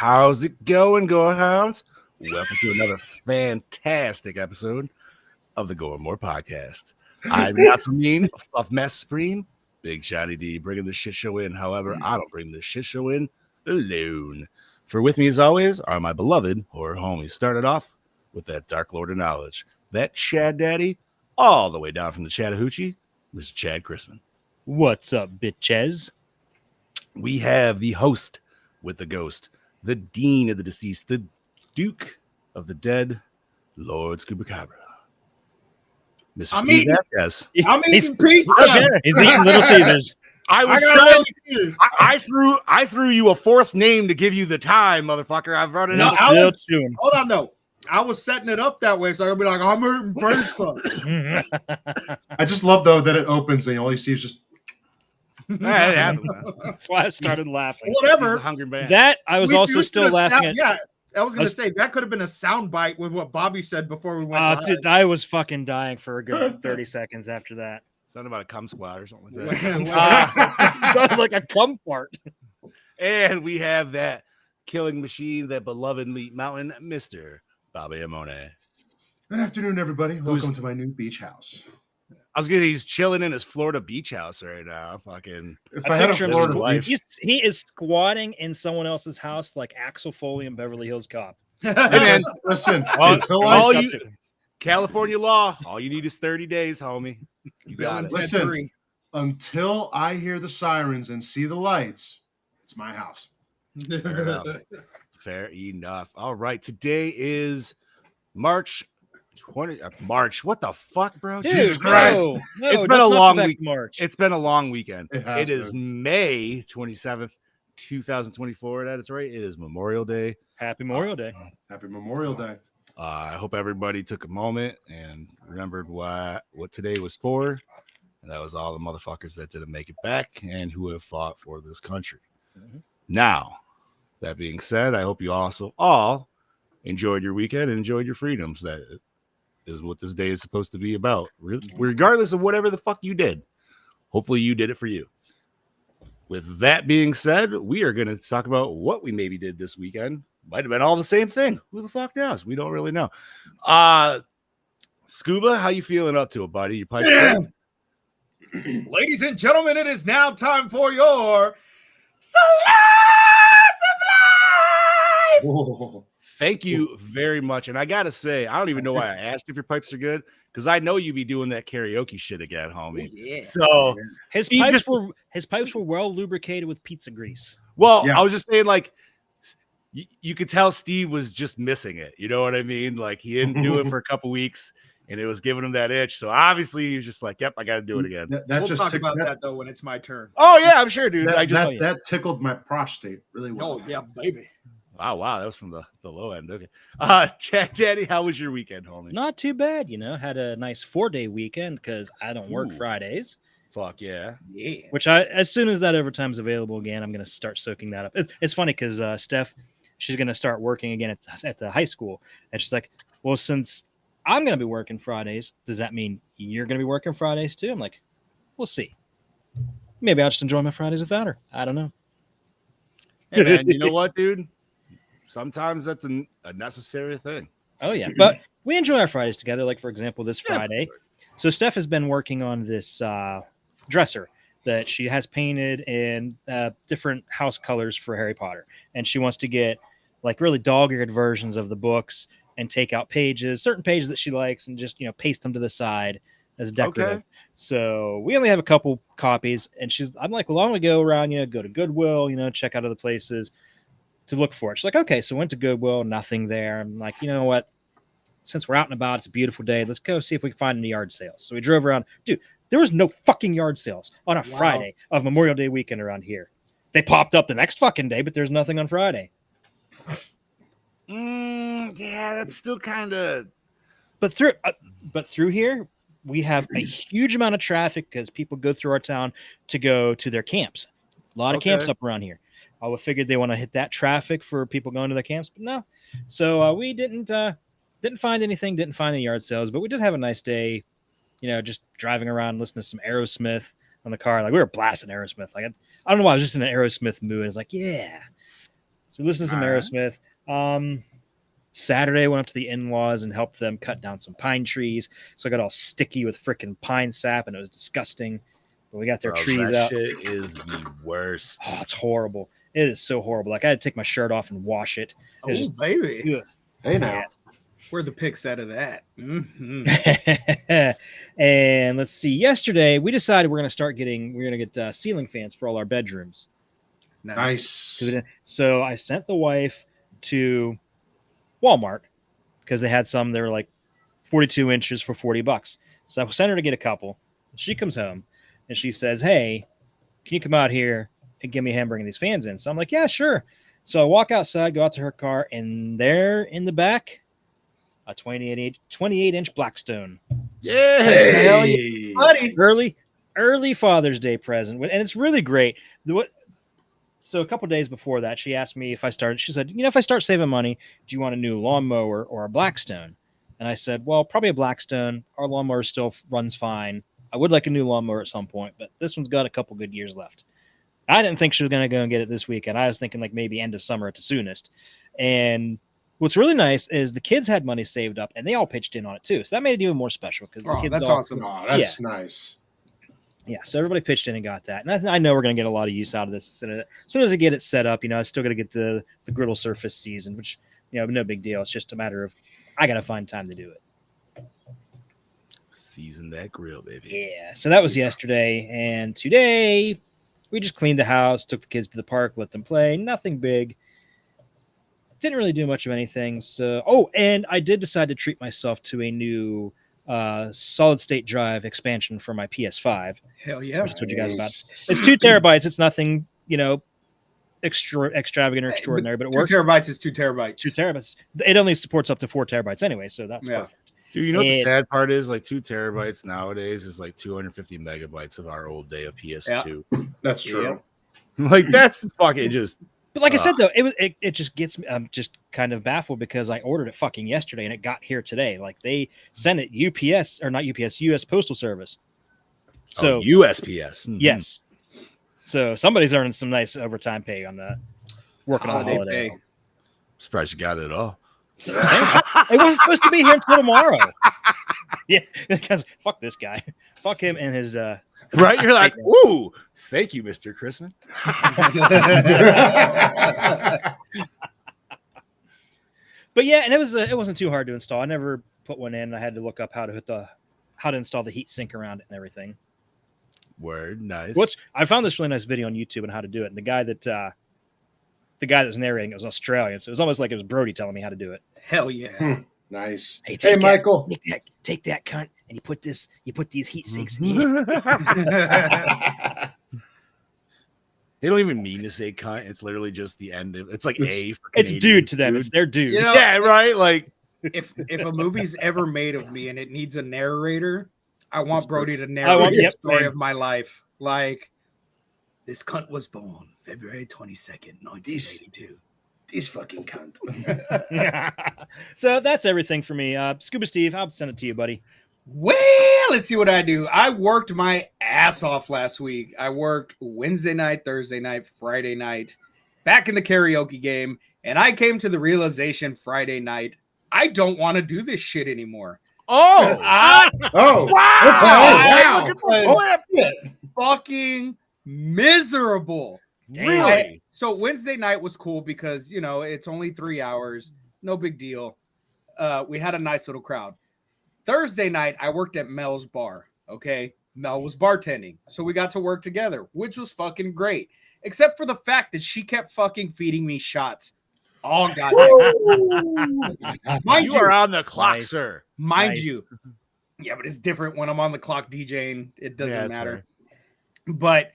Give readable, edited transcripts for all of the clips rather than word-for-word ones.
How's it going, Gore Hounds? Welcome to another fantastic episode of the Gore More Podcast. I'm not so mean, Fluff Mess Supreme, Big Shiny D, bringing the shit show in. However, I don't bring the shit show in alone. For with me, as always, are my beloved horror homies. Started off with that Dark Lord of Knowledge, that Chad Daddy, all the way down from the Chattahoochee, Mr. Chad Chrisman. What's up, bitches? We have the host with the ghost, the dean of the deceased, the duke of the dead, Lord Scubacabra. Mr. Steve Vasquez. I'm eating pizza. He's eating Little Caesars. I threw you a fourth name to give you the time, motherfucker. I've run it out. Hold on, no. I was setting it up that way, so I'll be like, I'm eating pizza. I just love though that it opens and all you see is just. That's why I started laughing. Whatever. Hungry man. That I was also still laughing at. Yeah, I was gonna say that could have been a sound bite with what Bobby said before we went. Dude, I was fucking dying for a good 30 seconds after that. Something about a cum squat or something like that. Sounded like a cum fart. And we have that killing machine, that beloved meat mountain, Mr. Bobby Amone. Good afternoon, everybody. Welcome to my new beach house. I was gonna say he's chilling in his Florida beach house right now. Fucking. If I had a Florida life. He is squatting in someone else's house like Axel Foley in Beverly Hills Cop. Hey man, listen. California law. All you need is 30 days, homie. You got it. Listen, until I hear the sirens and see the lights, it's my house. Fair enough. Fair enough. All right. Today is March 20. March. What the fuck, bro? Dude, Jesus Christ. No, it's been a long week. March. It's been a long weekend. It is May 27th, 2024. That is right. It is Memorial Day. Happy Memorial Day. Happy Memorial Day. I hope everybody took a moment and remembered what today was for. And that was all the motherfuckers that didn't make it back and who have fought for this country. Mm-hmm. Now, that being said, I hope you also all enjoyed your weekend and enjoyed your freedoms. That is what this day is supposed to be about, regardless of whatever the fuck you did. Hopefully you did it for you. With that being said, we are going to talk about what we maybe did this weekend. Might have been all the same thing. Who the fuck knows? We don't really know. Scuba, how you feeling up to it, buddy? You playing? Ladies and gentlemen, it is now time for your Slice of Life. Thank you very much. And I got to say, I don't even know why I asked if your pipes are good, because I know you be doing that karaoke shit again, homie. Yeah. So his pipes were well lubricated with pizza grease. Well, yes. I was just saying, like, you could tell Steve was just missing it. You know what I mean? Like, he didn't do it for a couple weeks, and it was giving him that itch. So obviously, he was just like, "Yep, I got to do it again." We'll talk about that though when it's my turn. Oh yeah, I'm sure, dude. That tickled my prostate really well. Oh yeah, baby. Wow, that was from the low end. Okay, Chad Daddy, how was your weekend, homie? Not too bad, had a nice 4-day weekend because I don't work Fridays. Fuck yeah. Which as soon as that overtime's available again, I'm gonna start soaking that up. It's funny because Steph, she's gonna start working again at the high school, and she's like, "Well, since I'm gonna be working Fridays, does that mean you're gonna be working Fridays too?" I'm like, "We'll see. Maybe I'll just enjoy my Fridays without her. I don't know." Hey man, you know what, dude? Sometimes that's a necessary thing. Oh yeah, but we enjoy our Fridays together. Like for example, this Friday. So Steph has been working on this dresser that she has painted in different house colors for Harry Potter, and she wants to get like really dog-eared versions of the books and take out certain pages that she likes, and just paste them to the side as decorative. Okay. So we only have a couple copies, and I'm like, well, I'm gonna go around, go to Goodwill, check out other places to look for it. She's like, okay, so went to Goodwill, nothing there. I'm like, you know what? Since we're out and about, it's a beautiful day. Let's go see if we can find any yard sales. So we drove around. Dude, there was no fucking yard sales on a Friday of Memorial Day weekend around here. They popped up the next fucking day, but there's nothing on Friday. Yeah, that's still kind of. But through here, we have a huge amount of traffic because people go through our town to go to their camps. A lot of camps up around here. I would figured they want to hit that traffic for people going to their camps, but no. So we didn't find anything, didn't find any yard sales, but we did have a nice day, just driving around, listening to some Aerosmith on the car. Like we were blasting Aerosmith. Like I don't know why, I was just in an Aerosmith mood. It's like, yeah. So we listened to some All right. Aerosmith. Saturday, went up to the in-laws and helped them cut down some pine trees. So I got all sticky with freaking pine sap, and it was disgusting. But we got their Bro, trees that out. shit is the worst. Oh, it's horrible. It is so horrible. Like I had to take my shirt off and wash it. It was Oh, baby. ugh. Hey now. Yeah. Where are the pics out of that? Mhm. And let's see. Yesterday, we decided we're gonna get ceiling fans for all our bedrooms. Nice. So I sent the wife to Walmart because they had some. They were like 42 inches for $40. So I sent her to get a couple. She comes home and she says, "Hey, can you come out here and give me a hand bringing these fans in?" So I'm like, "Yeah, sure." So I walk outside, go out to her car, and there in the back, a 28-inch Blackstone. Yeah. Hey. Buddy. Early Father's Day present, and it's really great. So a couple days before that, she asked me if I started. She said, if I start saving money, do you want a new lawnmower or a Blackstone? And I said, well, probably a Blackstone. Our lawnmower still runs fine. I would like a new lawnmower at some point, but this one's got a couple good years left. I didn't think she was going to go and get it this weekend. I was thinking like maybe end of summer at the soonest. And what's really nice is the kids had money saved up, and they all pitched in on it too. So that made it even more special because the kids that's all, awesome. Oh, that's nice. Yeah, so everybody pitched in and got that. And I know we're going to get a lot of use out of this. As soon as I get it set up, I still got to get the griddle surface seasoned, which, no big deal. It's just a matter of I got to find time to do it. Season that grill, baby. Yeah, so that was yesterday. And today, we just cleaned the house, took the kids to the park, let them play. Nothing big. Didn't really do much of anything. So, and I did decide to treat myself to a new solid state drive expansion for my PS5. Hell yeah. I told you guys about. It's 2 terabytes. It's nothing, extravagant or extraordinary, but it works. 2 terabytes is 2 terabytes. 2 terabytes. It only supports up to 4 terabytes anyway, so that's perfect. Dude, you know what the sad part is? Like 2 terabytes nowadays is like 250 megabytes of our old day of PS2. Yeah. That's true. Like that's fucking just. But like I said though, it just gets me. I'm just kind of baffled because I ordered it fucking yesterday and it got here today. Like they sent it UPS or not UPS, US Postal Service. So USPS. Mm-hmm. Yes. So somebody's earning some nice overtime pay on that. Working on the holiday. I'm surprised you got it all. So, it wasn't supposed to be here until tomorrow. Yeah, because fuck this guy. Fuck him and his right? You're like, ooh, thank you, Mr. Chrisman. But yeah, and it wasn't too hard to install. I never put one in. I had to look up how to install the heat sink around it and everything. Word, nice. I found this really nice video on YouTube on how to do it. And the guy that was narrating, it was Australian, so it was almost like it was Brody telling me how to do it. Hell yeah. Nice. Hey, Michael. Take that cunt, and you put these heat sinks in it. They don't even mean to say cunt. It's literally just the end of it's like A for It's Canadian dude to them. dude. It's their dude. Yeah, right. Like if a movie's ever made of me and it needs a narrator, I want Brody to narrate the story of my life. Like, this cunt was born February 22nd, 1982. These fucking cunt. So that's everything for me. Scuba Steve, I'll send it to you, buddy. Well, let's see what I do. I worked my ass off last week. I worked Wednesday night, Thursday night, Friday night, back in the karaoke game, and I came to the realization Friday night, I don't want to do this shit anymore. wow. Wow. Look at the clip. Fucking miserable. Really? So Wednesday night was cool because, it's only 3 hours. No big deal. We had a nice little crowd. Thursday night, I worked at Mel's bar. Okay. Mel was bartending. So we got to work together, which was fucking great. Except for the fact that she kept fucking feeding me shots. Oh, God. You are on the clock, sir. Mind you. Yeah, but it's different when I'm on the clock DJing. It doesn't matter. Right. But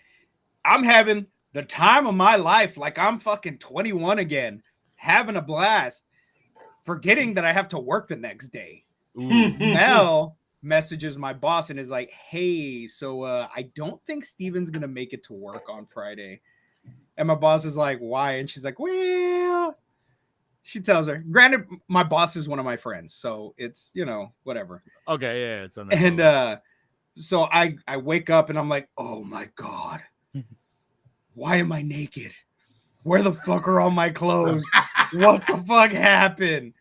I'm having the time of my life. Like I'm fucking 21 again, having a blast, forgetting that I have to work the next day. Mel messages my boss and is like, hey, so I don't think Steven's going to make it to work on Friday. And my boss is like, why? And she's like, well, she tells her, granted, my boss is one of my friends. So it's, whatever. Okay. Yeah. It's on and so I wake up and I'm like, oh my God, why am I naked? Where the fuck are all my clothes? What the fuck happened?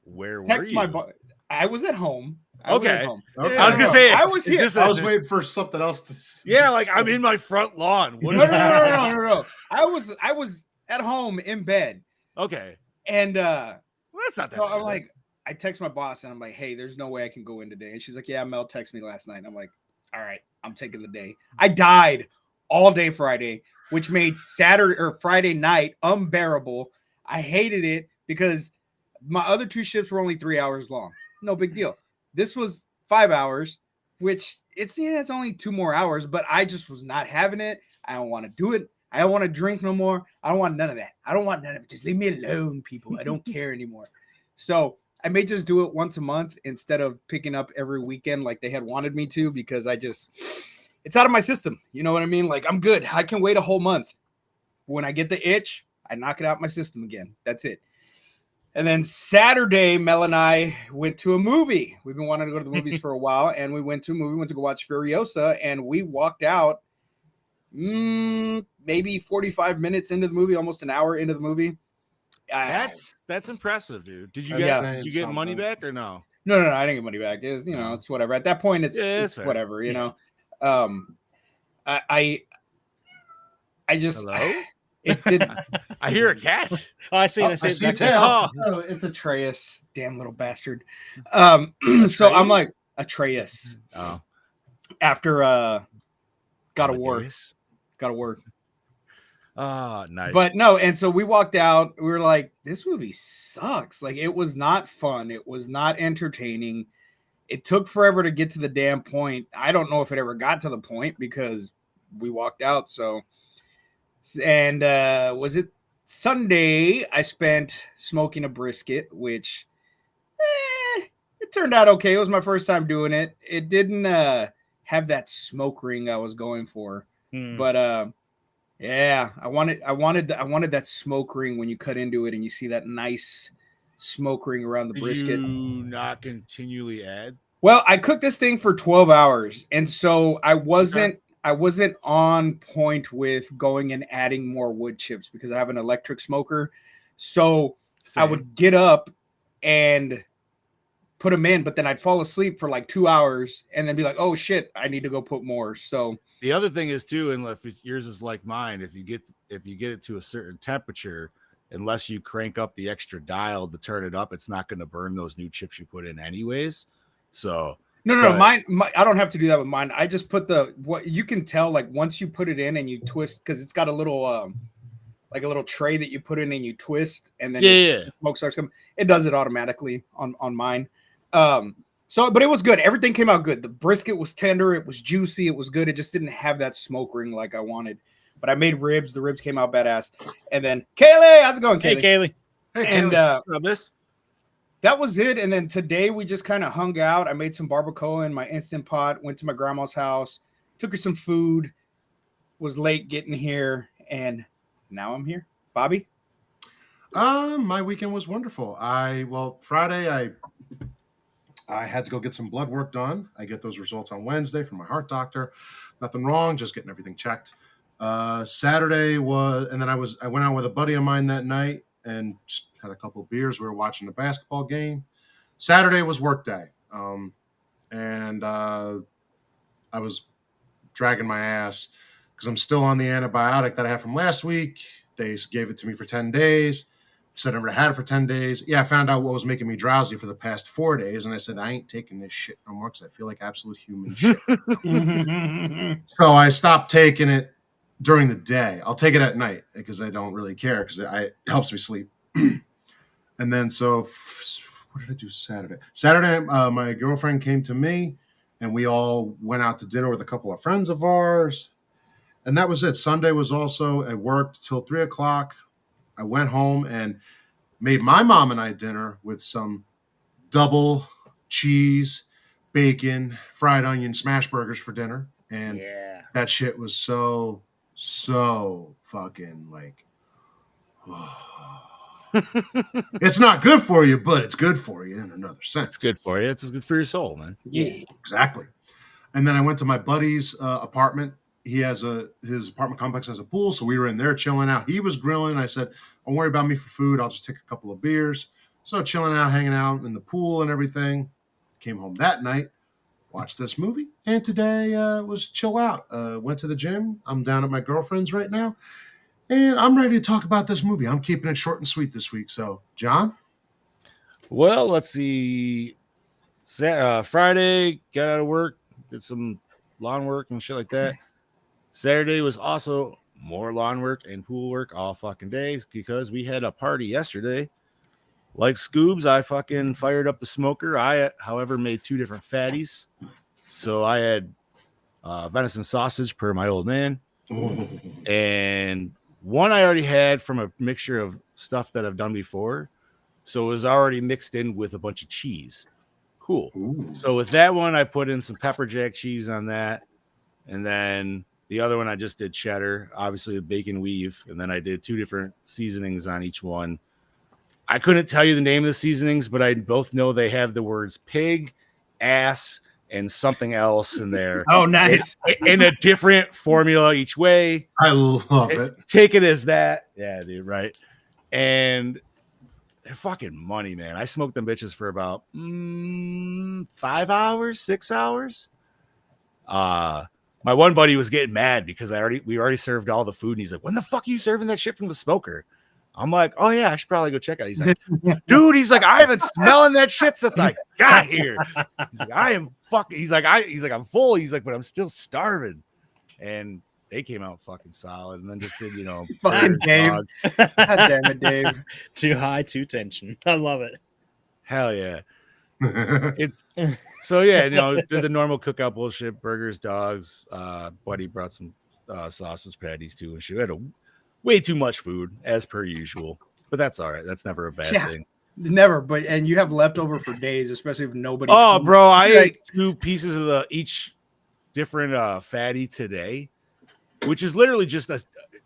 Where Text were my you? I was at home. Okay. At home. Okay. I was gonna say, I was here. I was waiting for something else to. Yeah, like I'm in my front lawn. What No, is no. I was at home in bed. Okay. And Well, that's not that so bad. I'm like, I text my boss and I'm like, hey, there's no way I can go in today. And she's like, yeah, Mel texted me last night. And I'm like, all right, I'm taking the day. I died all day Friday, which made Saturday or Friday night unbearable. I hated it because my other 2 shifts were only 3 hours long. No big deal. This was 5 hours, which it's only 2 more hours, but I just was not having it. I don't want to do it. I don't want to drink no more. I don't want none of that. I don't want none of it. Just leave me alone, people. I don't care anymore. So I may just do it once a month instead of picking up every weekend like they had wanted me to, because it's out of my system. You know what I mean? Like, I'm good. I can wait a whole month. When I get the itch, I knock it out my system again. That's it. And then Saturday, Mel and I went to a movie. We've been wanting to go to the movies for a while, and we went to a movie. We went to go watch Furiosa, and we walked out maybe 45 minutes into the movie, almost an hour into the movie. That's impressive, dude. Did you Yeah. get money back or no? No, I didn't get money back. It's, it's whatever. At that point, it's whatever, you know. I just Hello? It did. I hear a cat. Oh, I see it. I see a tail. Oh, it's Atreus, damn little bastard. So I'm like Atreus. Oh, After got to work. Oh, nice. But no, and so we walked out. We were like, this movie sucks. Like, it was not fun. It was not entertaining. It took forever to get to the damn point. I don't know if it ever got to the point because we walked out. So, and was it Sunday? I spent smoking a brisket, which it turned out okay. It was my first time doing it. It didn't have that smoke ring I was going for, but yeah, I wanted that smoke ring when you cut into it and you see that nice smoke ring around the brisket. Did you not continually add? Well, I cooked this thing for 12 hours, and so I wasn't on point with going and adding more wood chips because I have an electric smoker. So I would get up and put them in, but then I'd fall asleep for like 2 hours and then be like, oh shit, I need to go put more. So the other thing is too, and if yours is like mine, if you get it to a certain temperature, unless you crank up the extra dial to turn it up, it's not going to burn those new chips you put in anyways. So no, mine, I don't have to do that with mine. I just put what you can tell, like once you put it in and you twist, because it's got a little like a little tray that you put in and you twist, and then smoke starts coming. It does it automatically on mine. So, but it was good. Everything came out good. The brisket was tender. It was juicy. It was good. It just didn't have that smoke ring like I wanted. But I made ribs. The ribs came out badass. And then Kaylee, how's it going, Kaylee? Hey, Kaylee. Hey, and this. That was it. And then today we just kind of hung out. I made some barbacoa in my Instant Pot. Went to my grandma's house. Took her some food. Was late getting here, and now I'm here. Bobby? My weekend was wonderful. Friday I had to go get some blood work done. I get those results on Wednesday from my heart doctor. Nothing wrong, just getting everything checked. Saturday and then I went out with a buddy of mine that night and just had a couple of beers. We were watching the basketball game. Saturday was work day. And I was dragging my ass because I'm still on the antibiotic that I had from last week. They gave it to me for 10 days. Said I never had it for 10 days. Yeah, I found out what was making me drowsy for the past 4 days. And I said, I ain't taking this shit no more because I feel like absolute human shit. So I stopped taking it during the day. I'll take it at night because I don't really care because it helps me sleep. And then what did I do Saturday? Saturday, my girlfriend came to me and we all went out to dinner with a couple of friends of ours. And that was it. Sunday was also, I worked till 3 o'clock. I went home and made my mom and I dinner with some double cheese, bacon, fried onion, smash burgers for dinner. And that shit was so fucking like, it's not good for you, but it's good for you in another sense. It's good for you. It's good for your soul, man. Yeah, exactly. And then I went to my buddy's apartment. his apartment complex has a pool, so we were in there chilling out. He was grilling. I said, "Don't worry about me for food. I'll just take a couple of beers." So chilling out, hanging out in the pool and everything. Came home that night, watched this movie, and today was chill out. Went to the gym. I'm down at my girlfriend's right now, and I'm ready to talk about this movie. I'm keeping it short and sweet this week. So, John? Well, let's see. Friday, got out of work, did some lawn work and shit like that. Saturday was also more lawn work and pool work all fucking days because we had a party yesterday. Like Scoobs, I fucking fired up the smoker. I, however, made 2 different fatties. So I had venison sausage per my old man. And one I already had from a mixture of stuff that I've done before. So it was already mixed in with a bunch of cheese. Cool. Ooh. So with that one, I put in some pepper jack cheese on that. And then the other one, I just did cheddar, obviously the bacon weave. And then I did 2 different seasonings on each one. I couldn't tell you the name of the seasonings, but I both know they have the words pig, ass, and something else in there. Oh, nice. In a different formula each way. I love it. Take it as that. Yeah, dude, right. And they're fucking money, man. I smoked them bitches for about 5 hours, 6 hours. My one buddy was getting mad because we already served all the food, and he's like, "When the fuck are you serving that shit from the smoker?" I'm like, "Oh yeah, I should probably go check out." He's like, "Dude," he's like, "I have been smelling that shit since I got here." He's like, "I am fucking." He's like, "I'm full." He's like, "But I'm still starving." And they came out fucking solid, and then just did Fucking Dave. God damn it, Dave. Too high, too tension. I love it. Hell yeah. It's so yeah, did the normal cookout bullshit, burgers, dogs. Buddy brought some sausage patties too, and she had way too much food as per usual, but that's all right. That's never a bad thing. Never, and you have leftover for days, especially if nobody. Oh, bro, I ate 2 pieces of each different fatty today, which is literally just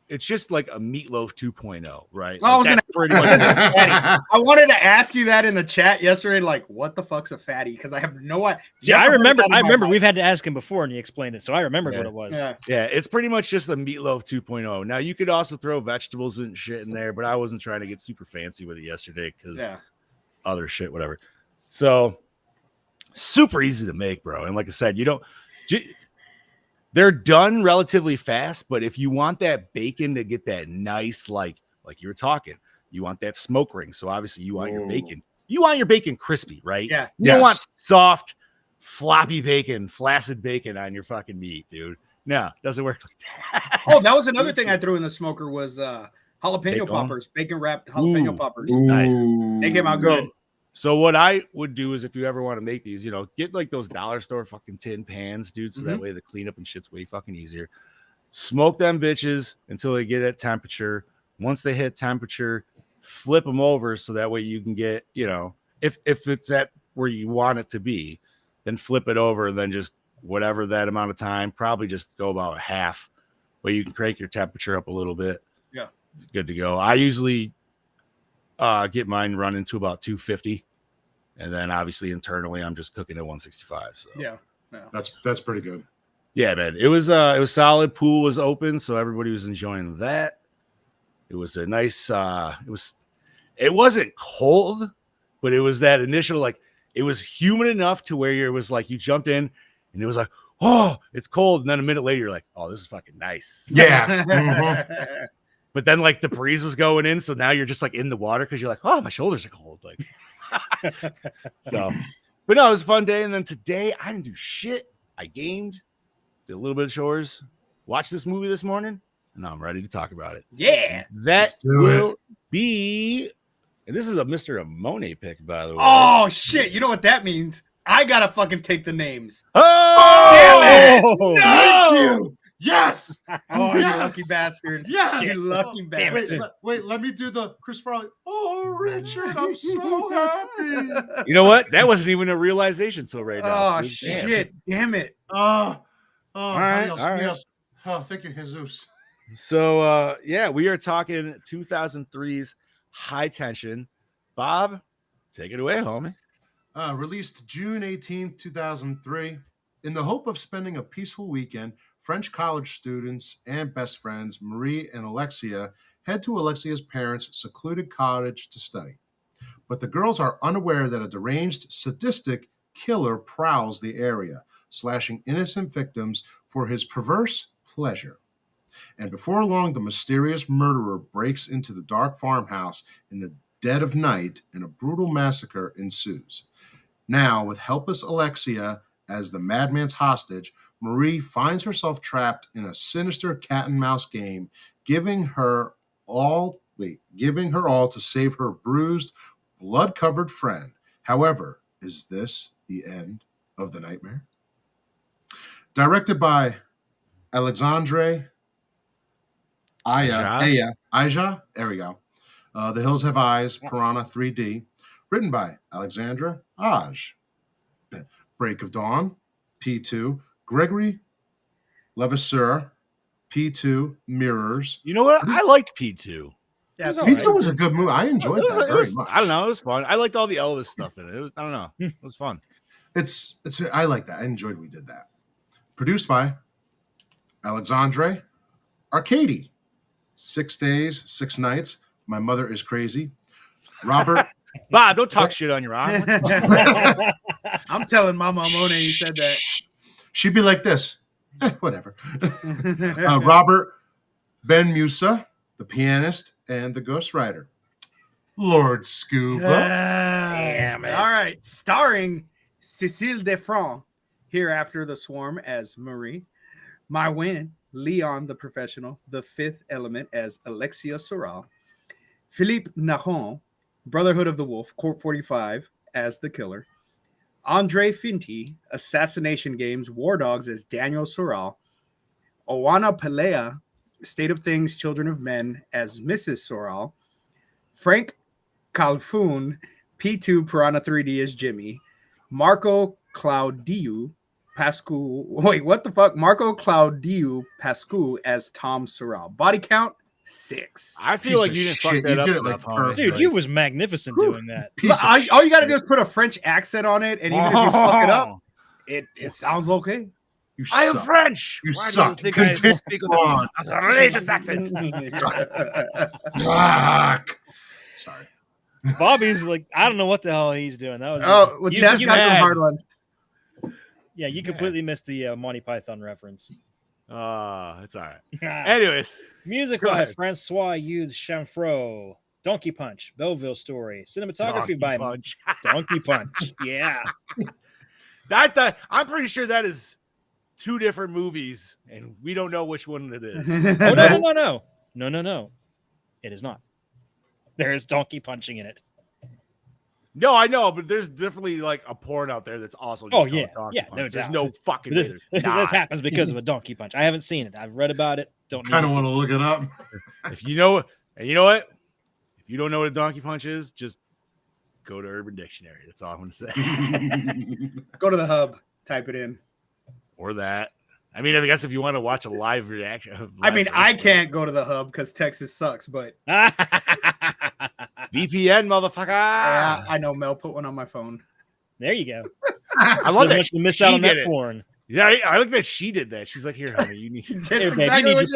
it's just like a meatloaf 2.0, right? I was gonna pretty much. I wanted to ask you that in the chat yesterday, like, what the fuck's a fatty? Because I have no idea. Yeah, I remember we've had to ask him before, and he explained it, so I remembered what it was. Yeah, it's pretty much just a meatloaf 2.0. Now you could also throw vegetables and shit in there, but I wasn't trying to get super fancy with it yesterday because other shit, whatever. So super easy to make, bro. And like I said, they're done relatively fast, but if you want that bacon to get that nice, like you were talking, you want that smoke ring. So obviously you want your bacon. You want your bacon crispy, right? Yeah. You don't want soft, floppy bacon, flaccid bacon on your fucking meat, dude. No, it doesn't work like that. Oh, that was another thing I threw in the smoker was jalapeno poppers, bacon wrapped jalapeno poppers. Nice. They came out good. So what I would do is if you ever want to make these, get like those dollar store fucking tin pans, dude. So that way the cleanup and shit's way fucking easier. Smoke them bitches until they get at temperature. Once they hit temperature, flip them over so that way you can get, if it's at where you want it to be, then flip it over and then just whatever that amount of time, probably just go about half, where you can crank your temperature up a little bit. Yeah. Good to go. I usually get mine running to about 250, and then obviously internally I'm just cooking at 165. So yeah. That's pretty good. Yeah, man. It was solid. Pool was open, so everybody was enjoying that. It was a nice it wasn't cold, but it was that initial, it was humid enough to where it was like you jumped in and it was like, oh, it's cold, and then a minute later you're like, oh, this is fucking nice. Yeah. But then the breeze was going in, so now you're just in the water because you're like, oh, my shoulders are cold. So, but no, it was a fun day. And then today I didn't do shit. I gamed, did a little bit of chores, watched this movie this morning, and now I'm ready to talk about it. Yeah, that will be. And this is a Mr. Monet pick, by the way. Oh shit! You know what that means? I gotta fucking take the names. Oh, damn it! No! Thank you. Yes. Oh, you lucky bastard. Yes. You lucky bastard. Wait, let me do the Chris Farley. Oh, Richard, I'm so happy. You know what? That wasn't even a realization till right now. Oh, shit. Damn it. All right. Oh, thank you, Jesus. So, we are talking 2003's High Tension. Bob, take it away, homie. Released June 18th, 2003. In the hope of spending a peaceful weekend, French college students and best friends Marie and Alexia head to Alexia's parents' secluded cottage to study. But the girls are unaware that a deranged, sadistic killer prowls the area, slashing innocent victims for his perverse pleasure. And before long, the mysterious murderer breaks into the dark farmhouse in the dead of night, and a brutal massacre ensues. Now, with helpless Alexia as the madman's hostage, Marie finds herself trapped in a sinister cat and mouse game, giving her all to save her bruised, blood-covered friend. However, is this the end of the nightmare? Directed by Alexandre Aja. There we go. The Hills Have Eyes, Piranha 3D. Written by Alexandra Aj. Break of Dawn, P2. Gregory Levasseur, P2. Mirrors. You know what? I liked P2. Yeah, P2 was a good movie. I enjoyed that very much. I don't know. It was fun. I liked all the Elvis stuff in it. I don't know. It was fun. I like that. I enjoyed we did that. Produced by Alexandre Arcady. 6 days, 6 nights. My Mother is Crazy. Robert. Bob, don't talk shit on your eye. I'm telling Mama Mone you said that. She'd be like this. Whatever. Robert Ben Musa, the pianist and the ghostwriter. Lord Scuba. Damn it. All right. Starring Cécile Defrant, Hereafter the Swarm as Marie. My Win, Leon the Professional, The Fifth Element as Alexia Sorrel. Philippe Nahon, Brotherhood of the Wolf, Court 45 as the killer. Andre Finti, Assassination Games, War Dogs as Daniel Sorrel. Owana Pelea, State of Things, Children of Men as Mrs. Sorrel. Frank Calfoun, P2 Piranha 3D as Jimmy. Marco Claudiu Pascu. Wait, what the fuck? Marco Claudiu Pascu as Tom Sorrel. Body count 6. I feel like you didn't fuck that up enough, homie. Dude, you was magnificent doing that. All you got to do is put a French accent on it, and even if you fuck it up, it sounds okay. I am French. You Why suck. do you think I Continue speak with on. this outrageous accent? Fuck. Sorry. Bobby's like, I don't know what the hell he's doing. That was well, Jeff's got some hard ones. Yeah, you completely missed the Monty Python reference. It's all right. Anyways, music by Francois Youth Chanfro. Donkey Punch, Belleville Story, cinematography by Donkey Punch. Yeah, I'm pretty sure that is 2 different movies, and we don't know which one it is. Oh no! It is not. There is donkey punching in it. No, I know, but there's definitely like a porn out there that's also just Donkey Punch. No There's doubt. no fucking way. This happens because of a donkey punch. I haven't seen it. I've read about it. Don't kind of want to look it up. If you know, and you know what? If you don't know what a donkey punch is, just go to Urban Dictionary. That's all I'm going to say. Go to the hub, type it in. Or that. I mean, I guess if you want to watch a live reaction. I can't go to the hub because Texas sucks, but VPN, motherfucker. Yeah, I know. Mel put one on my phone. There you go. I love that you missed out on that porn. Yeah, I like that she did that. She's like, "Here, honey, you need." That's exactly what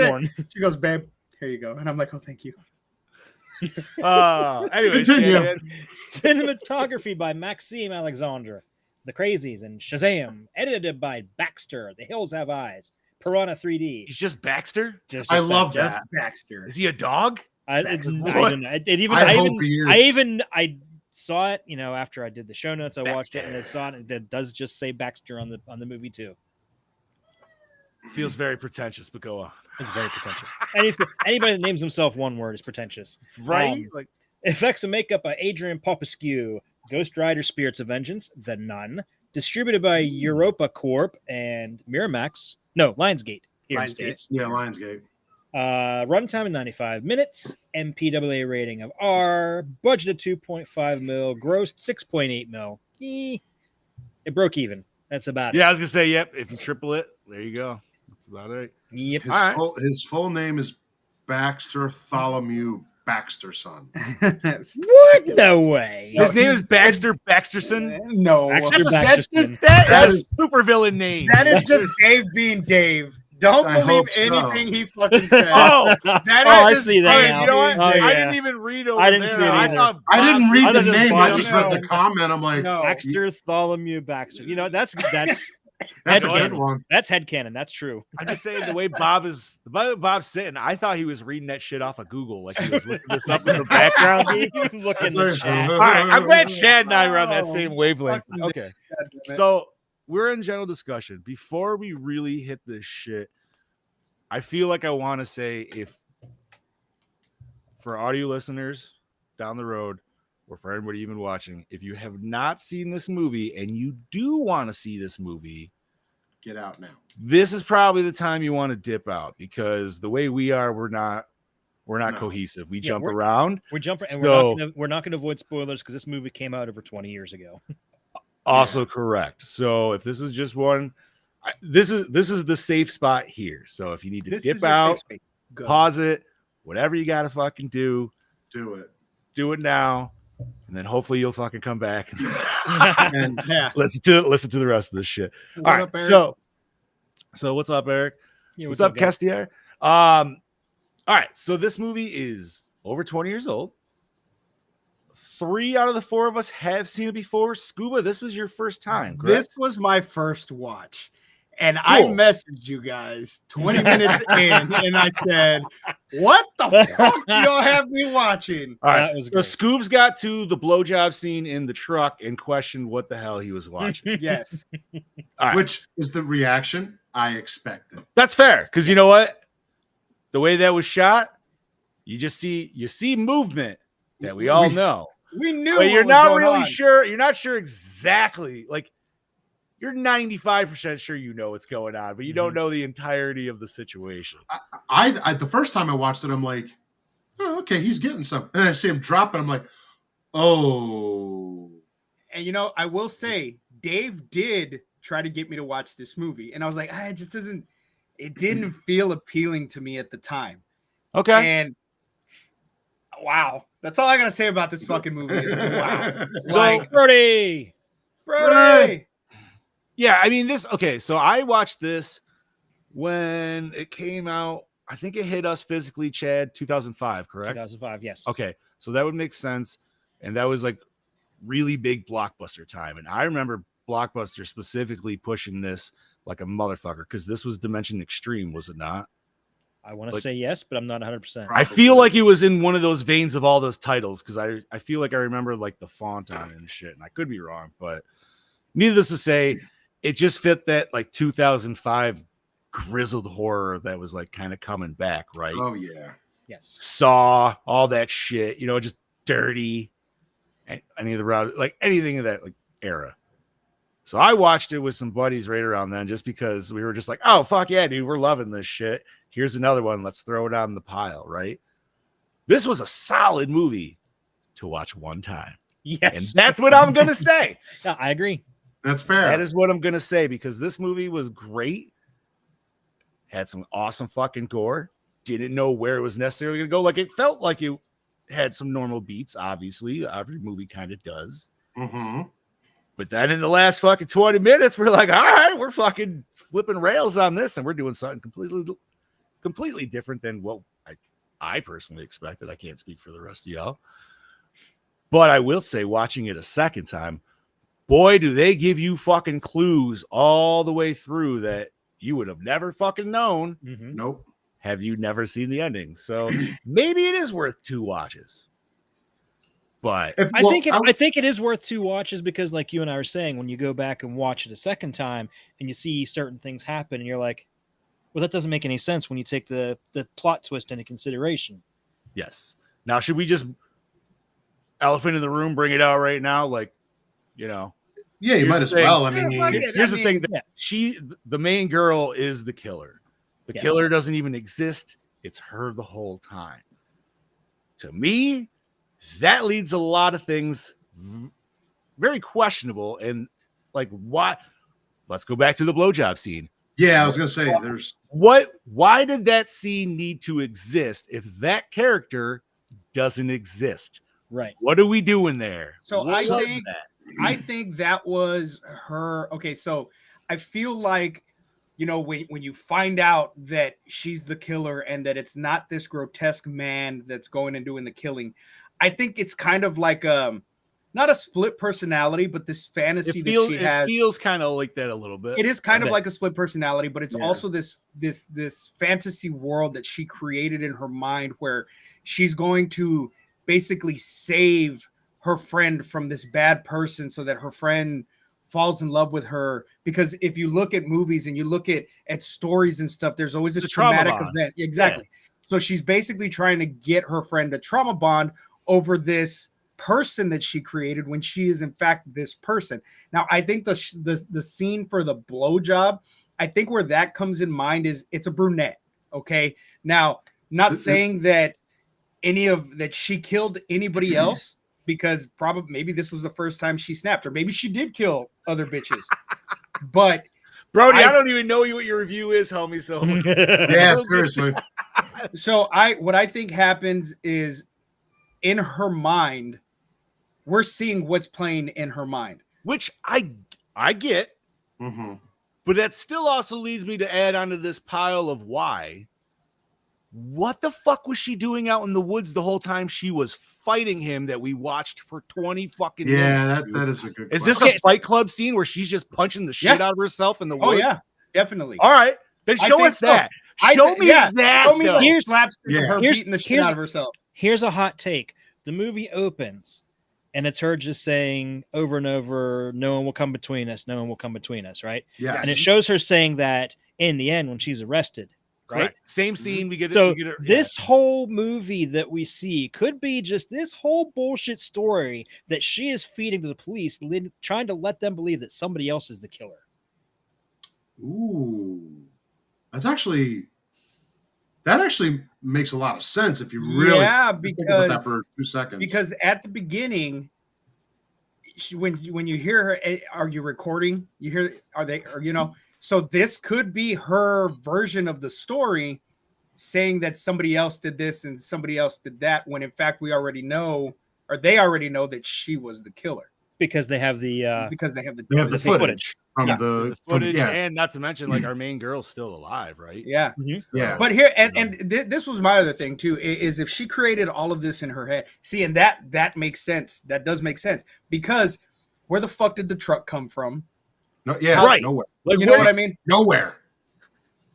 she goes, "Babe, here you go," and I'm like, "Oh, thank you." Anyway, continue. Cinematography by Maxime Alexandre. The Crazies and Shazam, edited by Baxter. The Hills Have Eyes. Piranha 3D. He's just Baxter. I love that. Just Baxter. Is he a dog? I saw it, after I did the show notes. I watched it and I saw it. And it does just say Baxter on the movie too. Feels very pretentious, but go on. It's very pretentious. Anybody that names himself one word is pretentious, right? Effects and makeup by Adrian Popescu. Ghost Rider Spirits of Vengeance, The Nun, distributed by Europa Corp and Miramax. No, Lionsgate here in States. Yeah, Lionsgate. Runtime of 95 minutes. MPAA rating of R. Budget of 2.5 mil. Grossed 6.8 mil. It broke even. That's about it. Yeah, I was gonna say, yep. If you triple it, there you go. That's about it. Yep. His full name is Baxter Tholomew Baxter's son. What? No way. His name is Baxter Baxterson. No, Baxter that's Baxterson. That is is- a super villain name. that is just Dave being Dave. Don't I believe hope so. anything he fucking said. Oh, That I is just see that Dave now. you know what? being Oh, Dave. I yeah. didn't even read over I didn't there. see it I either. thought I didn't Bob- read I the thought just name. I Bob- just read the No. comment. I'm like, No. Baxter Tholomew Baxter. You know, that's that's a good headcanon. one. That's headcanon. That's true. I'm just saying the way Bob's sitting, I thought he was reading that shit off of Google, like he was looking this up in the background. Look in That's the like- chat. All right, I'm glad Chad and I were on that Oh, same wavelength. fucking Okay, God damn it. so we're in general discussion. Before we really hit this shit, I feel like I want to say, if for audio listeners down the road, or for everybody even watching, if you have not seen this movie and you do want to see this movie, Get out now. this is probably the time you want to dip out, because the way we are, we're not No. cohesive. We Yeah, jump we're- around. We're jumping, and So- we're not going to avoid spoilers because this movie came out over 20 years ago. Also correct. So if this is just one, this is the safe spot here. So if you need to This dip is your safe out, space. Go. pause it, whatever you got to fucking do it now, and then hopefully you'll fucking come back and And Yeah. listen to the rest of this shit. What All right, up, Eric? so what's up, Eric? Yeah, What's up, guys? Castier? All right, so this movie is over 20 years old. 3 out of the 4 of us have seen it before. Scuba, this was your first time, correct? This was my first watch. And I Cool. messaged you guys 20 minutes in, and I said, "What the fuck y'all have me watching?" All right, That was so great. Scoobs got to the blowjob scene in the truck and questioned what the hell he was watching. Yes, All right, which is the reaction I expected. that's fair, because you know what? The way that was shot, you see movement that we all know. we knew. But you're what was not going really on. sure. You're not sure exactly. Like, you're 95% sure you know what's going on, but you don't know the entirety of the situation. I the first time I watched it, I'm like, oh, okay, he's getting some. And then I see him drop it. I'm like, oh. And you know, I will say, Dave did try to get me to watch this movie, and I was like, it just doesn't. It didn't feel appealing to me at the time. Okay. And wow, that's all I gotta say about this fucking movie. Is wow, So- like, Brody. Brody. Yeah, I mean this. Okay, so I watched this when it came out. I think it hit us physically, Chad, 2005, correct? 2005, yes. Okay, so that would make sense, and that was like really big blockbuster time. And I remember Blockbuster specifically pushing this like a motherfucker, because this was Dimension Extreme, was it not? I want to Like- say yes, but I'm not 100%. I feel like it was in one of those veins of all those titles, because I feel like I remember like the font on it and shit, and I could be wrong, but needless to say, it just fit that like 2005 grizzled horror that was like kind of coming back, right? Oh, yeah. Yes. Saw, all that shit, you know, just dirty, and any of the route, like anything of that like era. So I watched it with some buddies right around then, just because we were just like, oh fuck yeah, dude, we're loving this shit. Here's another one, let's throw it on the pile, right? This was a solid movie to watch one time, Yes. and that's what I'm gonna say. Yeah, I agree. That's fair. That is what I'm gonna say, because this movie was great. Had some awesome fucking gore. Didn't know where it was necessarily gonna go. Like, it felt like it had some normal beats. Obviously, every movie kind of does. Mm-hmm. But then in the last fucking 20 minutes, we're like, all right, we're fucking flipping rails on this, and we're doing something completely different than what I personally expected. I can't speak for the rest of y'all. But I will say, watching it a second time, boy, do they give you fucking clues all the way through that you would have never fucking known Mhm. Nope. have you never seen the ending. So maybe it is worth 2 watches. But I think it is worth 2 watches, because like you and I were saying, when you go back and watch it a second time and you see certain things happen and you're like, well, that doesn't make any sense when you take the plot twist into consideration. yes. Now, should we just elephant in the room, bring it out right now? Like, you know, Yeah, you Here's might the as thing. well. I Yeah, mean, fuck it. here's I the thing. mean, That the main girl is the killer. The Yes. killer doesn't even exist. It's her the whole time. To me, that leads a lot of things very questionable. And like, what? Let's go back to the blowjob scene. yeah, I was gonna say there's Why did that scene need to exist if that character doesn't exist. Right. What are we doing there? So What was that? I think that was her. Okay, so I feel like, you know, when you find out that she's the killer and that it's not this grotesque man that's going and doing the killing, I think it's kind of like not a split personality, but this fantasy that she has. It feels kind of like that a little bit. It is kind of like a split personality, but it's Yeah. also this fantasy world that she created in her mind where she's going to basically save her friend from this bad person so that her friend falls in love with her. Because if you look at movies and you look at stories and stuff, there's always this It's a trauma traumatic bond. event. Exactly. So she's basically trying to get her friend a trauma bond over this person that she created when she is in fact this person. Now, I think the scene for the blowjob, I think where that comes in mind is it's a brunette. Okay. Now, not saying that that she killed anybody else, because probably maybe this was the first time she snapped, or maybe she did kill other bitches. But Brody, I don't even know what your review is, homie. So Yeah, seriously. so what I think happens is in her mind, we're seeing what's playing in her mind, which I get, Mm-hmm. but that still also leads me to add onto this pile of why. What the fuck was she doing out in the woods the whole time she was fighting him that we watched for 20 fucking minutes? Yeah, that is a good Is question. this a Fight Club scene where she's just punching the shit out of herself in the woods? Oh yeah, definitely. All right, then I show think us that. so. Show me that. Show me though. the slaps of her Here's- beating the shit here's- out of herself. Here's a hot take. The movie opens and it's her just saying over and over, no one will come between us. No one will come between us. Right. Yes. And it shows her saying that in the end when she's arrested. Right. Correct. Same scene. We get So it. this whole movie that we see could be just this whole bullshit story that she is feeding to the police, trying to let them believe that somebody else is the killer. Ooh, that actually makes a lot of sense if you really think about that for 2 seconds. Because at the beginning, when you hear her, are you recording? You hear, so this could be her version of the story saying that somebody else did this and somebody else did that, when in fact we already know, or they already know, that she was the killer. Because they have the the footage from the footage, and not to mention, like, our main girl's still alive, right? Yeah. Mm-hmm. Yeah. But here, this was my other thing too, is if she created all of this in her head, see, and that makes sense. That does make sense, because where the fuck did the truck come from? No, yeah, Right. Nowhere. Like, You know what I mean? Nowhere.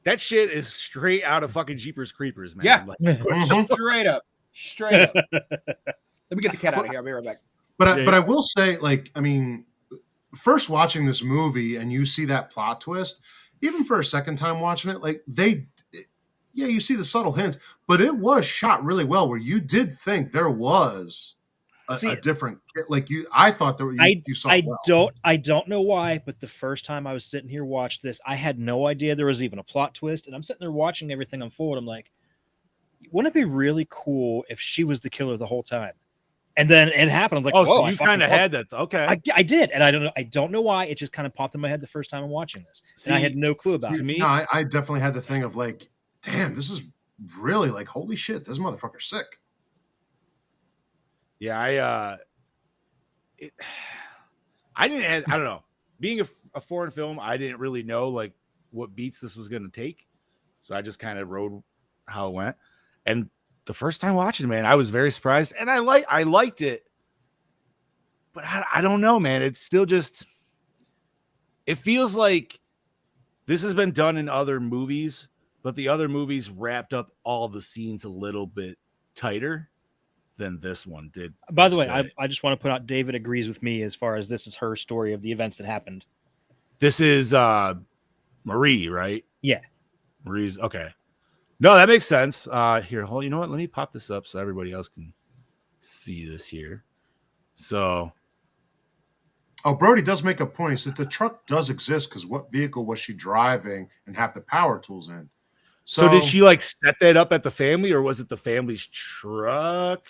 That shit is straight out of fucking Jeepers Creepers, man. Yeah. Like, Mhm. Straight up. Let me get the cat out of here. I'll be right back. But I will say, like, I mean, first watching this movie and you see that plot twist, even for a second time watching it, like you see the subtle hints, but it was shot really well where you did think there was a different, like I thought there you saw it well. I don't know why, but the first time I was sitting here watching this, I had no idea there was even a plot twist, and I'm sitting there watching everything unfold. I'm like, wouldn't it be really cool if she was the killer the whole time? And then it happened. I'm like, oh, whoa, so you kind of had that. Okay. I did, and I don't know why. It just kind of popped in my head the first time I'm watching this, and I had no clue about it. No, I definitely had the thing of like, damn, this is really like, holy shit, this motherfucker's sick. Yeah, I don't know. Being a foreign film, I didn't really know like what beats this was going to take, so I just kind of rode how it went. And the first time watching, man, I was very surprised, and I liked it, but I don't know, man. It's still just, it feels like this has been done in other movies, but the other movies wrapped up all the scenes a little bit tighter than this one did. By the way, I just want to put out, David agrees with me as far as this is her story of the events that happened. This is Marie, right? Yeah. Marie's okay. No, that makes sense. Here, hold. You know what? Let me pop this up so everybody else can see this here. So, Brody does make a point. He said the truck does exist because what vehicle was she driving and have the power tools in? So did she like set that up at the family, or was it the family's truck?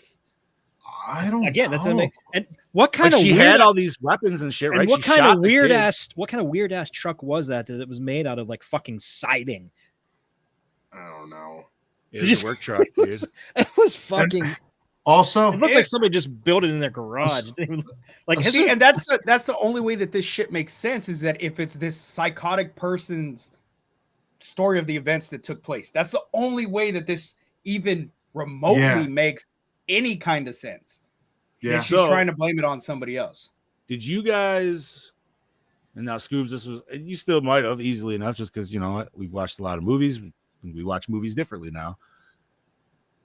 I don't know. That's and what kind like of she weird, had all these weapons and shit, right? What she kind shot of weird ass truck was that it was made out of like fucking siding? I don't know. It was a work truck, dude. It was fucking. Also, It looked like somebody just built it in their garage. It didn't even like See, and that's the only way that this shit makes sense is that if it's this psychotic person's story of the events that took place, that's the only way that this even remotely makes any kind of sense. Yeah, she's trying to blame it on somebody else. Did you guys? And now, Scoobs, this was you still might have easily enough, just because you know what, we've watched a lot of movies. We watch movies differently now.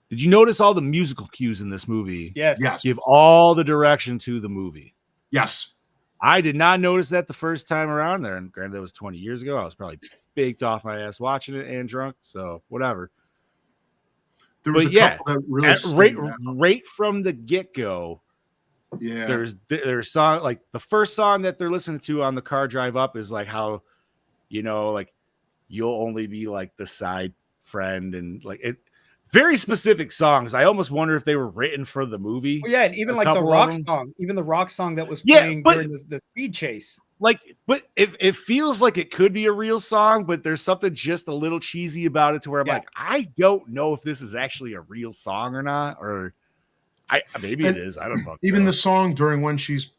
Did you notice all the musical cues in this movie? Yes. Give all the direction to the movie. Yes. I did not notice that the first time around there. And granted, that was 20 years ago. I was probably baked off my ass watching it and drunk. So whatever. There was couple that really right from the get-go. Yeah. There's song like the first song that they're listening to on the car drive up is like how, you know, like you'll only be like the side friend and like it. Very specific songs. I almost wonder if they were written for the movie. Well, yeah, and even like the rock song, that was playing during the speed chase. Like, but it feels like it could be a real song, but there's something just a little cheesy about it to where I'm like, I don't know if this is actually a real song or not, or maybe it is. I don't know. Even the song during when she's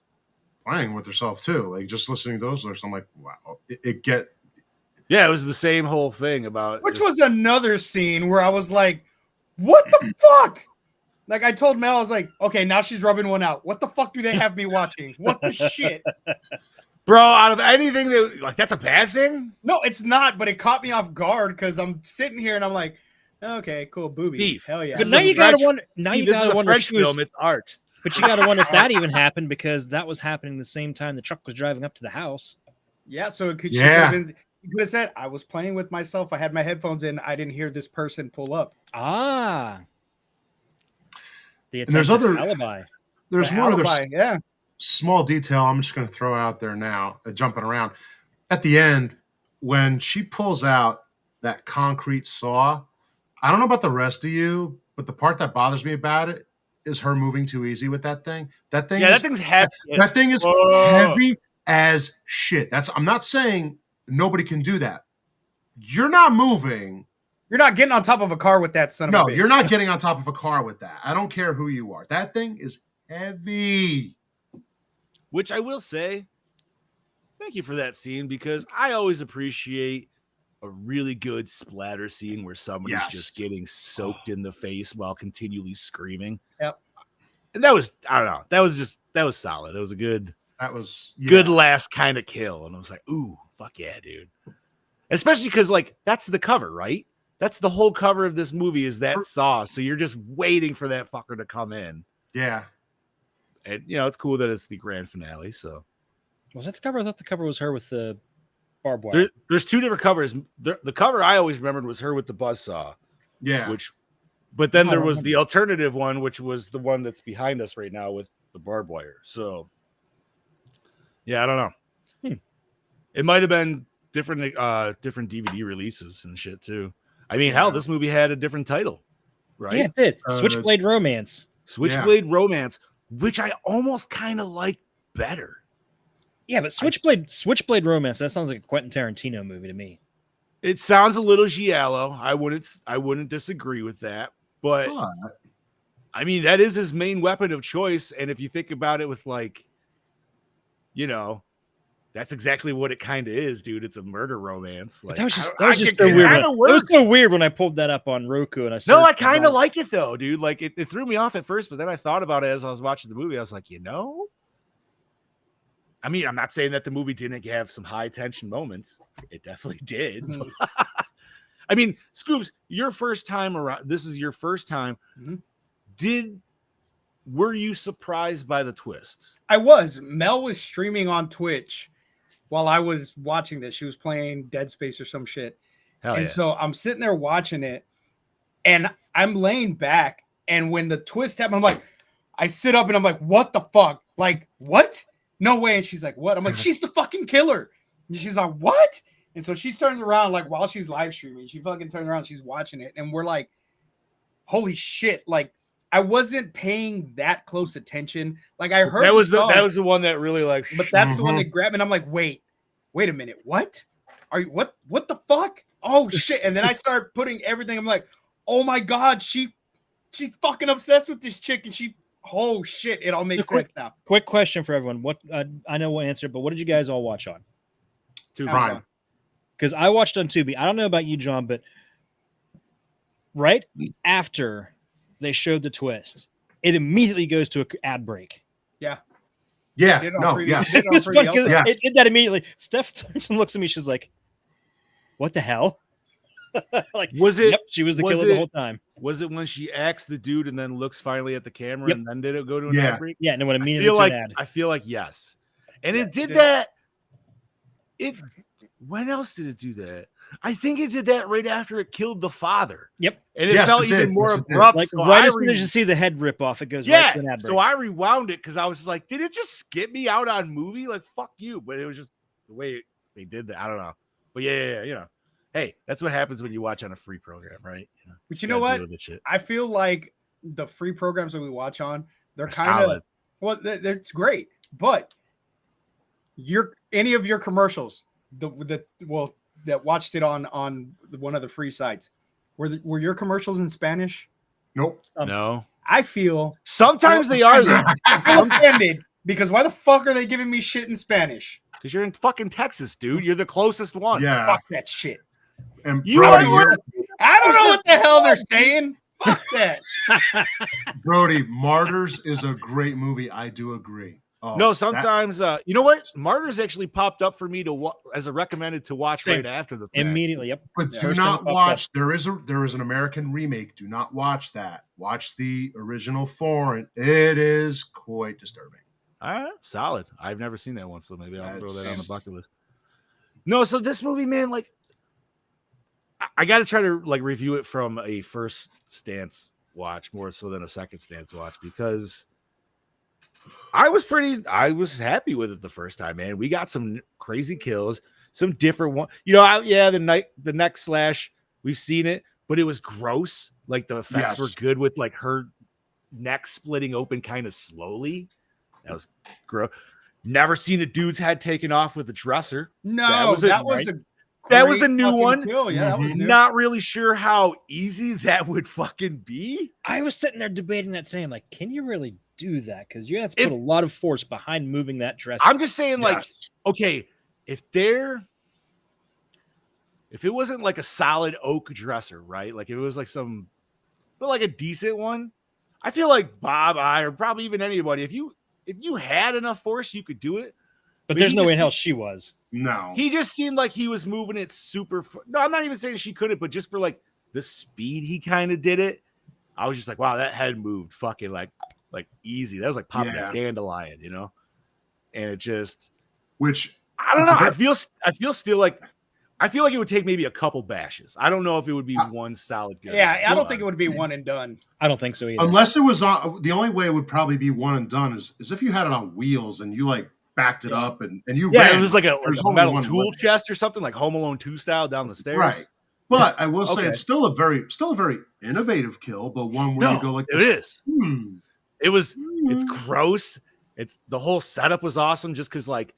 playing with herself too, like just listening to those lyrics, I'm like, wow, it was the same whole thing about which was another scene where I was like, what the fuck? Like I told Mel, I was like, okay, now she's rubbing one out. What the fuck do they have me watching? What the shit? Bro, out of anything that like that's a bad thing? No, it's not, but it caught me off guard because I'm sitting here and I'm like, okay, cool, boobies. Steve, hell yeah. But now you gotta wonder. Now you gotta wonder. French film, it's art. But you gotta wonder if that even happened because that was happening the same time the truck was driving up to the house. Yeah, so it could. Yeah. You could have said I was playing with myself. I had my headphones in. I didn't hear this person pull up. Ah. There's other alibi. There's one other small detail I'm just going to throw out there now, jumping around. At the end, when she pulls out that concrete saw, I don't know about the rest of you, but the part that bothers me about it is her moving too easy with that thing. That thing's heavy. That thing is heavy as shit. I'm not saying nobody can do that. You're not moving. You're not getting on top of a car with that son of a bitch. No, you're not getting on top of a car with that. I don't care who you are. That thing is heavy. Which I will say, thank you for that scene because I always appreciate a really good splatter scene where somebody's just getting soaked in the face while continually screaming. Yep. And that was, I don't know, that was solid. It was a good last kind of kill. And I was like, ooh, fuck yeah, dude. Especially because like that's the cover, right? That's the whole cover of this movie is that saw. So you're just waiting for that fucker to come in. Yeah. And you know, it's cool that it's the grand finale. So was that the cover? I thought the cover was her with the barbed wire. There's two different covers. The cover I always remembered was her with the buzzsaw. Yeah. But then there was the alternative one, which was the one that's behind us right now with the barbed wire. So yeah, I don't know. It might have been different DVD releases and shit too. I mean, hell, this movie had a different title, right? Yeah, it did. Switchblade Romance. Switchblade Romance, which I almost kind of like better. Yeah, but Switchblade Romance, that sounds like a Quentin Tarantino movie to me. It sounds a little giallo. I wouldn't disagree with that. But I mean, that is his main weapon of choice. And if you think about it with like, you know, that's exactly what it kind of is, dude. It's a murder romance. Like that was just so weird. It was so weird when I pulled that up on Roku and I kind of like it though, dude. Like it threw me off at first, but then I thought about it as I was watching the movie. I was like, you know, I mean, I'm not saying that the movie didn't have some high tension moments. It definitely did. I mean, Scoops, your first time around. This is your first time. Were you surprised by the twist? I was. Mel was streaming on Twitch while I was watching this. She was playing Dead Space or some shit. So I'm sitting there watching it and I'm laying back. And when the twist happened, I'm like, I sit up and I'm like, what the fuck? Like, what? No way. And she's like, what? I'm like, she's the fucking killer. And she's like, what? And so she turns around, like, while she's live streaming, she fucking turns around, she's watching it. And we're like, holy shit. Like, I wasn't paying that close attention. Like I heard that was the one that really like, but that's the one that grabbed me. And I'm like, wait a minute. What are you? What the fuck? Oh shit. And then I start putting everything. I'm like, oh my God, she she's fucking obsessed with this chick, and oh shit, it all makes sense now. Quick question for everyone. What I know what answer, but what did you guys all watch on? Prime. Because I watched on Tubi. I don't know about you, John, but right after they showed the twist, it immediately goes to an ad break. Yeah. Yeah. Did it on No. preview- Yes. did it on It's fun 'cause preview. it did that immediately. Steph turns and looks at me. She's like, "What the hell?" Like, Was it? Yep, she was the was killer the it- whole time. Was it when she axed the dude and then looks finally at the camera Yep. and then did it go to an Yeah. ad break? Yeah, and it went I immediately feel to like an ad. I feel like yes, and Yeah, it did it did. that. When else did it do that? I think it did that right after it killed the father. Yep. And it Yes, felt it even did. more Yes, it did. abrupt. Like so right I as soon as you see the head rip off, it goes right yeah. to an ad break. So I rewound it because I was just like, did it just skip me out on movie? Like fuck you. But it was just the way they did that. I don't know. But yeah. You know, hey, that's what happens when you watch on a free program, right? But you know what? Shit. I feel like the free programs that we watch on, they're They're kind of solid. well, that's great. But any of your commercials, that watched it on one of the free sites, were your commercials in Spanish? Nope. No. I feel Sometimes they are I'm offended because why the fuck are they giving me shit in Spanish? because you're in fucking Texas, dude. You're the closest one. Yeah. Fuck that shit. And You Brody, are- I don't know what the hell they're saying. Fuck that. Brody, Martyrs is a great movie. I do agree. Oh, No, that- sometimes you know what? Martyrs actually popped up for me to as a recommended to watch Same. right after the fact. Immediately, yep. But Yeah. do First not thing popped watch. There is an American remake. Do not watch that. Watch the original foreign. It is quite disturbing. All right, solid. I've never seen that one, so maybe I'll throw that on the That's- bucket list. No, so this movie, man, like I got to try to like review it from a first stance watch more so than a second stance watch because I was happy with it the first time, man. We got some crazy kills, some different one. You know, the neck slash, we've seen it, but it was gross. Like the effects were good with like her neck splitting open kind of slowly. That was gross. Never seen a dude's head taken off with a dresser. No, That was that a- was a great new fucking one. kill. Yeah, that was new. Not really sure how easy that would fucking be. I was sitting there debating that today. I'm like, can you really do that? Because you have to If- put a lot of force behind moving that dress. I'm just saying, like, Yes. okay, if it wasn't like a solid oak dresser, right? Like it was like like a decent one. I feel like Bob, or probably even anybody, if you had enough force, you could do it. but there's he no way just in hell she was. No. He just seemed like he was moving it super. No, I'm not even saying she couldn't, but just for like the speed he kind of did it, I was just like, wow, that head moved fucking like easy. That was like popping Yeah. a dandelion, you know. And it just, Which I don't It's a know. very- I feel like it would take maybe a couple bashes. I don't know if it would be one solid good. Yeah, I Well, don't think it would be one and done. I don't think so either. unless it was on, the only way it would probably be one and done is if you had it on wheels and you like backed it up and you Yeah, ran. it was like a There's only metal one tool limit. chest or something, like Home Alone 2 style down the stairs. Right. But I will say Okay. it's still a very innovative kill, but one where you go like it this. is. It's gross. It's the whole setup was awesome just because, like,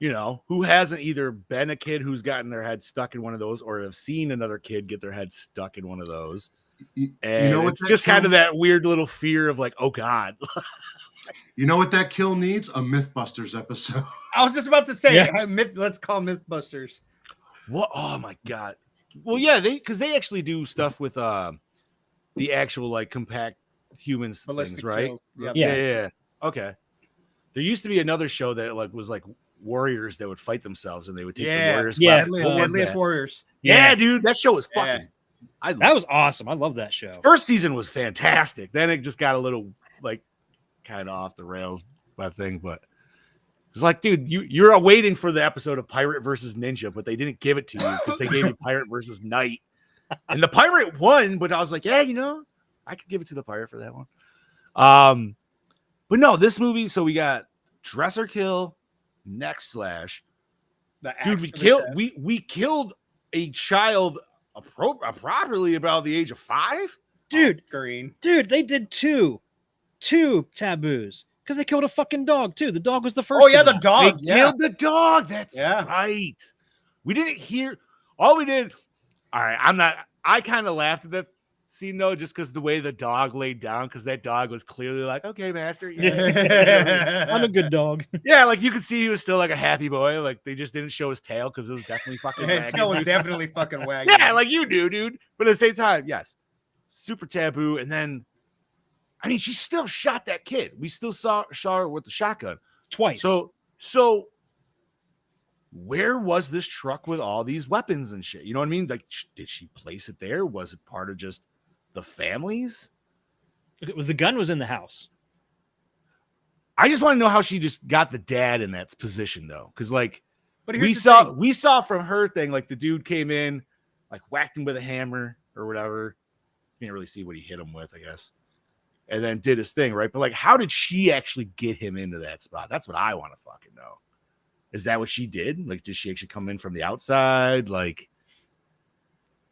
you know, who hasn't either been a kid who's gotten their head stuck in one of those or have seen another kid get their head stuck in one of those. And know what it's that just kind kill- of that weird little fear of like, oh God. You know what that kill needs? A Mythbusters episode. I was just about to say, Yeah. let's call Mythbusters. What? Oh my God. Well, yeah, because they actually do stuff with the actual like compact humans things, Ballistic right? kills. Yep. Yeah. Okay. There used to be another show that like was like warriors that would fight themselves and they would take the Yeah. warriors. Yeah. weapon. What was Deadliest that? Warriors. Yeah, dude, that show was Yeah. fucking. That was awesome. I love that show. First season was fantastic. Then it just got a little like kind of off the rails, my thing. But it's like, dude, you're waiting for the episode of Pirate versus Ninja, but they didn't give it to you because they gave you Pirate versus Knight, and the Pirate won. But I was like, yeah, you know, I could give it to the Pirate for that one. But no, this movie. So we got dresser kill, neck slash. The Dude, axe we to the killed chest. we killed a child properly about the age of 5. Dude, Green. they did two taboos because they killed a fucking dog too. The dog was the first. Oh yeah, of the them. dog. They Yeah. killed the dog. That's Yeah. right. We didn't hear all we did. All right, I kind of laughed at that scene though, just because the way the dog laid down, because that dog was clearly like, okay, master, yeah. I'm a good dog. Yeah, like you could see he was still like a happy boy. Like they just didn't show his tail because it was definitely fucking His tail was wagging. definitely fucking wagging. Yeah, like you do, dude. But at the same time, yes, super taboo. And then, I mean, she still shot that kid. We still saw her with the shotgun Twice. So where was this truck with all these weapons and shit? You know what I mean? Like, did she place it there? Was it part of just the families? The gun was in the house. I just want to know how she just got the dad in that position though, because like But we saw from her thing, like the dude came in, like whacked him with a hammer or whatever. You can't really see what he hit him with, I guess, and then did his thing, right? But like, how did she actually get him into that spot? That's what I want to fucking know. Is that what she did? Like, did she actually come in from the outside? Like,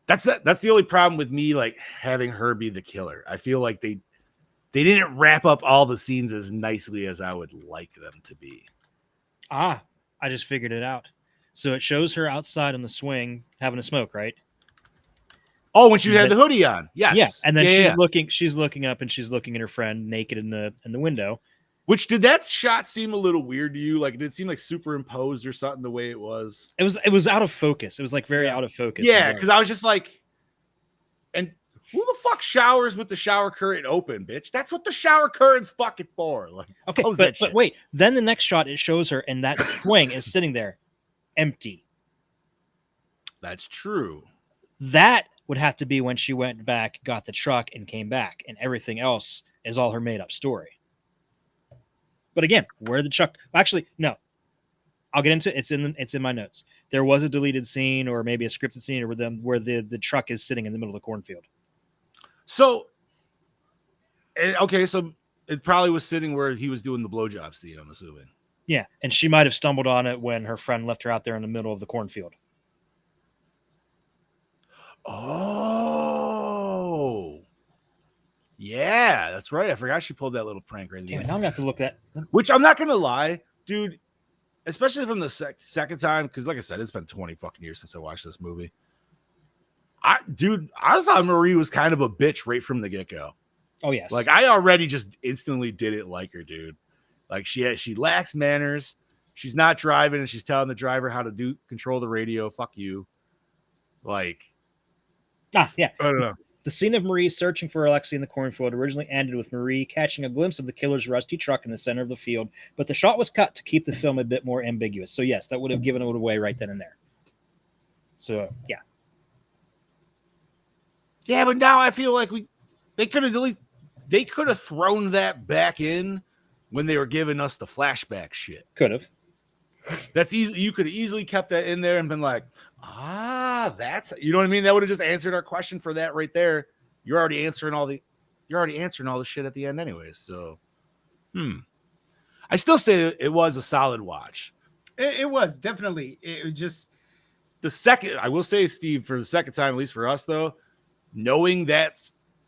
that's the only problem with me, like having her be the killer. I feel like they didn't wrap up all the scenes as nicely as I would like them to be. I just figured it out. So it shows her outside on the swing having a smoke, right? Oh, when she had the hoodie on. Yes. Yeah. And then she's looking up and she's looking at her friend naked in the window. Which, did that shot seem a little weird to you? Like, did it seem like superimposed or something the way it was? It was out of focus. It was like very out of focus. Yeah, because I was just like, and who the fuck showers with the shower curtain open, bitch? That's what the shower curtain's fucking for. Like, okay, but wait. Then the next shot, it shows her, and that swing is sitting there, empty. That's true. That would have to be when she went back, got the truck, and came back, and everything else is all her made-up story. But again, where the truck? Actually, no. I'll get into it. It's in my notes. There was a deleted scene, or maybe a scripted scene, where the truck is sitting in the middle of the cornfield. So, okay, so it probably was sitting where he was doing the blowjob scene, I'm assuming. Yeah, and she might have stumbled on it when her friend left her out there in the middle of the cornfield. Oh, yeah, that's right. I forgot she pulled that little prank right there. Damn it, now I'm gonna have to look that. Which, I'm not gonna lie, dude, especially from the second time, because like I said, it's been 20 fucking years since I watched this movie. I thought Marie was kind of a bitch right from the get-go. Oh yes. Like, I already just instantly didn't like her, dude. Like, she lacks manners. She's not driving, and she's telling the driver how to control the radio. Fuck you. Like, yeah. I don't know. The scene of Marie searching for Alexei in the cornfield originally ended with Marie catching a glimpse of the killer's rusty truck in the center of the field, but the shot was cut to keep the film a bit more ambiguous. So yes, that would have given it away right then and there. So yeah. Yeah, but now I feel like they could have thrown that back in when they were giving us the flashback shit. Could have. That's easy. You could have easily kept that in there and been like, that's, you know what I mean? That would have just answered our question for that right there. You're already answering all the shit at the end anyways. So, I still say it was a solid watch. It was definitely. It was just the second. I will say, Steve, for the second time, at least for us though, knowing that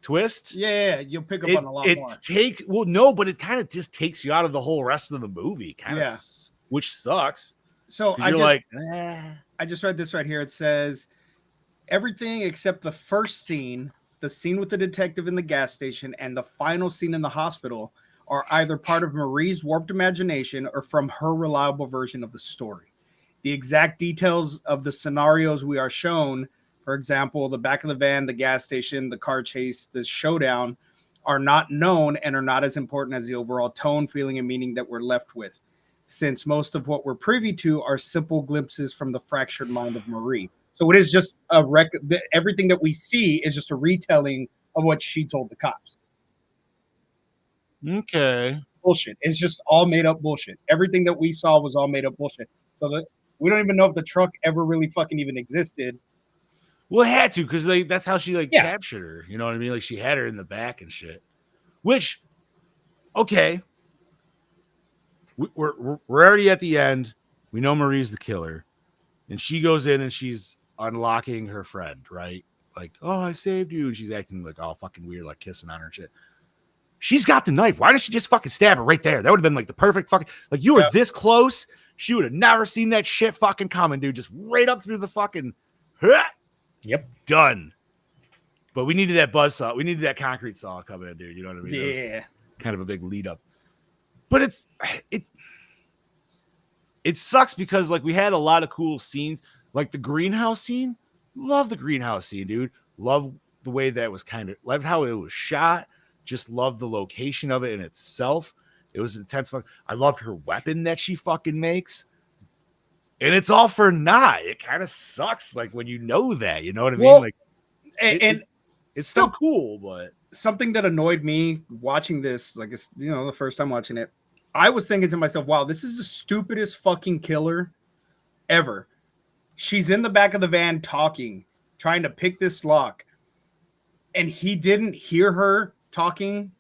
twist, yeah, you'll pick up on a lot more. But it kind of just takes you out of the whole rest of the movie, which sucks. So I just read this right here. It says everything except the first scene, the scene with the detective in the gas station, and the final scene in the hospital are either part of Marie's warped imagination or from her reliable version of the story. The exact details of the scenarios we are shown, for example, the back of the van, the gas station, the car chase, the showdown, are not known and are not as important as the overall tone, feeling, and meaning that we're left with, since most of what we're privy to are simple glimpses from the fractured mind of Marie. So it is just everything that we see is just a retelling of what she told the cops. Okay. Bullshit. It's just all made up bullshit. Everything that we saw was all made up bullshit. So that we don't even know if the truck ever really fucking even existed. Well, it had to, because that's how she captured her. You know what I mean? Like, she had her in the back and shit. Which, okay. We're already at the end. We know Marie's the killer. And she goes in and she's unlocking her friend, right? Like, oh, I saved you. And she's acting like all fucking weird, like kissing on her and shit. She's got the knife. Why doesn't she just fucking stab her right there? That would have been like the perfect fucking, like, you were this close. She would have never seen that shit fucking coming, dude. Just right up through the fucking, yep. Done. But we needed that buzzsaw. We needed that concrete saw coming in, dude. You know what I mean? Yeah. Kind of a big lead up. But it sucks because like we had a lot of cool scenes, like the greenhouse scene. Love the greenhouse scene, dude. Love the way that was loved how it was shot. Just love the location of it in itself. It was intense. I loved her weapon that she fucking makes. And it's all for naught. It kind of sucks, like when you know that, you know what I mean? Like, it's still cool, but something that annoyed me watching this, like, you know, the first time watching it, I was thinking to myself, wow, this is the stupidest fucking killer ever. She's in the back of the van talking, trying to pick this lock, and he didn't hear her talking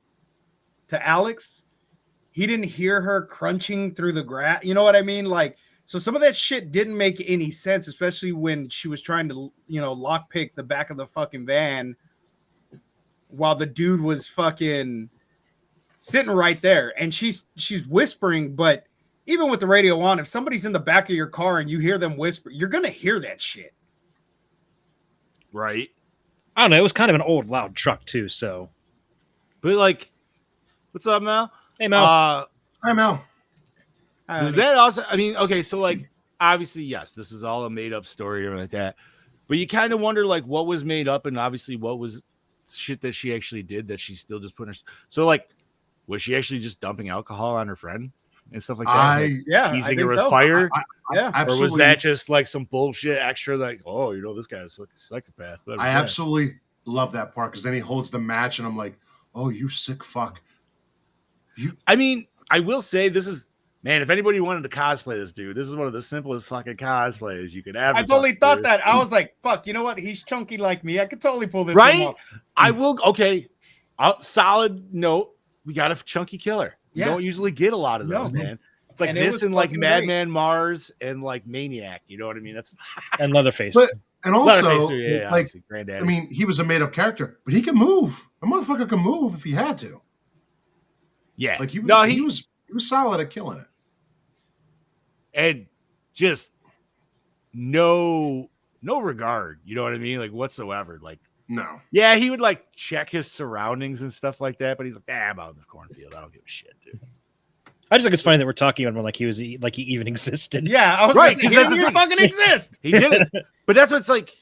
to Alex. He didn't hear her crunching through the grass. You know what I mean? Like, so some of that shit didn't make any sense, especially when she was trying to, you know, lockpick the back of the fucking van while the dude was fucking sitting right there. And she's whispering, but even with the radio on, if somebody's in the back of your car and you hear them whisper, you're going to hear that shit. Right. I don't know. It was kind of an old, loud truck, too. So, but like, what's up, Mel? Hey, Mel. Hi, Mel. Does that also, I mean, okay, so like, obviously, yes, this is all a made up story or like that. But you kind of wonder, like, what was made up and obviously what was shit that she actually did that she's still just putting her. So, like, was she actually just dumping alcohol on her friend and stuff like that? Teasing her with fire? Yeah, absolutely. Or was that just like some bullshit extra, like, oh, you know, this guy's like a psychopath? I absolutely love that part because then he holds the match and I'm like, oh, you sick fuck. I mean, I will say this is, man, if anybody wanted to cosplay this dude, this is one of the simplest fucking cosplays you could ever. I totally thought that. I was like, fuck, you know what? He's chunky like me. I could totally pull this right off. I will. Okay. Solid note. We got a chunky killer. You don't usually get a lot of those, man. It's like this and like Madman Mars and like Maniac. You know what I mean? That's and Leatherface. But, and also, yeah, like, Granddaddy. I mean, he was a made up character, but he can move. A motherfucker can move if he had to. Yeah. Like he was solid at killing it. And just no regard, you know what I mean? Like whatsoever. Like, no. Yeah, he would like check his surroundings and stuff like that, but he's like, I'm out in the cornfield. I don't give a shit, dude. I just think it's funny that we're talking about him like he even existed. Yeah, I was right, because he didn't fucking exist. He didn't. But that's what's like.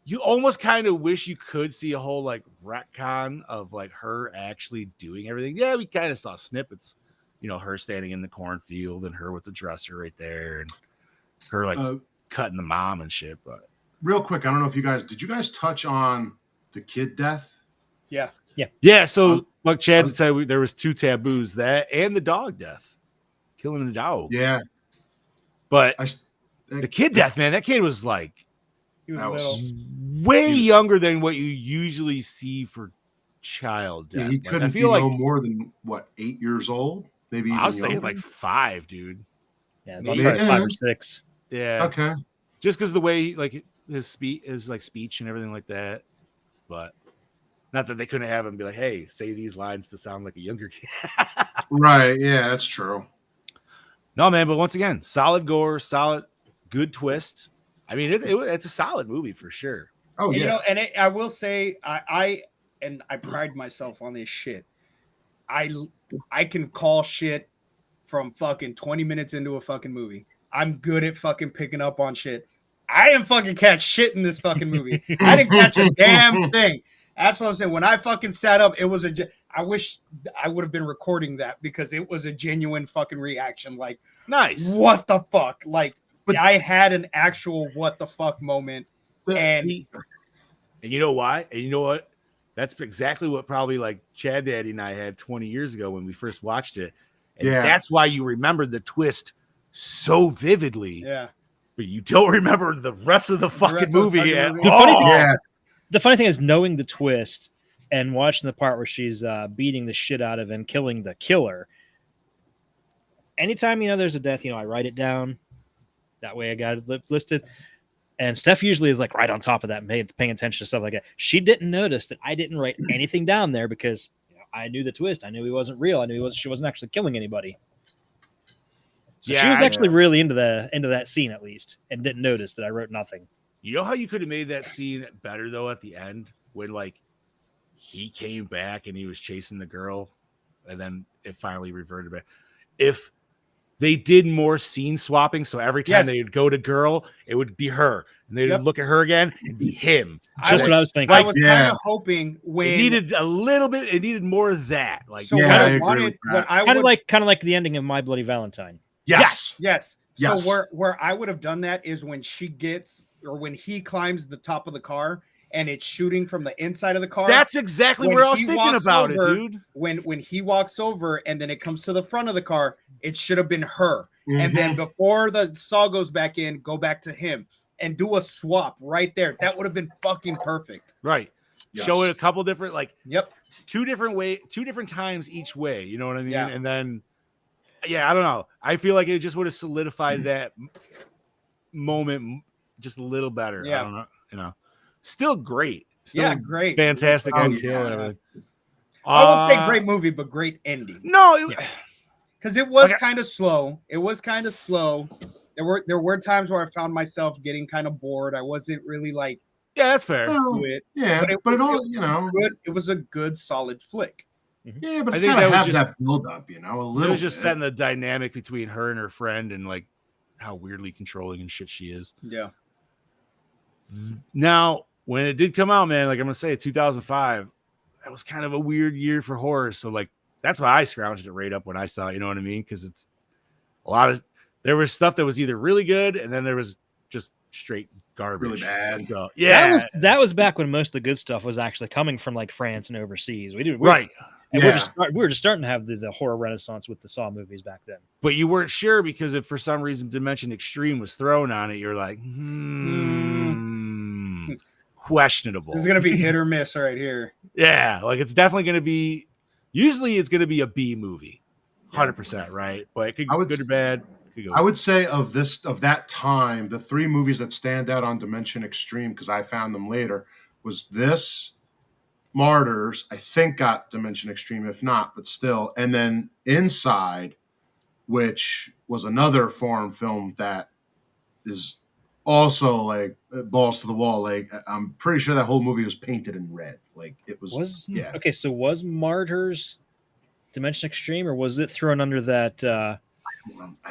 You almost kind of wish you could see a whole like retcon of like her actually doing everything. Yeah, we kind of saw snippets, you know, her standing in the cornfield and her with the dresser right there and her like cutting the mom and shit. But real quick, I don't know if did you guys touch on the kid death? Yeah. So like Chad said, there was 2 taboos, that and the dog death, killing the dog. Yeah. But the kid death, man, that kid was like, Was way younger than what you usually see for child death. Yeah, he couldn't be no more than 8 years old, maybe. I was saying like 5, dude. Yeah, maybe 5 or 6. Yeah. Okay. Just because the way like his speech and everything like that, but not that they couldn't have him be like, hey, say these lines to sound like a younger kid. Right. Yeah, that's true. No, man, but once again, solid gore, solid, good twist. I mean, it's a solid movie for sure. Oh, yeah. You know, and I will say, I pride myself on this shit. I can call shit from fucking 20 minutes into a fucking movie. I'm good at fucking picking up on shit. I didn't fucking catch shit in this fucking movie. I didn't catch a damn thing. That's what I'm saying. When I fucking sat up, it was I wish I would have been recording that because it was a genuine fucking reaction. Like, nice. What the fuck? Like, but I had an actual what the fuck moment. And you know why? And you know what? That's exactly what probably like Chad Daddy and I had 20 years ago when we first watched it. And that's why you remember the twist so vividly. Yeah. But you don't remember the rest of the fucking movie. The funny thing is knowing the twist and watching the part where she's beating the shit out of him, killing the killer. Anytime, there's a death, I write it down. That way I got it listed. And Steph usually is like right on top of that, paying attention to stuff like that. She didn't notice that I didn't write anything down there because I knew the twist. I knew he wasn't real. I knew she wasn't actually killing anybody. So she was actually really into that scene at least, and didn't notice that I wrote nothing. You know how you could have made that scene better though at the end? when like he came back and he was chasing the girl, and then it finally reverted back. If they did more scene swapping, so every time they would go to girl, it would be her, and they'd look at her again, it'd be him. Just what I was thinking. I was kind of hoping when it needed a little bit, it needed more of that. Like, so what I wanted, what I kind of like the ending of My Bloody Valentine. Yes. So where I would have done that is when she gets, or when he climbs the top of the car and it's shooting from the inside of the car. That's exactly where I was thinking about it, dude. When he walks over and then it comes to the front of the car, it should have been her. And then before the saw goes back in, go back to him and do a swap right there. That would have been fucking perfect. Right. Yes. Show it a couple different, like, two different times each way. You know what I mean? Yeah. And then, I don't know. I feel like it just would have solidified that moment just a little better. Yeah. I don't know. You know, still great. Still great. Fantastic. I wouldn't say great movie, but great ending. No, because it was kind of slow. It was kind of slow. There were times where I found myself getting kind of bored. I wasn't really like, that's fair. Yeah, but it all, you know, good. It was a good, solid flick. Yeah, but it's got to have that build up, you know, a little. It was just setting the dynamic between her and her friend, and like how weirdly controlling and shit she is. Yeah. Now, when it did come out, man, like I'm gonna say, 2005, that was kind of a weird year for horror. So like that's why I scrounged it right up when I saw it. You know what I mean? Because it's a lot of, there was stuff that was either really good, and then there was just straight garbage. Really bad. So, that was back when most of the good stuff was actually coming from like France and overseas. We were just starting to have the horror renaissance with the Saw movies back then. But you weren't sure because if for some reason Dimension Extreme was thrown on it, you're like, questionable. This is gonna be hit or miss right here. Yeah, like it's definitely gonna be. Usually, it's gonna be a B movie, 100%, right? But it could go good or bad. I would say of that time, the three movies that stand out on Dimension Extreme, because I found them later, was this, Martyrs, I think got Dimension Extreme, if not, but still, and then Inside, which was another foreign film that is also like balls to the wall. Like I'm pretty sure that whole movie was painted in red. Like it was yeah. Okay, so was Martyrs Dimension Extreme, or was it thrown under that? I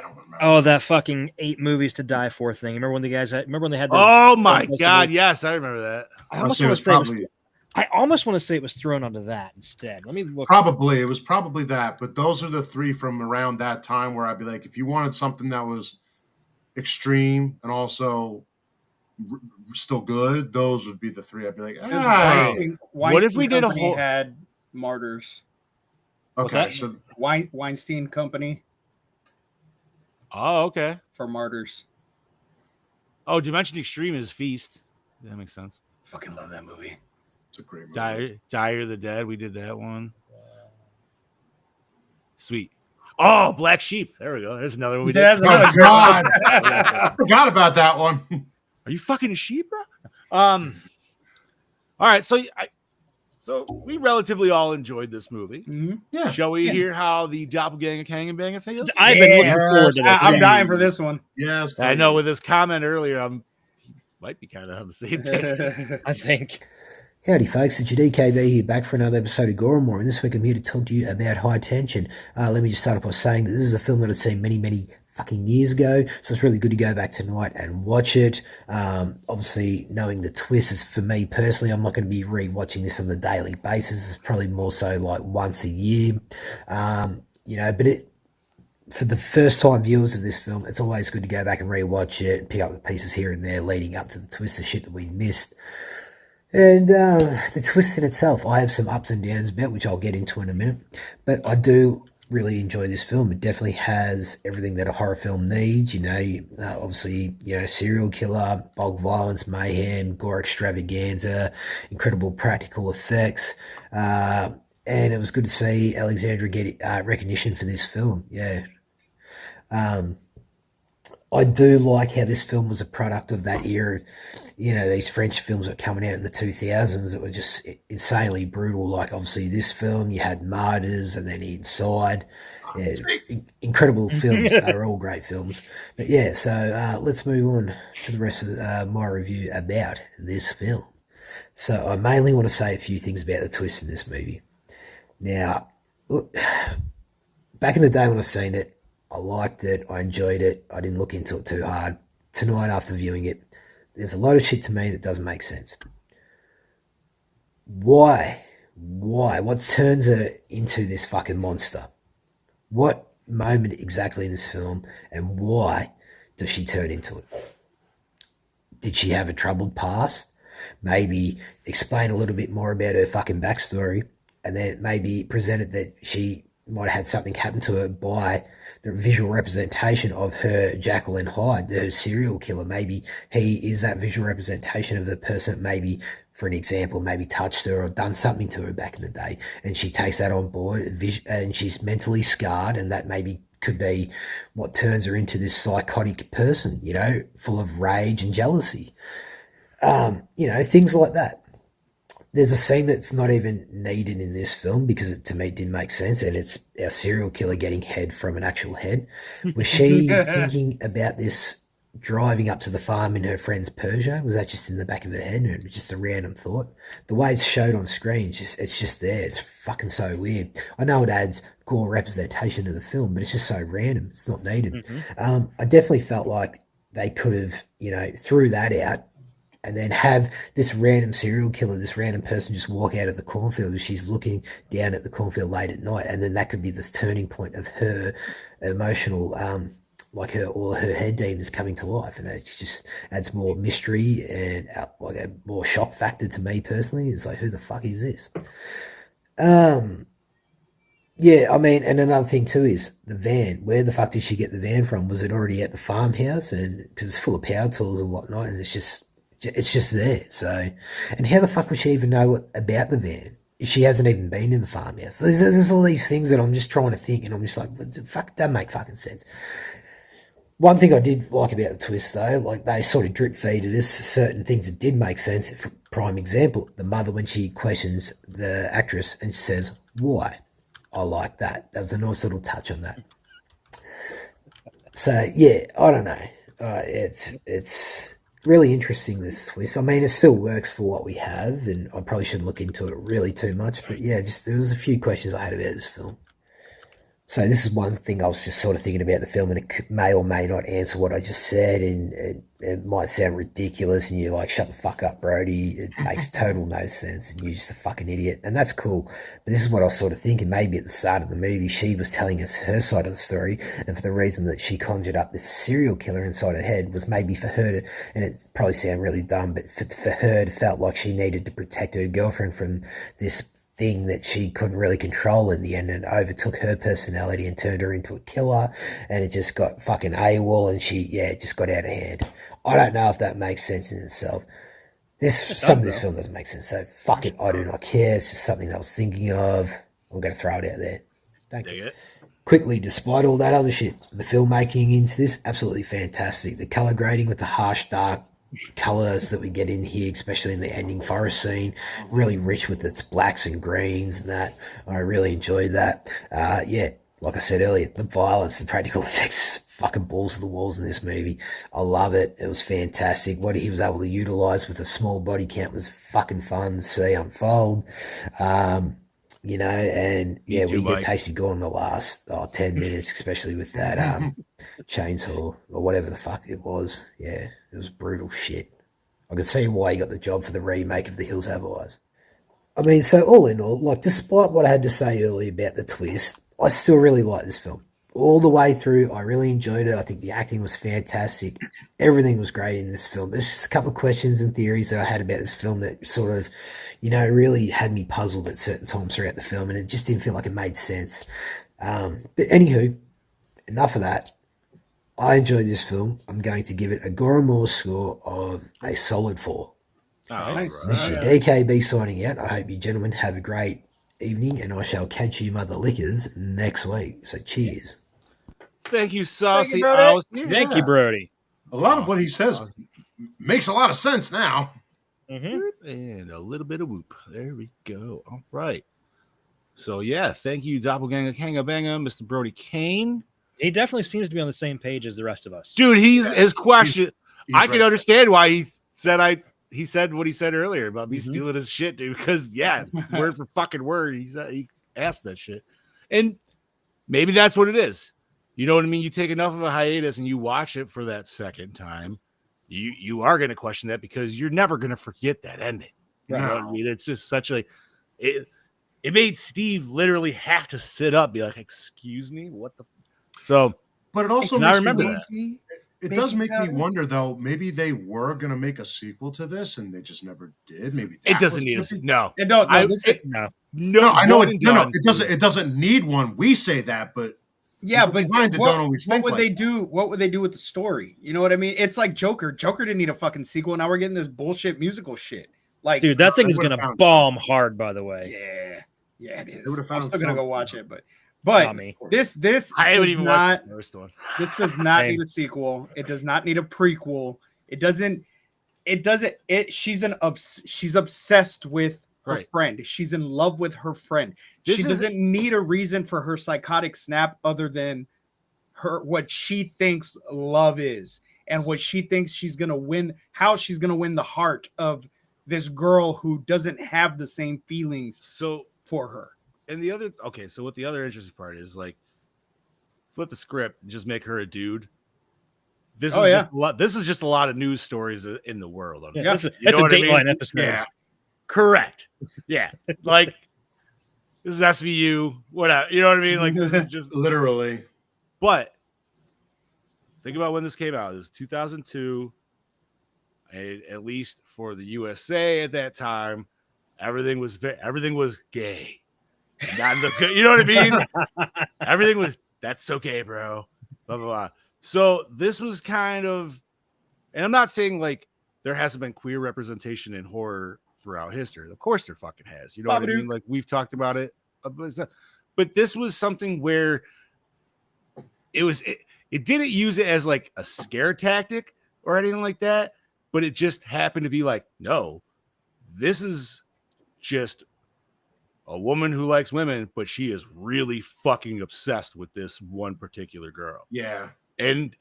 don't remember. Oh, that fucking 8 movies to die for thing. Remember when the guys had? Remember when they had? Oh my god! Yes, I remember that. I almost want to say it was thrown onto that instead. Let me look. Probably it was probably that, but those are the three from around that time where I'd be like, if you wanted something that was extreme and also still good, those would be the three. I'd be like, what if we did a whole had Martyrs? Okay, so Weinstein Company. Oh, okay. For Martyrs. Oh, Dimension Extreme is Feast. That makes sense. Fucking love that movie. It's a great movie. Dire the Dead. We did that one. Sweet. Oh, Black Sheep. There we go. There's another one we did. Oh, God. I forgot about that one. Are you fucking a sheep, bro? All right. So we relatively all enjoyed this movie. Mm-hmm. Yeah. Shall we hear how the Doppelganger Kangenbanger feels? I've been looking forward to this. I'm dying for this one. Yes. I know with his comment earlier, he might be kind of on the same page. I think. Howdy folks, it's your DKB here, back for another episode of Gore, and this week I'm here to talk to you about High Tension. Let me just start off by saying that this is a film that I'd seen many fucking years ago, so it's really good to go back tonight and watch it. Obviously, knowing the twist is, for me personally, I'm not going to be re-watching this on a daily basis. It's probably more so like once a year. But for the first time viewers of this film, it's always good to go back and re-watch it and pick up the pieces here and there leading up to the twist of shit that we missed. And the twist in itself, I have some ups and downs about, which I'll get into in a minute. But I do really enjoy this film. It definitely has everything that a horror film needs. Obviously, serial killer, bulk violence, mayhem, gore extravaganza, incredible practical effects. And it was good to see Alexandra get recognition for this film. Yeah. I do like how this film was a product of that era. These French films that were coming out in the 2000s that were just insanely brutal. Like, obviously, this film, you had Martyrs and then Inside. Yeah, incredible films. They were all great films. But, yeah, so let's move on to the rest of my review about this film. So I mainly want to say a few things about the twist in this movie. Now, look, back in the day when I seen it, I liked it, I enjoyed it, I didn't look into it too hard. Tonight, after viewing it, there's a lot of shit to me that doesn't make sense. Why? What turns her into this fucking monster? What moment exactly in this film, and why does she turn into it? Did she have a troubled past? Maybe explain a little bit more about her fucking backstory, and then maybe present it that she might have had something happen to her by the visual representation of her Jekyll and Hyde, her serial killer. Maybe he is that visual representation of the person that maybe, for an example, maybe touched her or done something to her back in the day, and she takes that on board, and she's mentally scarred, and that maybe could be what turns her into this psychotic person, you know, full of rage and jealousy. You know, things like that. There's a scene that's not even needed in this film because it, to me, didn't make sense, and it's our serial killer getting head from an actual head. Was she thinking about this driving up to the farm in her friend's Peugeot? Was that just in the back of her head, and just a random thought? The way it's showed on screen, it's just there. It's fucking so weird. I know it adds Gore representation to the film, but it's just so random. It's not needed. I definitely felt like they could have, you know, threw that out and then have this random serial killer, this random person just walk out of the cornfield as she's looking down at the cornfield late at night. And then that could be this turning point of her emotional, like her head demons coming to life. And that just adds more mystery and like a more shock factor to me personally. It's like, who the fuck is this? Yeah, I mean, and another thing too is the van. Where the fuck did she get the van from? Was it already at the farmhouse? And because it's full of power tools and whatnot, and it's just there. So, and how the fuck would she even know about the van if she hasn't even been in the farmhouse? There's all these things that I'm just trying to think, and I'm just like, fuck, that make fucking sense. One thing I did like about the twist, though, like they sort of drip feeded us certain things that did make sense. For prime example, the mother when she questions the actress and she says, "Why?" I like that. That was a nice little touch on that. So yeah, I don't know. It's really interesting, this twist. I mean, it still works for what we have, and I probably shouldn't look into it really too much. But yeah, just there was a few questions I had about this film. So this is one thing I was just sort of thinking about the film, and it may or may not answer what I just said, and it might sound ridiculous, and you're like, shut the fuck up, Brody. It makes total no sense, and you're just a fucking idiot, and that's cool. But this is what I was sort of thinking. Maybe at the start of the movie, she was telling us her side of the story, and for the reason that she conjured up this serial killer inside her head was maybe for her to, and it probably sound really dumb, but for her to felt like she needed to protect her girlfriend from this thing that she couldn't really control in the end, and overtook her personality and turned her into a killer, and it just got fucking AWOL, and it just got out of hand. I don't know if that makes sense in itself. Some of this film doesn't make sense, so fuck it, I do not care. It's just something I was thinking of. I'm going to throw it out there. Thank you. Quickly, despite all that other shit, the filmmaking into this, absolutely fantastic. The color grading with the harsh, dark colors that we get in here, especially in the ending forest scene, really rich with its blacks and greens and that. I really enjoyed that. Like I said earlier, the violence, the practical effects, fucking balls to the walls in this movie. I love it. It was fantastic. What he was able to utilize with a small body count was fucking fun to see unfold. You know, and yeah, we get Tasty Gore in the last 10 minutes, especially with that chainsaw or whatever the fuck it was. Yeah, it was brutal shit. I could see why he got the job for the remake of The Hills Have Eyes. I mean, so all in all, like, despite what I had to say earlier about the twist, I still really like this film. All the way through, I really enjoyed it. I think the acting was fantastic. Everything was great in this film. There's just a couple of questions and theories that I had about this film that sort of, you know, really had me puzzled at certain times throughout the film, and it just didn't feel like it made sense. But anywho, enough of that. I enjoyed this film. I'm going to give it a Gore score of a solid 4. Nice. This is your DKB signing out. I hope you gentlemen have a great evening, and I shall catch you mother lickers next week. So cheers. Thank you, Saucy. Thank you, Brody. A lot of what he says makes a lot of sense now. And a little bit of whoop. There we go. All right. So yeah, thank you, Doppelganger Kanga Banga, Mr. Brody Kane. He definitely seems to be on the same page as the rest of us. Dude, his question. I can understand why he said I he said what he said earlier about me stealing his shit, dude. Because word for fucking word, he asked that shit, and maybe that's what it is. You know what I mean? You take enough of a hiatus and you watch it for that second time, you are going to question that because you're never going to forget that ending. You know what I mean? It's just such a it made Steve literally have to sit up, be like, "Excuse me, what the?" So, but it also I remember that. It does make me wonder, though. Maybe they were going to make a sequel to this, and they just never did. Maybe it doesn't need a no. No. I know it. No, it doesn't. It doesn't need one. We say that, but yeah, but behind it don't always think what would like they do? What would they do with the story? You know what I mean? It's like Joker. Joker didn't need a fucking sequel. Now we're getting this bullshit musical shit. Like, dude, that thing is gonna bomb hard. By the way, yeah, it is. I'm still gonna go watch it, but this I haven't even watched the first one. This does not need a sequel. It does not need a prequel. It doesn't. She's obsessed with her friend. She's in love with her friend. She doesn't need a reason for her psychotic snap other than what she thinks love is and what she thinks she's gonna win. How she's gonna win the heart of this girl who doesn't have the same feelings for her. And the other so what the other interesting part is, like, flip the script and just make her a dude. This is just a lot of news stories in the world. Yeah, that's a Dateline episode. Yeah, correct. Yeah, like this is SVU, whatever. You know what I mean? Like this is just literally. But think about when this came out. It was 2002. At least for the USA at that time, everything was gay. You know what I mean? Everything was that's okay, bro. Blah blah blah. So this was kind of, and I'm not saying like there hasn't been queer representation in horror throughout history. Of course there fucking has. You know what I mean? Like we've talked about it. But this was something where it didn't use it as like a scare tactic or anything like that, but it just happened to be like, no, this is just a woman who likes women, but she is really fucking obsessed with this one particular girl. Yeah. And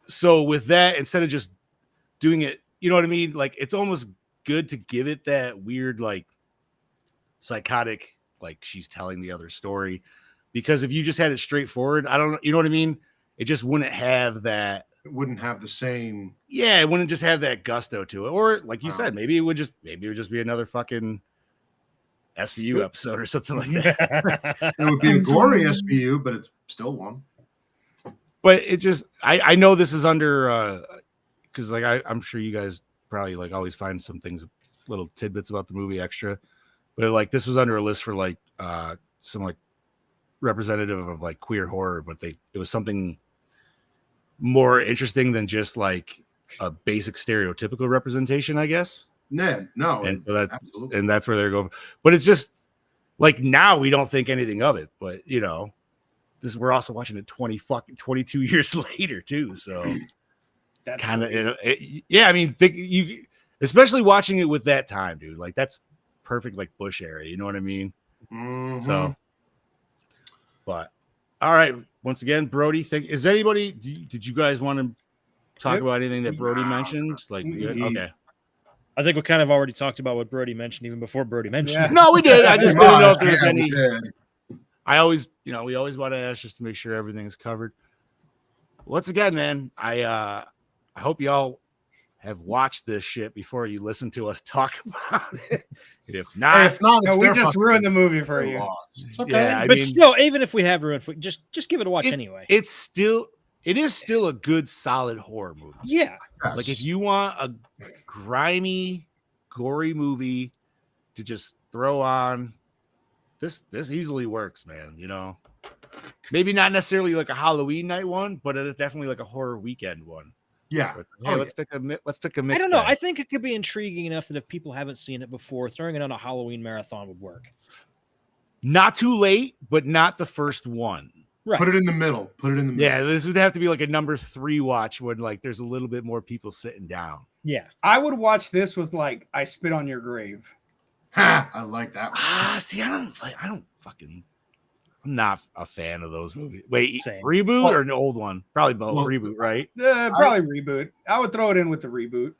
so with that, instead of just doing it, you know what I mean? Like it's almost good to give it that weird, like psychotic, like she's telling the other story, because if you just had it straightforward, I don't know, you know what I mean? It just wouldn't have that. It wouldn't have the same. Yeah, it wouldn't just have that gusto to it. Or like you said, maybe it would just be another fucking SVU episode or something like that. It would be a gory SVU, but it's still one. But it just, I know this is under, because like I'm sure you guys probably like always find some things, little tidbits about the movie extra, but like this was under a list for like some like representative of like queer horror, but it was something more interesting than just like a basic stereotypical representation, I guess. No, and so absolutely. And that's where they're going. But it's just like now we don't think anything of it, but you know. We're also watching it 22 years later too, so that's kind of yeah. I mean, you especially watching it with that time, dude. Like that's perfect, like Bush era. You know what I mean? Mm-hmm. So, but all right. Once again, Brody, is anybody? Did you guys want to talk about anything that Brody mentioned? Like, okay. I think we kind of already talked about what Brody mentioned even before Brody mentioned it. No, we did. I just didn't know if there was any. I always, we always want to ask just to make sure everything is covered. Once again, man, I hope y'all have watched this shit before you listen to us talk about it. If not, we just ruined the movie for you. It's okay. Yeah, but still, even if we have ruined, just give it a watch anyway. It is still a good, solid horror movie. Yeah, yes. Like if you want a grimy, gory movie to just throw on. This easily works, man. You know, maybe not necessarily like a Halloween night one, but it's definitely like a horror weekend one. Yeah. Let's pick a mix. I don't know. I think it could be intriguing enough that if people haven't seen it before, throwing it on a Halloween marathon would work. Not too late, but not the first one. Right. Put it in the middle. Yeah, this would have to be like a number 3 watch when like there's a little bit more people sitting down. Yeah, I would watch this with like I Spit on Your Grave. Ha! I like that one. See, I'm not a fan of those movies. Wait, Same. Reboot or an old one? Probably both. Reboot, right? Probably reboot. I would throw it in with the reboot.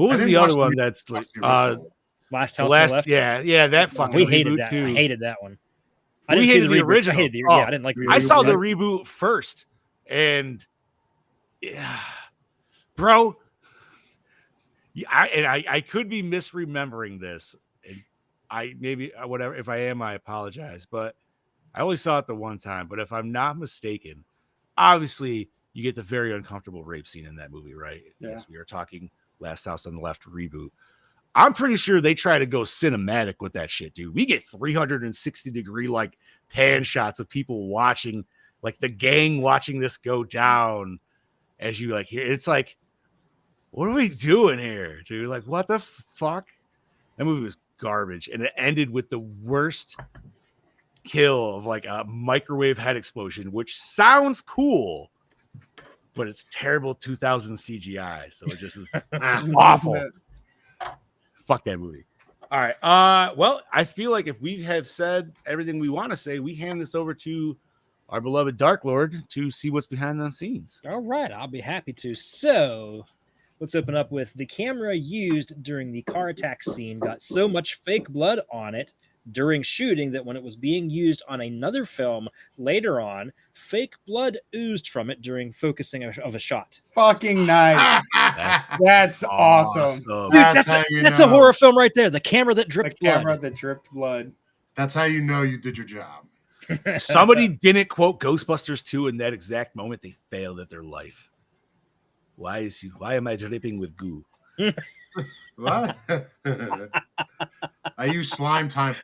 What was I the didn't other watch one the- that's watch the like original. Last the House on the last? Left. Yeah, that fucking We hated reboot that. too. I hated that one. I We didn't see hated the the reboot. original. I hated the, Oh, yeah, I didn't like. I I saw the reboot. reboot first, and yeah, bro, I could be misremembering this, and I maybe whatever. If I am, I apologize, but I only saw it the one time. But if I'm not mistaken, obviously you get the very uncomfortable rape scene in that movie, right? Yeah. Yes, we are talking Last House on the Left reboot. I'm pretty sure they try to go cinematic with that shit, dude. We get 360-degree like pan shots of people watching, like the gang watching this go down as you like hear. It's like, what are we doing here, dude? Like, what the fuck? That movie was garbage, and it ended with the worst kill of like a microwave head explosion, which sounds cool, but it's terrible 2000 CGI, so it just is awful. Fuck that movie. All right. Well, I feel like if we have said everything we want to say, we hand this over to our beloved Dark Lord to see what's behind the scenes. All right, I'll be happy to. So, let's open up with the camera used during the car attack scene got so much fake blood on it during shooting that when it was being used on another film later on, fake blood oozed from it during focusing of a shot. Fucking nice. That's awesome. Dude, That's that's how you a know. horror film right there. The camera that The dripped camera blood. that dripped blood. That's how you know you did your job. Somebody didn't quote Ghostbusters 2 in that exact moment. They failed at their life. Why am I dripping with goo? What? I use slime time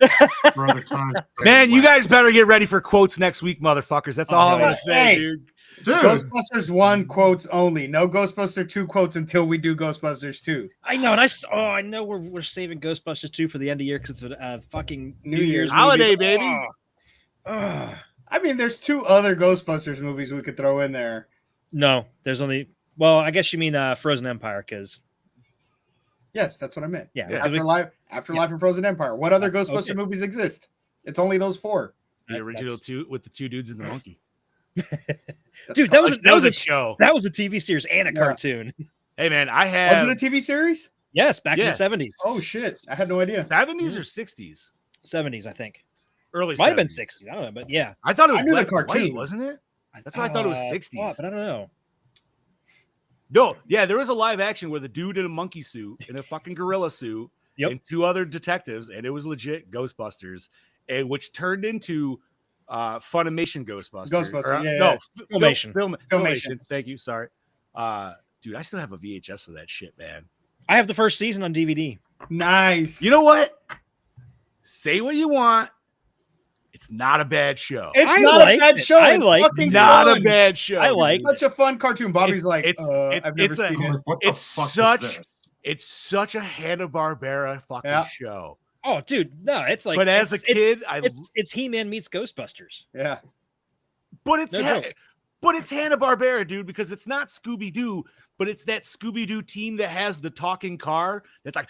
for other times. Man, you guys better get ready for quotes next week, motherfuckers. That's all I'm yeah. gonna say, Hey. dude. Dude, Ghostbusters 1 quotes only. No Ghostbuster 2 quotes until we do Ghostbusters 2. I know, and I know we're saving Ghostbusters 2 for the end of year because it's a fucking New New Year's Year's holiday, movie. baby. I mean, there's 2 other Ghostbusters movies we could throw in there. No, there's only. Well, I guess you mean Frozen Empire because Yes, that's what I meant. yeah, Yeah. 'cause we- Afterlife and Frozen Empire. What other Ghostbuster Okay. movies exist? It's only those 4. The original that's- 2 with the 2 dudes and the monkey. dude, that was a show. that was a TV series and a Yeah. cartoon. Hey man, I Was have it a TV series? Yes, back in Yeah. the 70s. Oh shit, I had no idea. 70s or 60s? 70s, I think. Early Might have been 70s. 60s. I don't know, but yeah. I thought it was I knew the black and white, cartoon. wasn't it? That's what I thought it was 60s. But I don't know. No, yeah, there was a live action where the dude in a monkey suit, in a fucking gorilla suit, Yep. and 2 other detectives, and it was legit Ghostbusters, and which turned into Funimation Ghostbusters. Ghostbusters, yeah, No, yeah. Filmation. Filmation. Thank you. Sorry. Dude, I still have a VHS of that shit, man. I have the first season on DVD. Nice. You know what? Say what you want. It's not a bad show. It's I not a liked bad it. show. I It's liked fucking not fun. a bad show. I like It's such a fun cartoon. Bobby's like, it's- I've never it's a- seen I'm it. like, what the It's fuck such- is this? It's such a Hanna-Barbera fucking Yeah. show. Oh, dude, no, it's like. But as a it's- kid, it's He-Man meets Ghostbusters. Yeah. but it's No joke. but it's Hanna-Barbera, dude, because it's not Scooby-Doo, but it's that Scooby-Doo team that has the talking car that's like,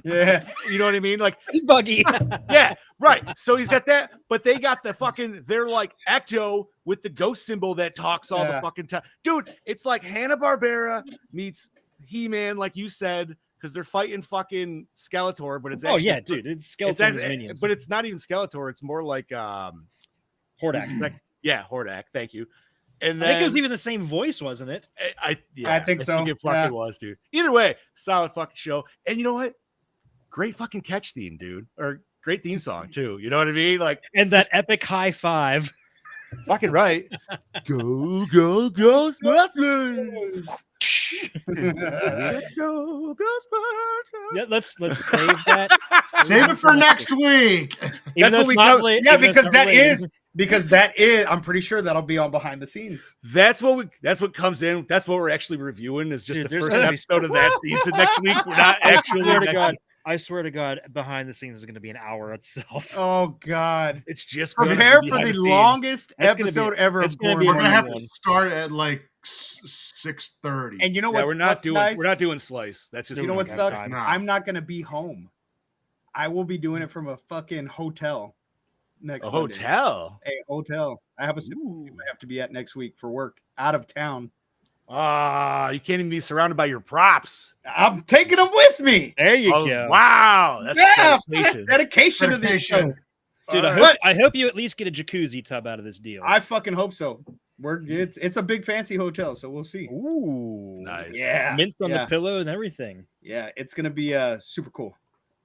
Yeah. you know what I mean? Like, Buggy. yeah, right. So he's got that, but they got the fucking, they're like Ecto with the ghost symbol that talks all the Yeah. fucking time. Dude, it's like Hanna-Barbera meets He-Man, like you said, because they're fighting fucking Skeletor, but it's Oh actually, yeah, dude, it's it's Skeleton's actually- minions. but it's not even Skeletor. It's more like, Hordak. like, yeah, Hordak. Thank you. And I then think it was even the same voice, wasn't it? I think so, it fucking yeah. was, dude. Either way, solid fucking show. And you know what? Great fucking catch theme, dude. Or great theme song too. You know what I mean? Like, And that epic high five. fucking right. Go, go, Ghostbusters. Let's go, Ghostbusters. Yeah, let's save that. Save it for next week. Even though what it's we not come- related- Yeah, even though it's because not that related. is, I'm pretty sure that'll be on behind the scenes. That's what comes in. That's what we're actually reviewing is just Dude, the there's first gonna be- episode of that season next week. We're not actually. I swear to God, behind the scenes is going to be an hour itself. Oh God. It's just gonna Prepare be for behind the scenes. longest It's gonna be- episode ever it's of gonna Gore be We're a gonna Morning. have one. to start at like 6:30. And you know Yeah, what? we're not doing. guys? We're not doing slice. That's just You know what Oh my sucks? God. Nah. I'm not gonna be home. I will be doing it from a fucking hotel next a Monday. hotel. A hotel. I have a city I have to be at next week for work out of town. You can't even be surrounded by your props. I'm taking them with me. There you Oh, go. wow. That's dedication. Dedication to this show. Dude, All I right. hope you at least get a jacuzzi tub out of this deal. I fucking hope so. It's a big fancy hotel, so we'll see. Ooh. Nice. Yeah. Mints on yeah. the pillow and everything. Yeah, it's gonna be super cool.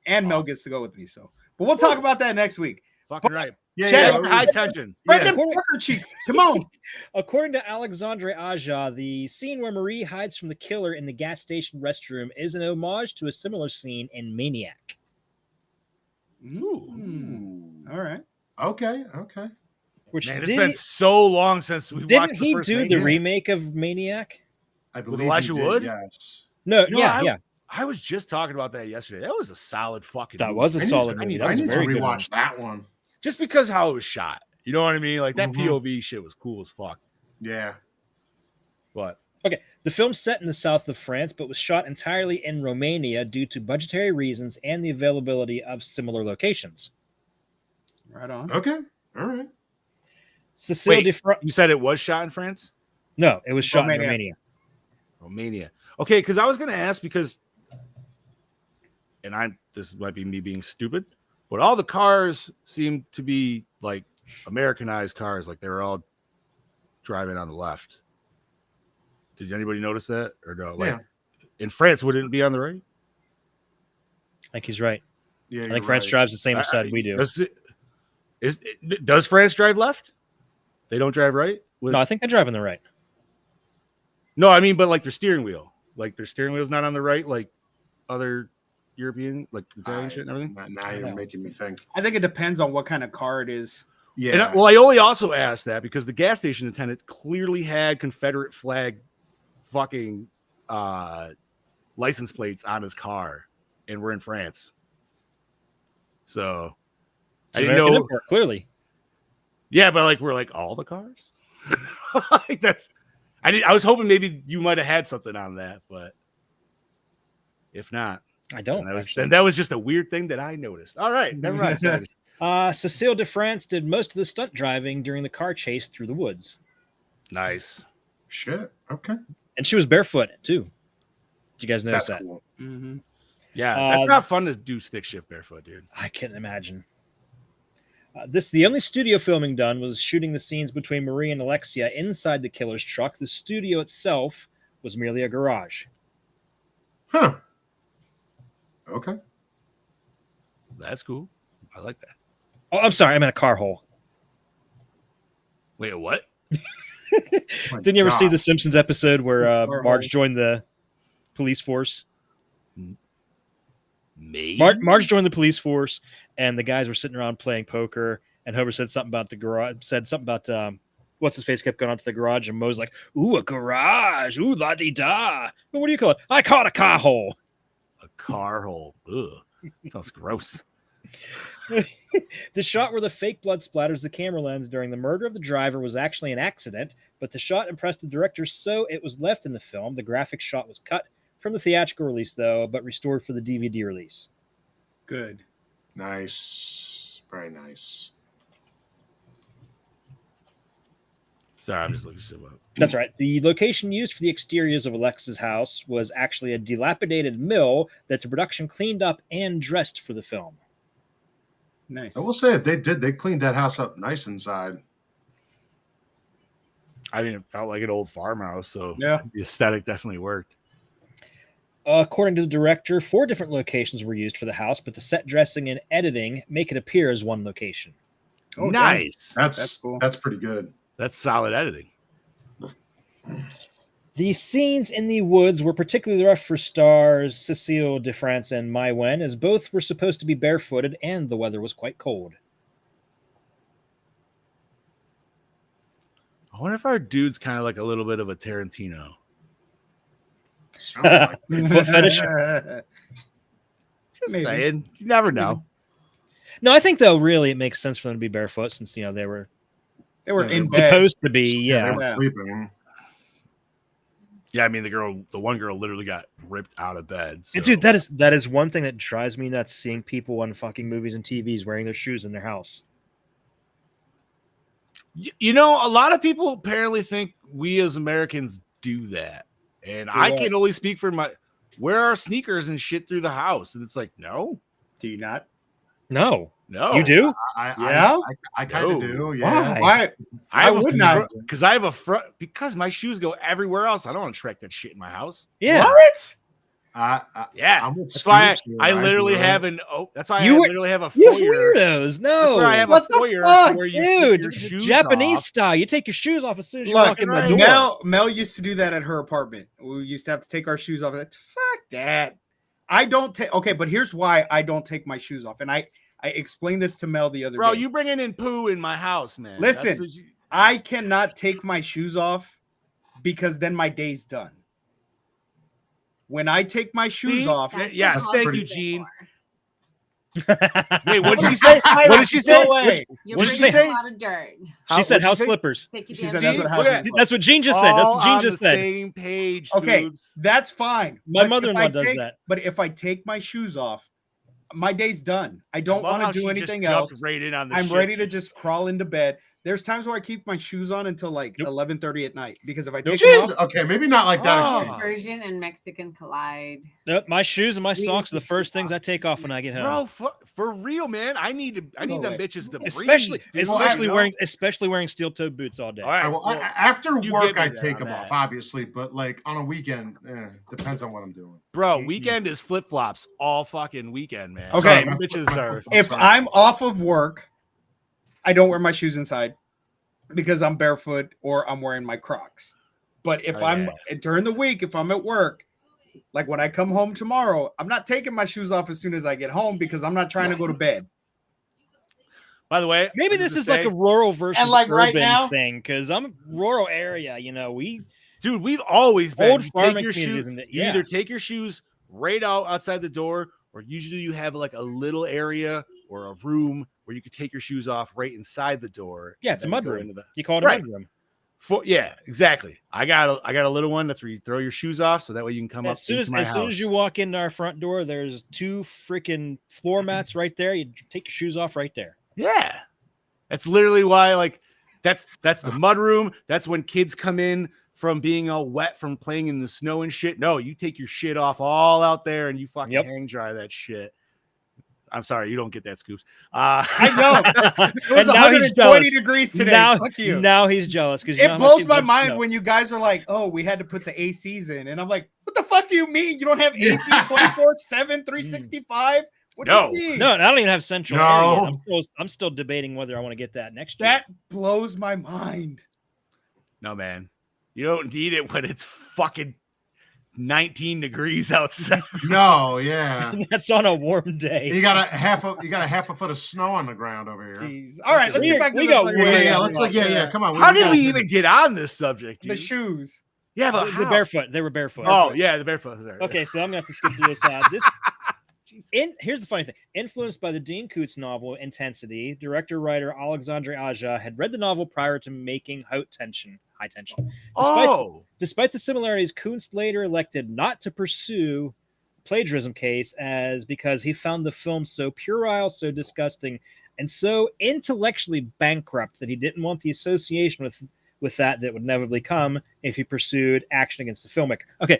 And Mel Awesome. gets to go with me, so but we'll talk about that next week. Fucking right. Yeah, Chad, yeah. High tension. Spread Yeah. them pucker cheeks. Come on. According to Alexandre Aja, the scene where Marie hides from the killer in the gas station restroom is an homage to a similar scene in Maniac. Ooh. All right. Okay. Which Man, it's did, been so long since we didn't watched the he first do the Maniac. remake of Maniac? I believe Elijah he did, Wood? Yes. No, You know, yeah. I was just talking about that yesterday. That was a solid fucking That movie. was a I need solid to- movie. That I was a need to very good one. rewatch that one. Just because how it was shot. You know what I mean? Like that Mhm. POV shit was cool as fuck. Yeah. But Okay, the film's set in the south of France, but was shot entirely in Romania due to budgetary reasons and the availability of similar locations. Right on. Okay. All right. Cecile Wait. DeFranco. you said it was shot in France? No, it was shot Romania. in Romania. Romania. Okay, because I was gonna ask because this might be me being stupid, but all the cars seem to be like Americanized cars, like they were all driving on the left. Did anybody notice that? Or no? Like Yeah. in France, wouldn't it be on the right? I think he's right. Yeah. I think France drives the same side we do. Does France drive left? They don't drive right? No, I think they drive on the right. No, I mean, but like their steering wheel. Like their steering wheel's not on the right, like other European, like Italian shit and everything. Now you're making me think. I think it depends on what kind of car it is. Yeah. And I only also asked that because the gas station attendant clearly had Confederate flag fucking license plates on his car, and we're in France. So It's I didn't American know. import, clearly. Yeah, but like we're like all the cars. Like that's. I was hoping maybe you might have had something on that, but if not, I don't. then that was just a weird thing that I noticed. All right, never mind. Sorry. Cecile DeFrance did most of the stunt driving during the car chase through the woods. Nice. Shit. Okay. And she was barefoot, too. Did you guys notice That's that? cool. Mm-hmm. Yeah, that's not fun to do stick shift barefoot, dude. I can't imagine. The only studio filming done was shooting the scenes between Marie and Alexia inside the killer's truck. The studio itself was merely a garage. Huh. Okay. That's cool. I like that. Oh, I'm sorry. I meant a car hole. Wait, what? Didn't you ever see God. the Simpsons episode where Car Marge hole. joined the police force? Me? Marge joined the police force, and the guys were sitting around playing poker. And Homer said something about the garage. Said something about what's his face kept going out to the garage, and Moe's like, "Ooh, a garage, ooh, la di da." Well, what do you call it? I call it a car hole. A car hole. Ugh. Sounds gross. The shot where the fake blood splatters the camera lens during the murder of the driver was actually an accident, but the shot impressed the director, so it was left in the film. The graphic shot was cut from the theatrical release, though, but restored for the DVD release. Good. Nice. Very nice. Sorry, I'm just looking shit up. That's right. The location used for the exteriors of Alexa's house was actually a dilapidated mill that the production cleaned up and dressed for the film. Nice. I will say, if they did, they cleaned that house up nice inside. I mean, it felt like an old farmhouse, so Yeah. the aesthetic definitely worked. According to the director, 4 different locations were used for the house, but the set dressing and editing make it appear as one location. Oh, Nice. That's cool. That's pretty good. That's solid editing. The scenes in the woods were particularly rough for stars Cecile DeFrance and Mai Wen, as both were supposed to be barefooted and the weather was quite cold. I wonder if our dude's kind of like a little bit of a Tarantino. Sounds like Foot fetish? Just Maybe. saying. You never know. No, I think, though, really it makes sense for them to be barefoot since, you know, they were They were Yeah, in they bed. supposed to be, they yeah. were Yeah. sleeping. Yeah, I mean the one girl literally got ripped out of bed. So. And dude, that is one thing that drives me nuts, seeing people on fucking movies and TVs wearing their shoes in their house. You know, a lot of people apparently think we as Americans do that. And I can only speak for where are sneakers and shit through the house? And it's like, no. Do you not? No. No. You do? I kind of do. Yeah. Why? I would not. Because I have a front. Because my shoes go everywhere else. I don't want to track that shit in my house. Yeah. What? Yeah. I'm with That's why Scoops, I literally have that's why I literally have a foyer. You weirdos. No. That's why I have What a the foyer fuck? where you take your Dude, shoes Japanese off. style. You take your shoes off as soon as you Look, walk in the door. Mel used to do that at her apartment. We used to have to take our shoes off. Fuck that. I don't take. Okay, but here's why I don't take my shoes off. And I explained this to Mel the other Bro, day. you bringing in poo in my house, man. Listen, I cannot take my shoes off because then my day's done. When I take my shoes off, yes, thank you, Gene. Wait, what did she say? What did she say? What did she say? A lot of dirt. She said house slippers. That's what Gene just said. That's what Gene just said. Same page. Okay, that's fine. My mother-in-law does that. But if I take my shoes off, my day's done. I don't want to do anything else. I'm ready to just crawl into bed. There's times where I keep my shoes on until like 11:30 at night because if I take them off, okay, maybe not like that extreme. Persian and Mexican collide. Nope, my shoes and my socks are the first things I take off when I get home. Bro, for real, man. I need them bitches to breathe. Especially wearing steel-toed boots all day. All right. Well, after work, I take them off, obviously, but like on a weekend, depends on what I'm doing. Bro, weekend is flip-flops all fucking weekend, man. Okay, bitches are. If I'm off of work, I don't wear my shoes inside because I'm barefoot or I'm wearing my Crocs. But if I'm during the week, if I'm at work, like when I come home tomorrow, I'm not taking my shoes off as soon as I get home because I'm not trying to go to bed. By the way, maybe this is like a rural versus urban thing because I'm a rural area. We've always been old farming your shoes. You either take your shoes right outside the door, or usually you have like a little area or a room where you could take your shoes off right inside the door. Yeah, it's a mud room. You call it a mud room. Yeah, exactly. I got a little one that's where you throw your shoes off, so that way you can come up to my house. As soon as you walk into our front door, there's 2 freaking floor mats right there. You take your shoes off right there. Yeah, that's literally why. Like, that's the mud room. That's when kids come in from being all wet from playing in the snow and shit. No, you take your shit off all out there and you fucking hang dry that shit. I'm sorry, you don't get that, Scoops. I know. It was 120 degrees today. Fuck you. Now he's jealous because it blows my mind when you guys are like, "Oh, we had to put the ACs in," and I'm like, "What the fuck do you mean? You don't have AC 24/7, 365?" What do you mean? No, I don't even have central area. I'm still debating whether I want to get that next year. That blows my mind. No, man, you don't need it when it's fucking 19 degrees outside. No, yeah. That's on a warm day. You got a half a foot of snow on the ground over here. Jeez. All right, let's get back to come on. How did we even get on this subject, dude? The shoes. Yeah, but the barefoot. They were barefoot. Oh, yeah, the barefoot. Okay, so I'm gonna have to skip through this. Here's the funny thing. Influenced by the Dean Koontz novel Intensity, director-writer Alexandre Aja had read the novel prior to making High Tension. Despite the similarities, Koontz later elected not to pursue plagiarism case because he found the film so puerile, so disgusting, and so intellectually bankrupt that he didn't want the association with that would inevitably come if he pursued action against the filmmaker. Okay.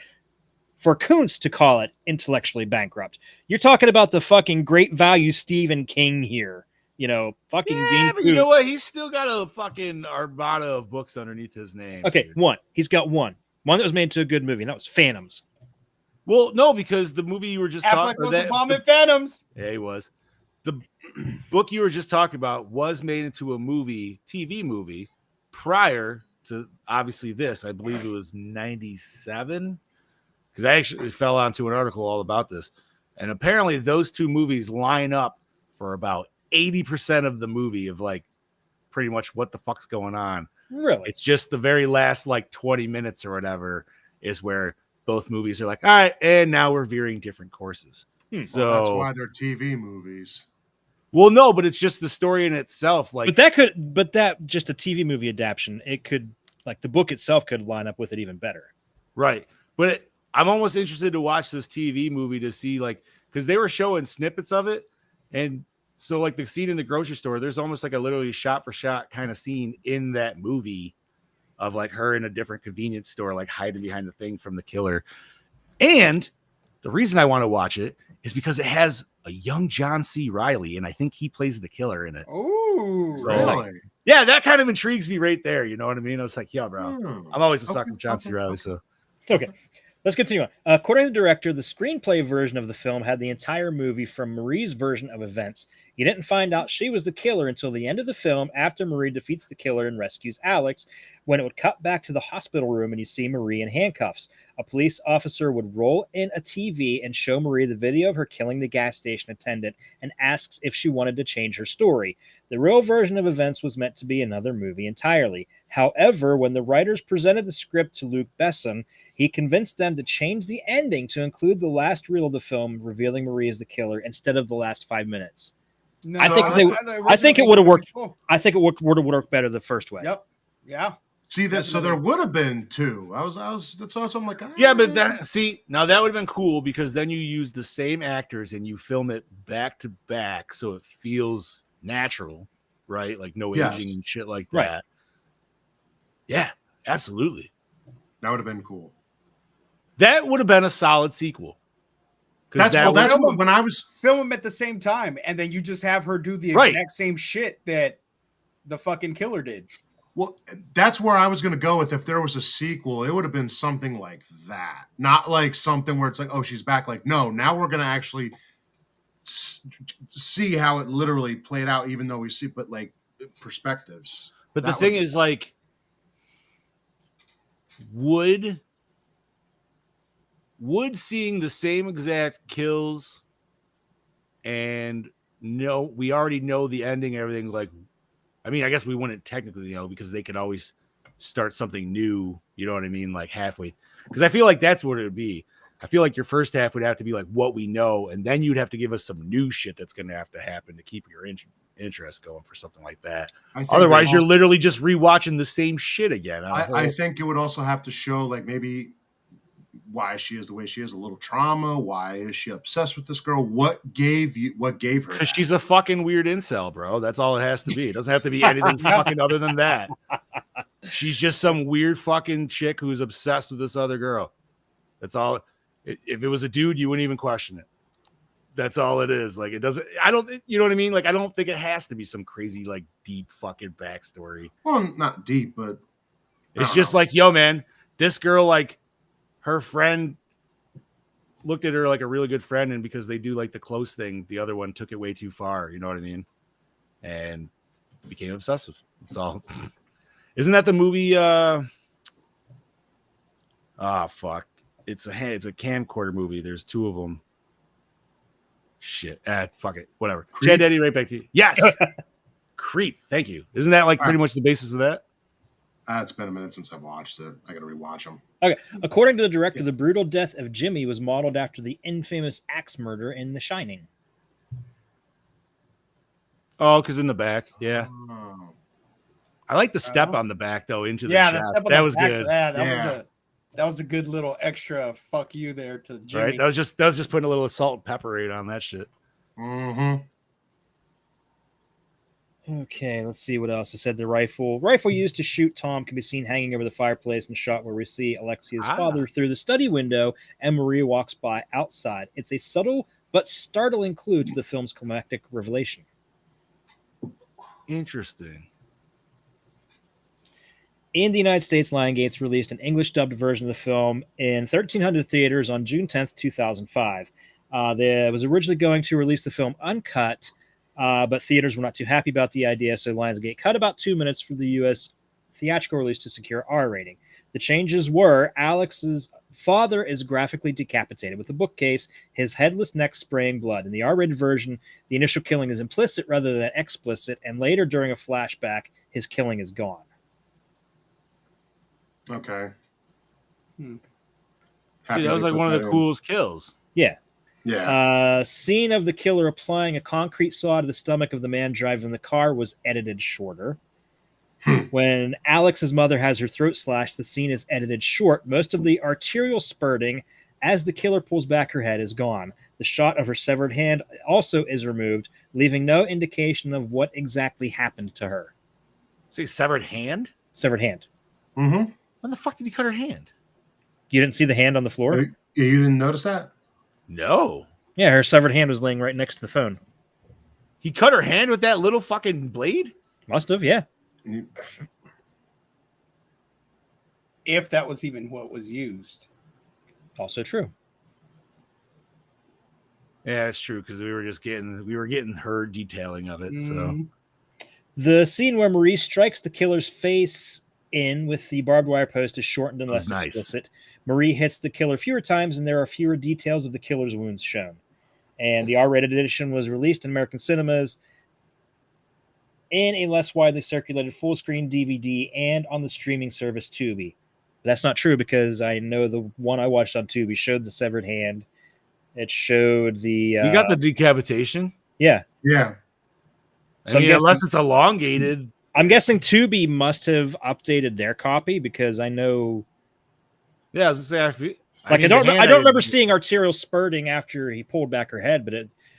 For Koontz to call it intellectually bankrupt, you're talking about the fucking great value Stephen King here. Fucking Dean but Koontz. You know what? He's still got a fucking armada of books underneath his name. Okay, dude. He's got one that was made into a good movie, and that was Phantoms. Well, no, because the movie you were just talking about, the bomb in Phantoms. Yeah, he was. The book you were just talking about was made into a TV movie, prior to obviously this. I believe it was 97. Because I actually fell onto an article all about this. And apparently those two movies line up for about 80% of the movie of like pretty much what the fuck's going on. Really? It's just the very last like 20 minutes or whatever is where both movies are like, all right, and now we're veering different courses. So that's why they're TV movies. Well, no, but it's just the story in itself. Like, but that just a TV movie adaptation, it could, like, the book itself could line up with it even better. Right. But I'm almost interested to watch this TV movie to see, like, because they were showing snippets of it. And so, like, the scene in the grocery store, there's almost like a literally shot for shot kind of scene in that movie of like her in a different convenience store, like hiding behind the thing from the killer. And the reason I want to watch it is because it has a young John C. Reilly, and I think he plays the killer in it. Oh, So, Really? like, yeah, that kind of intrigues me right there. You know what I mean? I was like, yeah, bro. Hmm. I'm always a sucker Okay, for John C. okay, Reilly. okay. So Okay, let's continue on. According to the director, the screenplay version of the film had the entire movie from Marie's version of events. You didn't find out she was the killer until the end of the film, after Marie defeats the killer and rescues Alex, when it would cut back to the hospital room and you see Marie in handcuffs. A police officer would roll in a TV and show Marie the video of her killing the gas station attendant and asks if she wanted to change her story. The real version of events was meant to be another movie entirely. However, when the writers presented the script to Luc Besson, he convinced them to change the ending to include the last reel of the film revealing Marie as the killer instead of the last 5 minutes. No, I think the I think it original would have worked. cool. I think it would have worked better the first way. Yep. Yeah. See that? So there Definitely. would have been two. That's also I'm like, yeah, but that now that would have been cool because then you use the same actors and you film it back to back so it feels natural, right? Like no Yes. aging and shit like Right. that. Yeah, absolutely. that would have been cool. That would have been a solid sequel. 'Cause That's that well. That's was- what, when I was. Film them at the same time, and then you just have her do the Right. exact same shit that the fucking killer did. Well, that's where I was going to go with. If there was a sequel, it would have been something like that, not like something where it's like, oh, she's back. Like, no, now we're going to actually see how it literally played out, even though we see, but like perspectives. But the That thing would- is, like, would seeing the same exact kills and we already know the ending and everything, like, I mean, I guess we wouldn't technically know because they could always start something new, you know what I mean, like halfway. Because I feel like that's what it would be. I feel like your first half would have to be like what we know, and then you'd have to give us some new shit that's going to have to happen to keep your interest going for something like that. I think Otherwise, it you're also- literally just rewatching the same shit again. I think it would also have to show like maybe why she is the way she is, a little trauma. Why is she obsessed with this girl? What gave her? because that? she's a fucking weird incel, bro. That's all it has to be. It doesn't have to be anything fucking other than that. She's just some weird fucking chick who's obsessed with this other girl. That's all. If it was a dude, you wouldn't even question it. That's all it is. Like, it doesn't, I don't, you know what I mean? Like, I don't think it has to be some crazy, like, deep fucking backstory. Well, not deep, but It's don't just know. like, yo, man, this girl, like, her friend looked at her like a really good friend, and because they do like the close thing, the other one took it way too far. You know what I mean? And became obsessive. That's all. Isn't that the movie? Fuck! It's a camcorder movie. There's two of them. Shit. Fuck it. Whatever. Creep? Chad Daddy, right back to you. Yes. Creep. Thank you. Isn't that like All pretty right. much the basis of that? It's been a minute since I've watched it. I got to rewatch them. According to the director, the brutal death of Jimmy was modeled after the infamous axe murder in The Shining. Oh, because in the back. Yeah. Oh. I like the step on the back though into the Yeah, chest. step on That the was back, good. Yeah, Yeah. that was a good little extra fuck you there to Jimmy. Right? That was just putting a little salt and pepper rate on that shit. Mm-hmm. Okay, let's see what else. I said the rifle used to shoot Tom can be seen hanging over the fireplace in the shot where we see Alexia's father through the study window and Maria walks by outside. It's a subtle but startling clue to the film's climactic revelation. Interesting. In the United States, Lionsgate released an English-dubbed version of the film in 1,300 theaters on June 10th, 2005. They was originally going to release the film uncut, but theaters were not too happy about the idea, so Lionsgate cut about 2 minutes for the U.S. theatrical release to secure R rating. The changes were Alex's father is graphically decapitated with a bookcase, his headless neck spraying blood. In the R-rated version, the initial killing is implicit rather than explicit, and later during a flashback, his killing is gone. Okay. Hmm. Dude, that was like one of the coolest kills. Yeah. Yeah. Scene of the killer applying a concrete saw to the stomach of the man driving the car was edited shorter. When Alex's mother has her throat slashed, the scene is edited short. Most of the arterial spurting as the killer pulls back her head is gone. The shot of her severed hand also is removed, leaving no indication of what exactly happened to her. See, severed hand? Severed hand. Mm-hmm. When the fuck did he cut her hand? You didn't see the hand on the floor? You didn't notice that? No. Yeah, her severed hand was laying right next to the phone. He cut her hand with that little fucking blade? Must have, yeah. If that was even what was used. Also true. Yeah, it's true because we were getting her detailing of it. So the scene where Marie strikes the killer's face in with the barbed wire post is shortened and less explicit. Marie hits the killer fewer times, and there are fewer details of the killer's wounds shown. And the R-rated edition was released in American cinemas in a less widely circulated full-screen DVD and on the streaming service Tubi. That's not true because I know the one I watched on Tubi showed the severed hand. It showed the... you got the decapitation? Yeah. Yeah. So unless it's elongated. I'm guessing Tubi must have updated their copy because I know... Yeah, I was going to say... I don't remember seeing arterial spurting after he pulled back her head,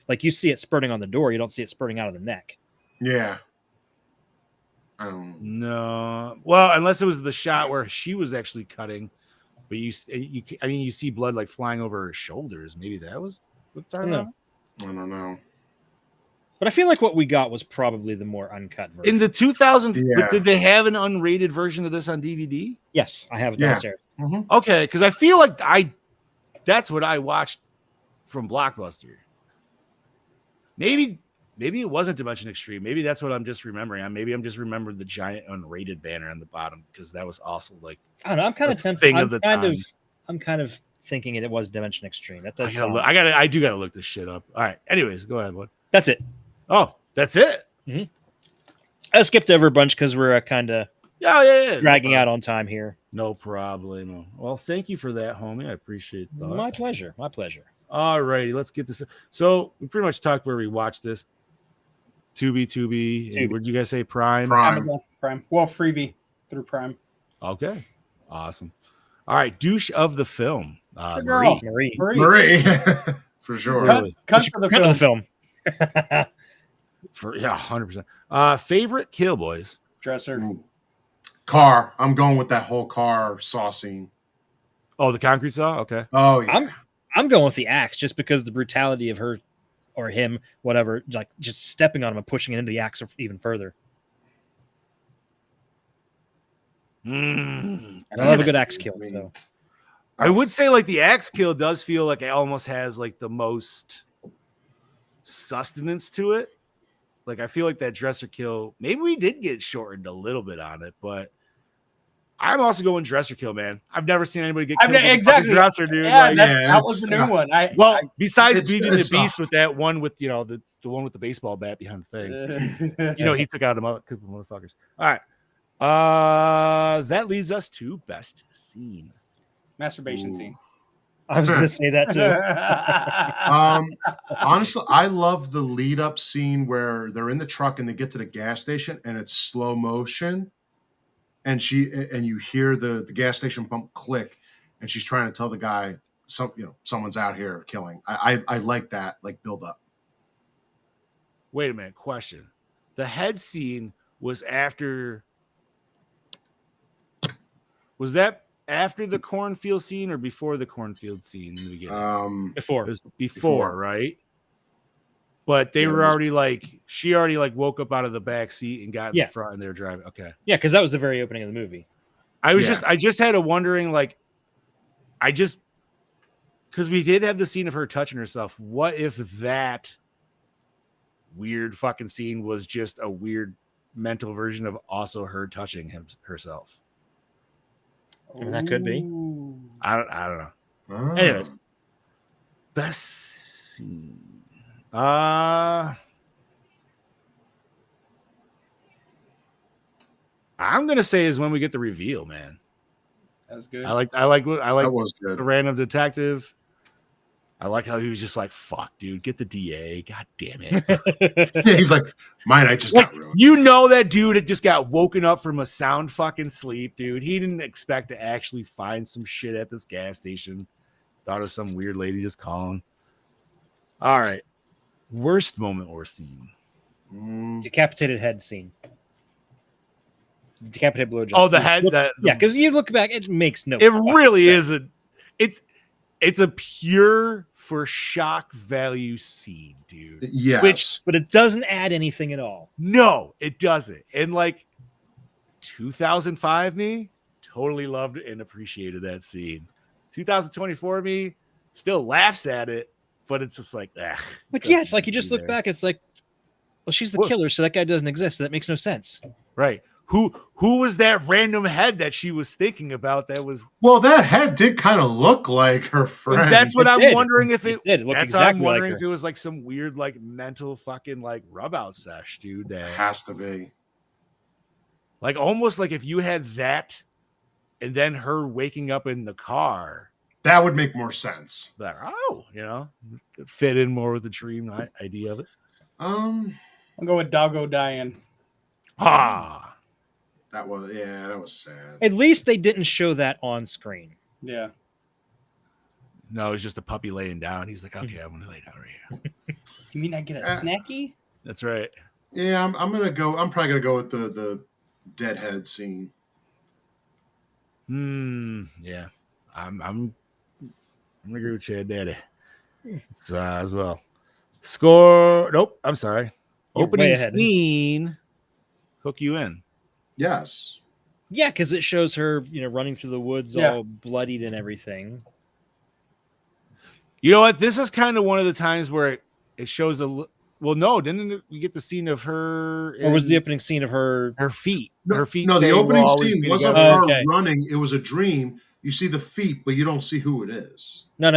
but you see it spurting on the door. You don't see it spurting out of the neck. Yeah. No. Well, unless it was the shot where she was actually cutting, but you see blood like flying over her shoulders. Maybe that was what I don't know. But I feel like what we got was probably the more uncut version. In the 2000, but did they have an unrated version of this on DVD? Yes, I have it downstairs. Mm-hmm. Okay, because I feel like that's what I watched from Blockbuster. Maybe it wasn't Dimension Extreme. Maybe that's what I'm just remembering. Maybe I'm just remembering the giant unrated banner on the bottom because that was also like I don't know. I'm kind of tempted. I'm kind of thinking it was Dimension Extreme. That does. I do gotta look this shit up. All right. Anyways, go ahead, bud. That's it. Oh, that's it. Mm-hmm. I skipped over a bunch because we're kind of dragging out on time here. No problem. Well, thank you for that, homie. I appreciate that. My pleasure. My pleasure. All righty, let's get this. So we pretty much talked where we watched this. Tubi. Where'd you guys say Prime? Amazon Prime. Well, freebie through Prime. Okay. Awesome. All right. Douche of the film. Marie. For sure. Cut for the film. 100%. Favorite kill, boys? Dresser. Car. I'm going with that whole car saw scene. Oh, the concrete saw? Okay. Oh, yeah. I'm going with the axe just because the brutality of her or him, whatever, like just stepping on him and pushing it into the axe even further. And I love a good axe kill. So I would say like the axe kill does feel like it almost has like the most sustenance to it. Like I feel like that dresser kill, maybe we did get shortened a little bit on it, but I'm also going dresser kill, man. I've never seen anybody get killed with a dresser, dude. Yeah, that was the new one. Besides beating the beast with that one with the one with the baseball bat behind the thing, he took out a couple motherfuckers. All right, that leads us to best scene, masturbation scene. I was going to say that too. Honestly, I love the lead up scene where they're in the truck and they get to the gas station and it's slow motion. And you hear the gas station pump click, and she's trying to tell the guy, someone's out here killing. I like that, like build up. Wait a minute, question. The head scene was after. Was that after the cornfield scene or before the cornfield scene in the beginning? Before. It was before, right? But they were already she already woke up out of the back seat and got in the front and they were driving. Okay. Yeah, because that was the very opening of the movie. I just had a wondering, because we did have the scene of her touching herself. What if that weird fucking scene was just a weird mental version of also her touching herself? I mean, that could be. I don't know. Oh. Anyways, best scene. I'm gonna say is when we get the reveal, man. That was good. I like that was good. The random detective. I like how he was just like, "Fuck, dude, get the DA." God damn it. He's like, "My night just got ruined." You know that dude had just got woken up from a sound fucking sleep, dude. He didn't expect to actually find some shit at this gas station. Thought it was some weird lady just calling. All right. Worst moment or scene? Decapitated head scene. decapitated blowjob. Oh, the head. Yeah, because you look back, it makes no. It really is it's a pure for shock value scene, dude. Yes. But it doesn't add anything at all. No, it doesn't. And like 2005 me totally loved and appreciated that scene. 2024 me still laughs at it, but it's just like, Like, yeah, it's like you just look back, it's like, well, she's the killer, so that guy doesn't exist. So that makes no sense. Right. Who was that random head that she was thinking about that was Well, that head did kind of look like her friend. That's what It I'm did. wondering if It did. It looked that's exactly I'm wondering like if it was like some weird like mental fucking like rub out sesh, dude. That has to be. Like almost like if you had that and then her waking up in the car. That would make more sense. Like, oh, it fit in more with the dream idea of it. I'll go with Doggo Diane. That was sad. At least they didn't show that on screen. Yeah. No, it's just a puppy laying down. He's like, okay, I'm gonna lay down right here. You mean I get a snacky? That's right. Yeah, I'm probably gonna go with the deadhead scene. Yeah. I'm gonna agree with Chad Daddy. It's, as well. Score. Nope. I'm sorry. You're Opening scene. Hook you in. Yes. Yeah, because it shows her, running through the woods all bloodied and everything. You know what? This is kind of one of the times where it shows well, no, didn't we get the scene of her? Or was the opening scene of her feet? No, her feet. No, the opening scene wasn't her running. It was a dream. You see the feet, but you don't see who it is. No,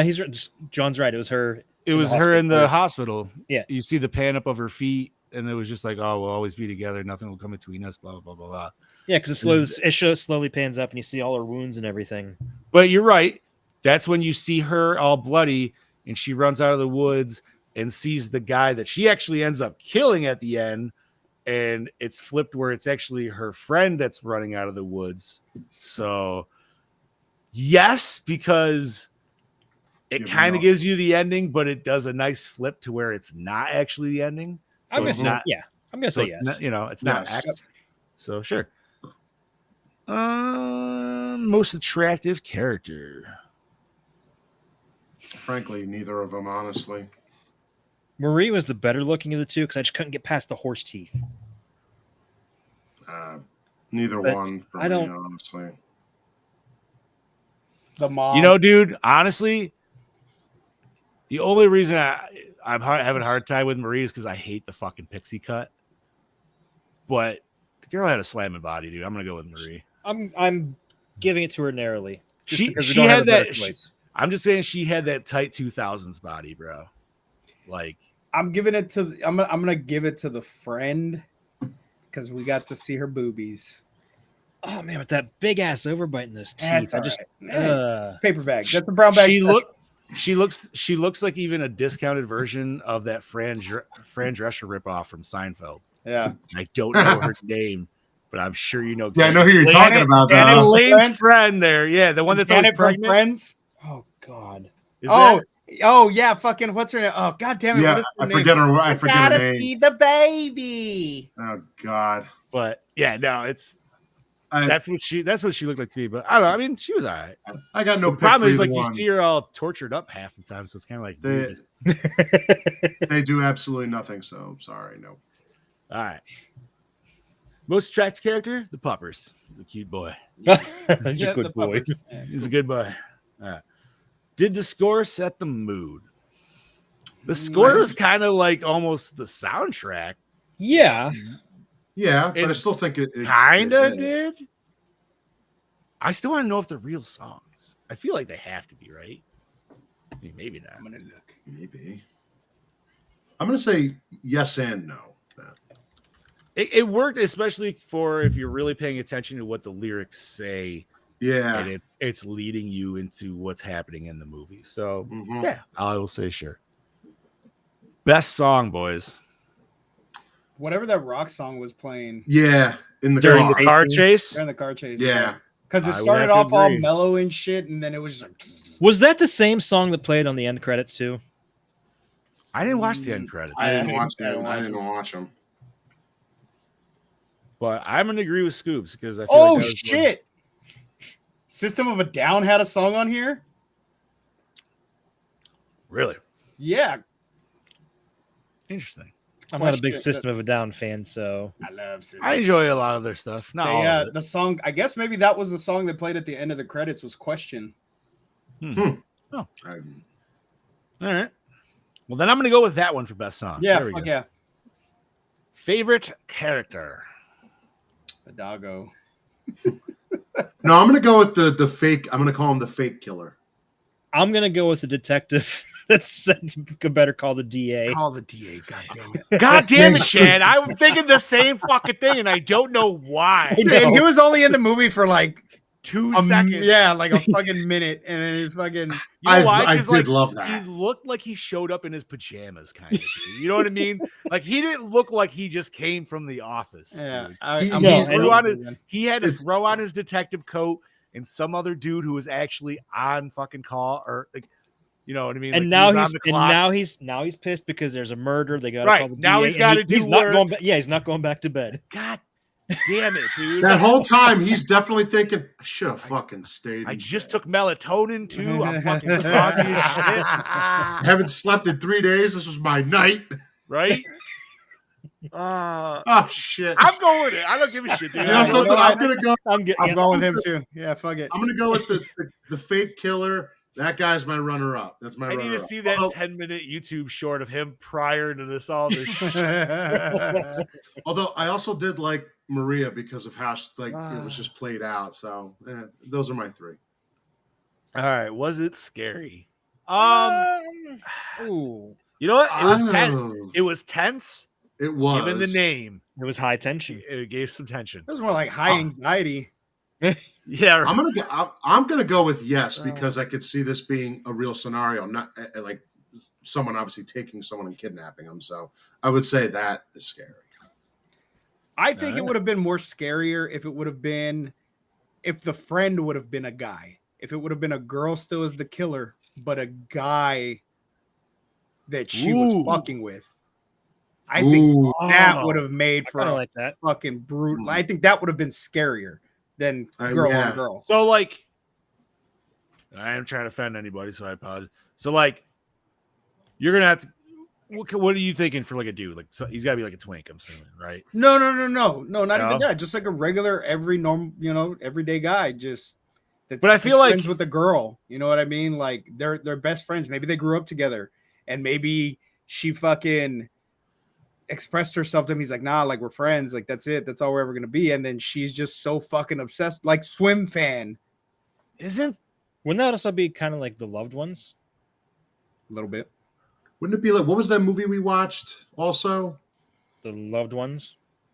John's right. It was her. It was her in the hospital. Yeah. You see the pan up of her feet, and it was just like, oh, we'll always be together. Nothing will come between us. Blah, blah, blah, blah, blah. Yeah, because it slowly pans up, and you see all her wounds and everything. But you're right. That's when you see her all bloody, and she runs out of the woods and sees the guy that she actually ends up killing at the end. And it's flipped where it's actually her friend that's running out of the woods. So, yes, because it kind of gives you the ending, but it does a nice flip to where it's not actually the ending. So I'm gonna say yes. It's not X. So sure. Most attractive character. Frankly, neither of them, honestly. Marie was the better looking of the two because I just couldn't get past the horse teeth. Neither one for me, honestly. The mom. Dude, honestly, the only reason I'm having a hard time with Marie is because I hate the fucking pixie cut. But the girl had a slamming body, dude. I'm gonna go with Marie. I'm giving it to her narrowly. She had that. I'm just saying she had that tight 2000s body, bro. Like I'm giving it to. I'm gonna give it to the friend because we got to see her boobies. Oh man, with that big ass overbite in those teeth, paper bag. That's a brown bag. She looks like even a discounted version of that Fran Drescher ripoff from Seinfeld. Yeah, I don't know her name, but I'm sure you know. Yeah, I know who you're talking about. And Elaine's friend there. Yeah, the one that's always pregnant. Friends. Oh God. Oh yeah, fucking what's her name? Oh God damn it! Yeah, I forget her name. See the baby. Oh God. But yeah, no, that's what she looked like to me. But I don't know. I mean, she was all right. I got no. The problem is like you see her all tortured up half the time, so it's kind of like they do absolutely nothing. So sorry, no. All right. Most attractive character, the Puppers. He's a cute boy. He's a good boy. He's a good boy. All right. Did the score set the mood? The score was kind of like almost the soundtrack. Yeah. Yeah, but I still think it kind of did. I still want to know if they're real songs. I feel like they have to be, right? I mean, maybe not. I'm gonna look. Maybe. I'm gonna say yes and no. It worked, especially for if you're really paying attention to what the lyrics say. Yeah, and it's leading you into what's happening in the movie. So yeah, I will say sure. Best song, boys. Whatever that rock song was playing. Yeah, during the car chase. During the car chase. Yeah, because it started off all mellow and shit, and then it was just like. Was that the same song that played on the end credits too? I didn't watch the end credits. I didn't watch them. But I'm gonna agree with Scoops because I feel Oh like that was shit! System of a Down had a song on here. Really Yeah, interesting. I'm not a big Question- System of a Down fan, so I love System. I enjoy a lot of their stuff. Not all of it. The song. I guess maybe that was the song that played at the end of the credits. Was Question. Oh, all right. Well, then I'm gonna go with that one for best song. Yeah, There we fuck go. yeah. Favorite character. The doggo. No, I'm gonna go with the fake. I'm gonna call him the fake killer. I'm gonna go with the detective that said you better call the DA. Call the DA. God damn it. God damn it, Shad. I'm thinking the same fucking thing, and I don't know why. And he was only in the movie for like 2 seconds. Yeah, like a fucking minute, and then he fucking. You know why? I 'Cause, did love that. He looked like he showed up in his pajamas, kind of. Dude. You know what I mean? Like he didn't look like he just came from the office. Yeah, dude. He had to throw on his detective coat, and some other dude who was actually on fucking call, or like, you know what I mean? And like now he's pissed because there's a murder. They got right call the now DA, he's got to do he's work. not going back. Yeah, he's not going back to bed. God damn it, dude! That whole time he's definitely thinking, I should have fucking stayed. I in just bed. took melatonin too. I'm fucking groggy as shit. I haven't slept in 3 days. This was my night. Right? Oh shit! I'm going with it. I don't give a shit, dude. You know something? I'm gonna go. I'm going with him too. Yeah, fuck it. I'm gonna go with the fake killer. That guy's my runner up. That's my. I need to see that 10-minute YouTube short of him prior to this all this. Although I also did like Maria because of how it was just played out. So those are my 3. All right, was it scary? Ooh, You know what? It was tense. Oh, It was tense. it was. Given the name, it was high tension. it gave some tension. It was more like high anxiety. Yeah, I'm gonna go with yes because I could see this being a real scenario, not like someone obviously taking someone and kidnapping them. So I would say that is scary. I think it would have been more scarier if it would have been if the friend would have been a guy. If it would have been a girl still as the killer, but a guy that she was fucking with. I think that would have made for like that fucking brutal. I think that would have been scarier than girl on girl. So like, I am trying to offend anybody, so I apologize. So like, you're gonna have to. What are you thinking for like a dude? Like he's got to be like a twink, I'm assuming, right? No, not even that. Just like a regular, everyday guy. Just that's. But I feel like friends with a girl. You know what I mean? Like they're best friends. Maybe they grew up together, and maybe she fucking expressed herself to him. He's like, nah, like we're friends. Like that's it. That's all we're ever gonna be. And then she's just so fucking obsessed, like swim fan. Wouldn't that also be kind of like The Loved Ones? A little bit. Wouldn't it be like what was that movie we watched? Also, The Loved Ones,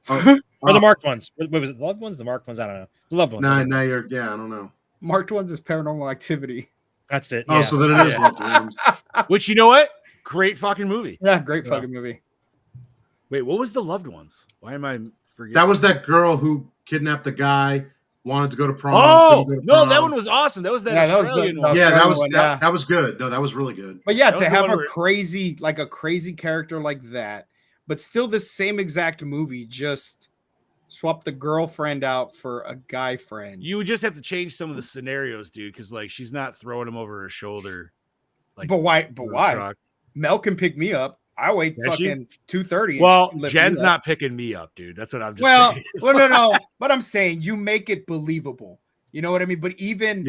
or the Marked Ones. What was it? The Loved Ones, the Marked Ones? I don't know. The Loved Ones. Now you're. Yeah, I don't know. Marked Ones is Paranormal Activity. That's it. Oh, so then it is Loved Ones. Which you know what? Great fucking movie. Yeah, great fucking movie. Wait, what was The Loved Ones? Why am I forgetting? That was that girl who kidnapped the guy, wanted to go to prom. Oh couldn't go to no, prom. that one was awesome. That was that Australian one. Yeah, that was one, that was good. No, that was really good. But yeah, That to was the have one a where- crazy character like that, but still the same exact movie, just swap the girlfriend out for a guy friend. You would just have to change some of the scenarios, dude, because like she's not throwing him over her shoulder. Like, But why? with a Why? truck. Mel can pick me up. I wait Does she? fucking 2:30. Well, Jen's not picking me up, dude. That's what I'm just saying. No. But I'm saying you make it believable. You know what I mean? But even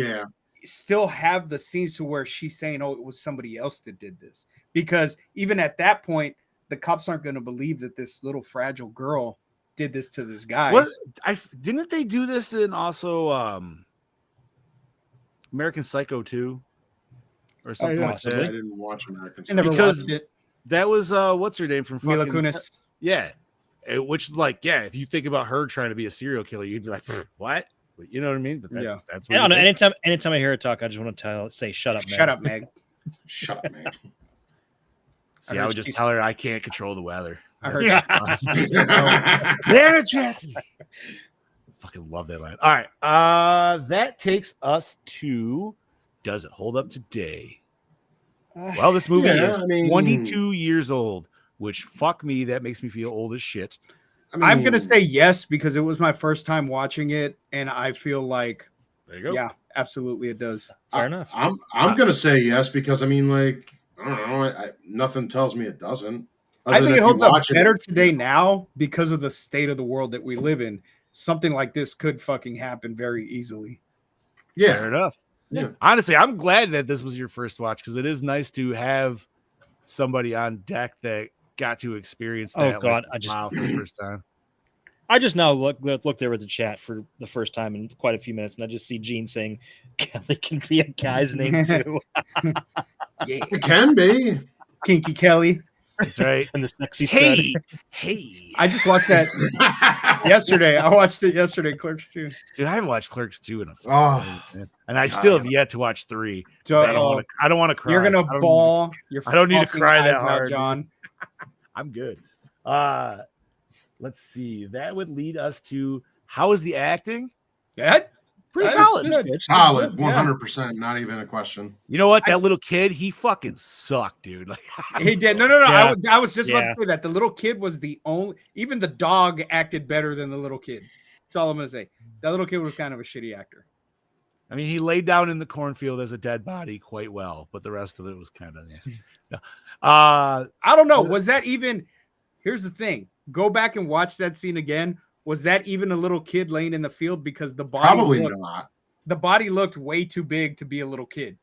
still have the scenes to where she's saying, "Oh, it was somebody else that did this," because even at that point, the cops aren't going to believe that this little fragile girl did this to this guy. What didn't they do this in also American Psycho 2 or something like I that? didn't watch American I never Psycho. watched it. That was what's her name from Mila fucking Kunis. Yeah. Which like if you think about her trying to be a serial killer, you'd be like, what? But you know what I mean? But that's what I don't know. Anytime I hear her talk, I just want to say, "Shut up, Meg." Shut up, Meg. Shut up, man. See, I would just tell her I can't control the weather. I heard. Yeah, Jackie. Fucking love that line. All right. That takes us to Does It Hold Up Today? Well, this movie is 22 years old, which fuck me, that makes me feel old as shit. I'm gonna say yes because it was my first time watching it, and I feel like there you go. Yeah, absolutely, it does. Fair enough. I'm gonna say yes because I mean, like, I don't know. Nothing tells me it doesn't. I think it holds up better today now because of the state of the world that we live in. Something like this could fucking happen very easily. Yeah, Fair enough. Yeah. Honestly, I'm glad that this was your first watch because it is nice to have somebody on deck that got to experience that. Oh God, for the first time. I just now look there at the chat for the first time in quite a few minutes, and I just see Gene saying Kelly can be a guy's name too. Yeah, it can be Kinky Kelly. That's right. And the sexy study. Hey. I just watched that yesterday. I watched it yesterday, Clerks 2. Dude, I haven't watched Clerks 2 in a and I God. still have yet to watch 3. I don't want to cry. You're gonna bawl. I don't need to cry that out, hard, John. I'm good. Let's see. That would lead us to how is the acting? Yeah, Pretty That solid. is good. solid, Yeah. 100%. Not even a question. You know what? That little kid, he fucking sucked, dude. Like He did. No. Yeah. I was just about Yeah. to say that the little kid was the only. Even the dog acted better than the little kid. That's all I'm gonna say. That little kid was kind of a shitty actor. I mean, he laid down in the cornfield as a dead body quite well, but the rest of it was kind of no. I don't know. Was that even? Here's the thing. Go back and watch that scene again. Was that even a little kid laying in the field? Because the body Probably looked, not. the body looked way too big to be a little kid.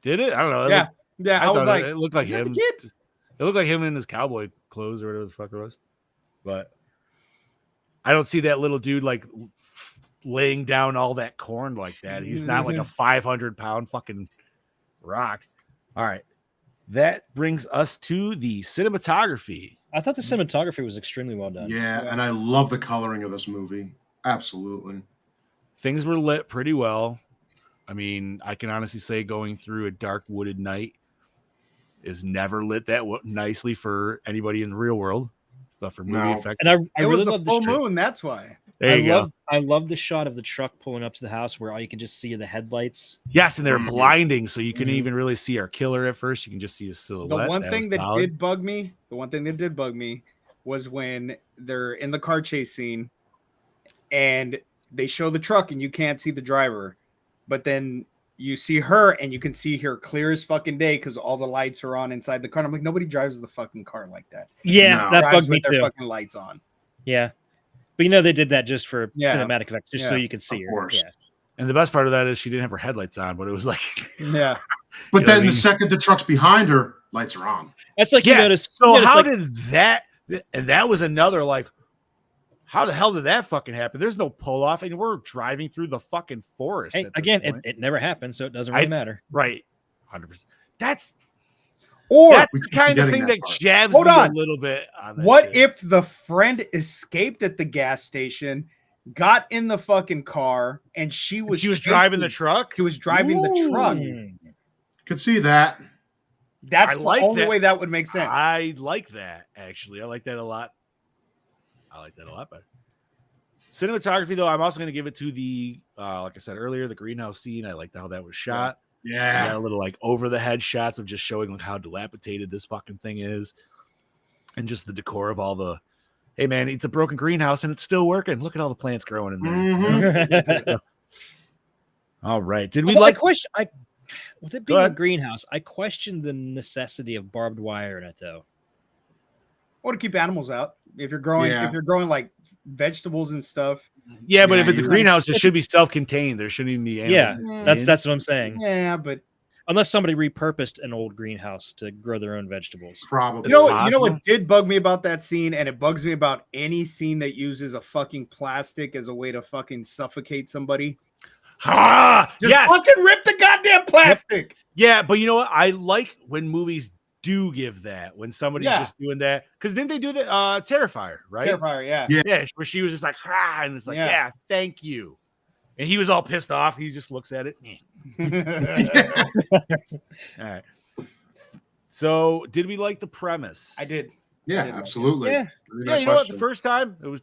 Did it? I don't know. Yeah. I was thought like, it looked like is that him. the kid? It looked like him in his cowboy clothes or whatever the fuck it was. But I don't see that little dude like laying down all that corn like that. He's not like a 500-pound fucking rock. All right. That brings us to the cinematography. I thought the cinematography was extremely well done. Yeah, and I love the coloring of this movie. Absolutely. Things were lit pretty well. I mean, I can honestly say going through a dark wooded night is never lit that nicely for anybody in the real world, but for movie effect. And I It really was a love full the moon. That's why. There you go. I love the shot of the truck pulling up to the house where all you can just see the headlights. Yes, and they're Mhm. blinding, so you couldn't even really see our killer at first. You can just see his silhouette. The one thing was that solid. did bug me was when they're in the car chase scene and they show the truck and you can't see the driver, but then you see her and you can see her clear as fucking day because all the lights are on inside the car. And I'm like, nobody drives the fucking car like that. Yeah, No. that Drives bugged me with their too. fucking lights on. Yeah. But they did that just for Yeah. cinematic effects, just so Yeah. you could see Of her. course. Yeah. And the best part of that is she didn't have her headlights on, but it was like, Yeah. But You know then what I mean? the second the truck's behind her, lights are on. That's like yeah. you noticed. So you noticed, how like, did that? And that was another like, how the hell did that fucking happen? There's no pull off, and we're driving through the fucking forest. hey, at this again, point. it never happened, so it doesn't really matter. Right, 100%. That's Or the we keep kind of forgetting thing that that part. jabs Hold me on. a little bit. On that what shit. if the friend escaped at the gas station, got in the fucking car, and she was driving the chasing- truck? She was driving the truck. Mm. Could see that. That's I the like only that. way that would make sense. I like that, actually. I like that a lot. Better. Cinematography, though, I'm also going to give it to the, like I said earlier, the greenhouse scene. I liked how that was shot. You got Yeah. a little like over the head shots of just showing like how dilapidated this fucking thing is, and just the decor of all the. Hey man, it's a broken greenhouse and it's still working. Look at all the plants growing in there. Mhm. All right, did we Although like? with it Go being a ahead. greenhouse, I question the necessity of barbed wire in it, though. Or to keep animals out. If you're growing, Yeah. if you're growing like vegetables and stuff. Yeah, but Yeah, if it's a you- greenhouse, it should be self-contained. There shouldn't even be animals. Yeah, Mm. that's what I'm saying. Yeah, but Unless somebody repurposed an old greenhouse to grow their own vegetables. Probably. you know possible. what did bug me about that scene, and it bugs me about any scene that uses a fucking plastic as a way to fucking suffocate somebody. Ah, Just yes, fucking rip the goddamn plastic. yeah, but you know what? I like when movies do give that when somebody's Yeah. just doing that because didn't they do the Terrifier, right? Terrifier, yeah. Yeah, where she was just like, and it's like, Yeah. yeah, thank you. And he was all pissed off. He just looks at it. All right. So, did we like the premise? I did. Yeah, absolutely. Yeah. Yeah, you know what? The first time it was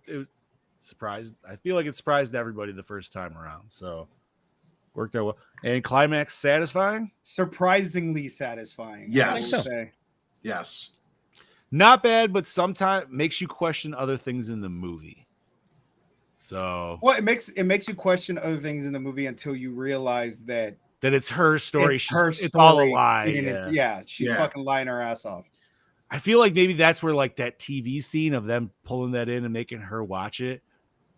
surprised. I feel like it surprised everybody the first time around. So worked out well. And climax satisfying. Surprisingly satisfying. Yes. I would say. Yes. Not bad, but sometimes makes you question other things in the movie. So well, it makes you question other things in the movie until you realize that it's her story. it's her story. It's all a lie. Yeah, she's fucking lying her ass off. I feel like maybe that's where like that TV scene of them pulling that in and making her watch it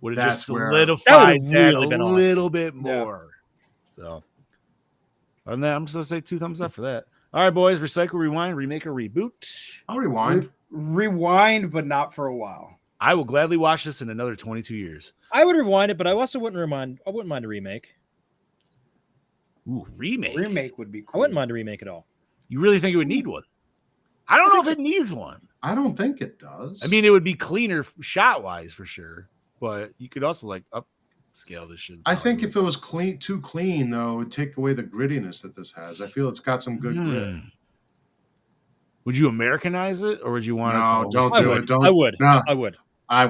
would have just solidified that a little bit more. So, other than that, I'm just gonna say 2 thumbs up for that. All right, boys, recycle, rewind, remake, or reboot. I'll rewind. Rewind, but not for a while. I will gladly watch this in another 22 years. I would rewind it, but I also wouldn't mind a remake. Ooh, remake. Remake would be cool. I wouldn't mind a remake at all. You really think it would need one? I don't know if it needs one. I don't think it does. I mean, it would be cleaner shot wise for sure, but you could also like upscale this shit. I think if it was too clean though, it would take away the grittiness that this has. I feel it's got some good grit. Would you Americanize it, or would you want? No, don't do it. Don't. I would. No, I would. I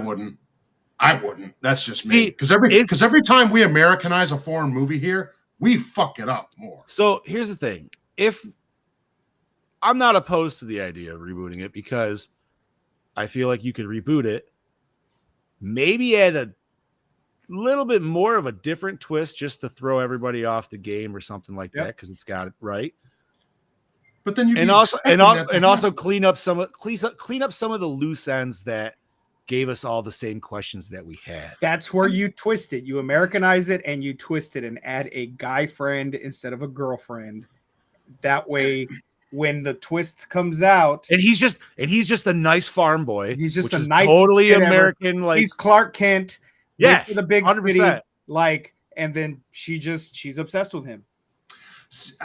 wouldn't. That's just me. Because every time we Americanize a foreign movie here, we fuck it up more. So here's the thing: if I'm not opposed to the idea of rebooting it, because I feel like you could reboot it, maybe add a little bit more of a different twist just to throw everybody off the game or something like that, because it's got it right. But then you also clean up some of the loose ends that gave us all the same questions that we had. That's where you twist it. You Americanize it and you twist it and add a guy friend instead of a girlfriend. That way, when the twist comes out, and he's just a nice farm boy. He's just a nice, totally American. Ever. Like he's Clark Kent. Yeah, the big 100%. city. Like, and then she's obsessed with him. See,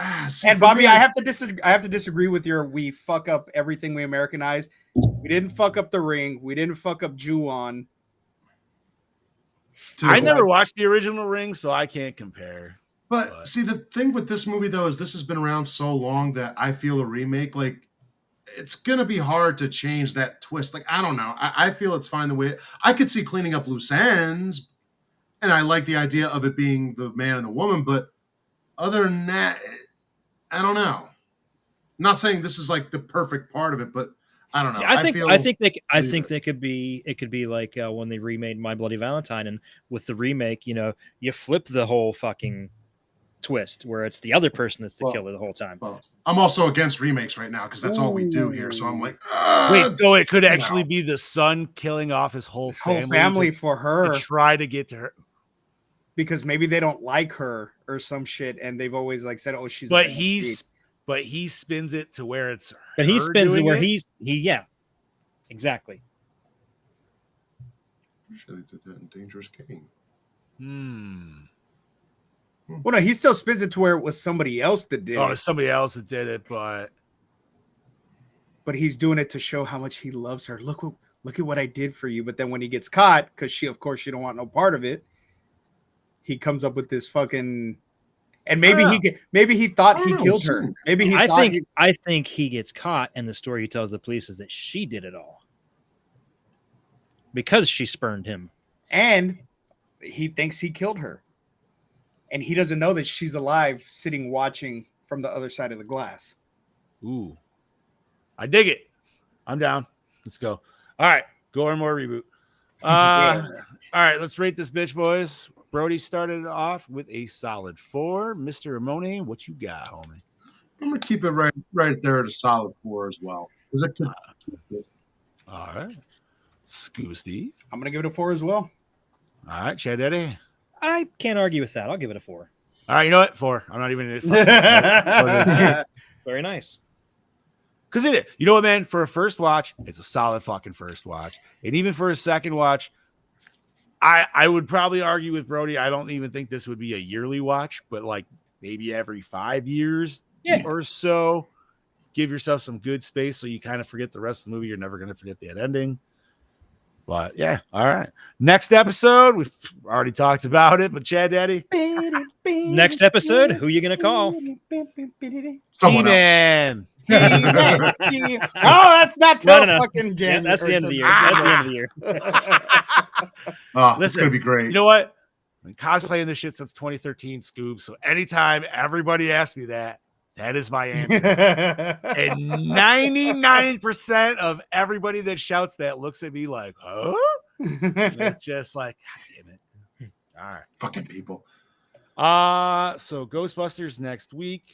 and Bobby, I have to disagree with your we fuck up everything we Americanize. We didn't fuck up The Ring. We didn't fuck up Ju-on. I never watched the original Ring, so I can't compare. But see, the thing with this movie though is this has been around so long that I feel a remake, like it's gonna be hard to change that twist. Like, I don't know. I feel it's fine the way I could see cleaning up loose ends, and I like the idea of it being the man and the woman, but other than that, I don't know. I'm not saying this is like the perfect part of it, but I don't know. I think they could be. It could be like when they remade My Bloody Valentine, and with the remake, you flip the whole fucking twist where it's the other person that's the killer the whole time. Well, I'm also against remakes right now because that's all we do here. So I'm like, wait, so it could actually be the son killing off his whole family for her, to try to get to her. Because maybe they don't like her or some shit, and they've always like said, "Oh, she's." But he spins it to where it's. But he spins it where yeah, exactly. Sure, they did that in Dangerous Game. Well, no, he still spins it to where it was somebody else that did it. Oh, it's somebody else that did it, but he's doing it to show how much he loves her. Look at what I did for you. But then when he gets caught, because she don't want no part of it. He comes up with this fucking, and maybe he thought he killed her. Maybe I think he gets caught, and the story he tells the police is that she did it all because she spurned him, and he thinks he killed her, and he doesn't know that she's alive, sitting watching from the other side of the glass. Ooh, I dig it. I'm down. Let's go. All right, Gore more reboot. All right, let's rate this bitch, boys. Brody started off with a solid 4. Mr. Ramone, what you got, homie? I'm gonna keep it right there at a solid 4 as well. All right, Scuba Steve. I'm gonna give it a 4 as well. All right, Chad Eddie. I can't argue with that. I'll give it a 4. All right, you know what? 4. I'm not even. Very nice. Because you know what, man? For a first watch, it's a solid fucking first watch, and even for a second watch. I would probably argue with Brody. I don't even think this would be a yearly watch, but like maybe every 5 years or so. Give yourself some good space so you kind of forget the rest of the movie. You're never going to forget that ending. But yeah, all right. Next episode, we've already talked about it, but Chad Daddy. Next episode, who are you going to call? Someone else. Oh, that's not fucking January. That's the end of the year. That's the end of the year. It's gonna be great. You know what? I've been cosplaying this shit since 2013, Scoob. So anytime everybody asks me that, That is my answer. And 99% of everybody that shouts that looks at me like, huh? It's just like, God damn it. All right. Fucking people. So Ghostbusters next week.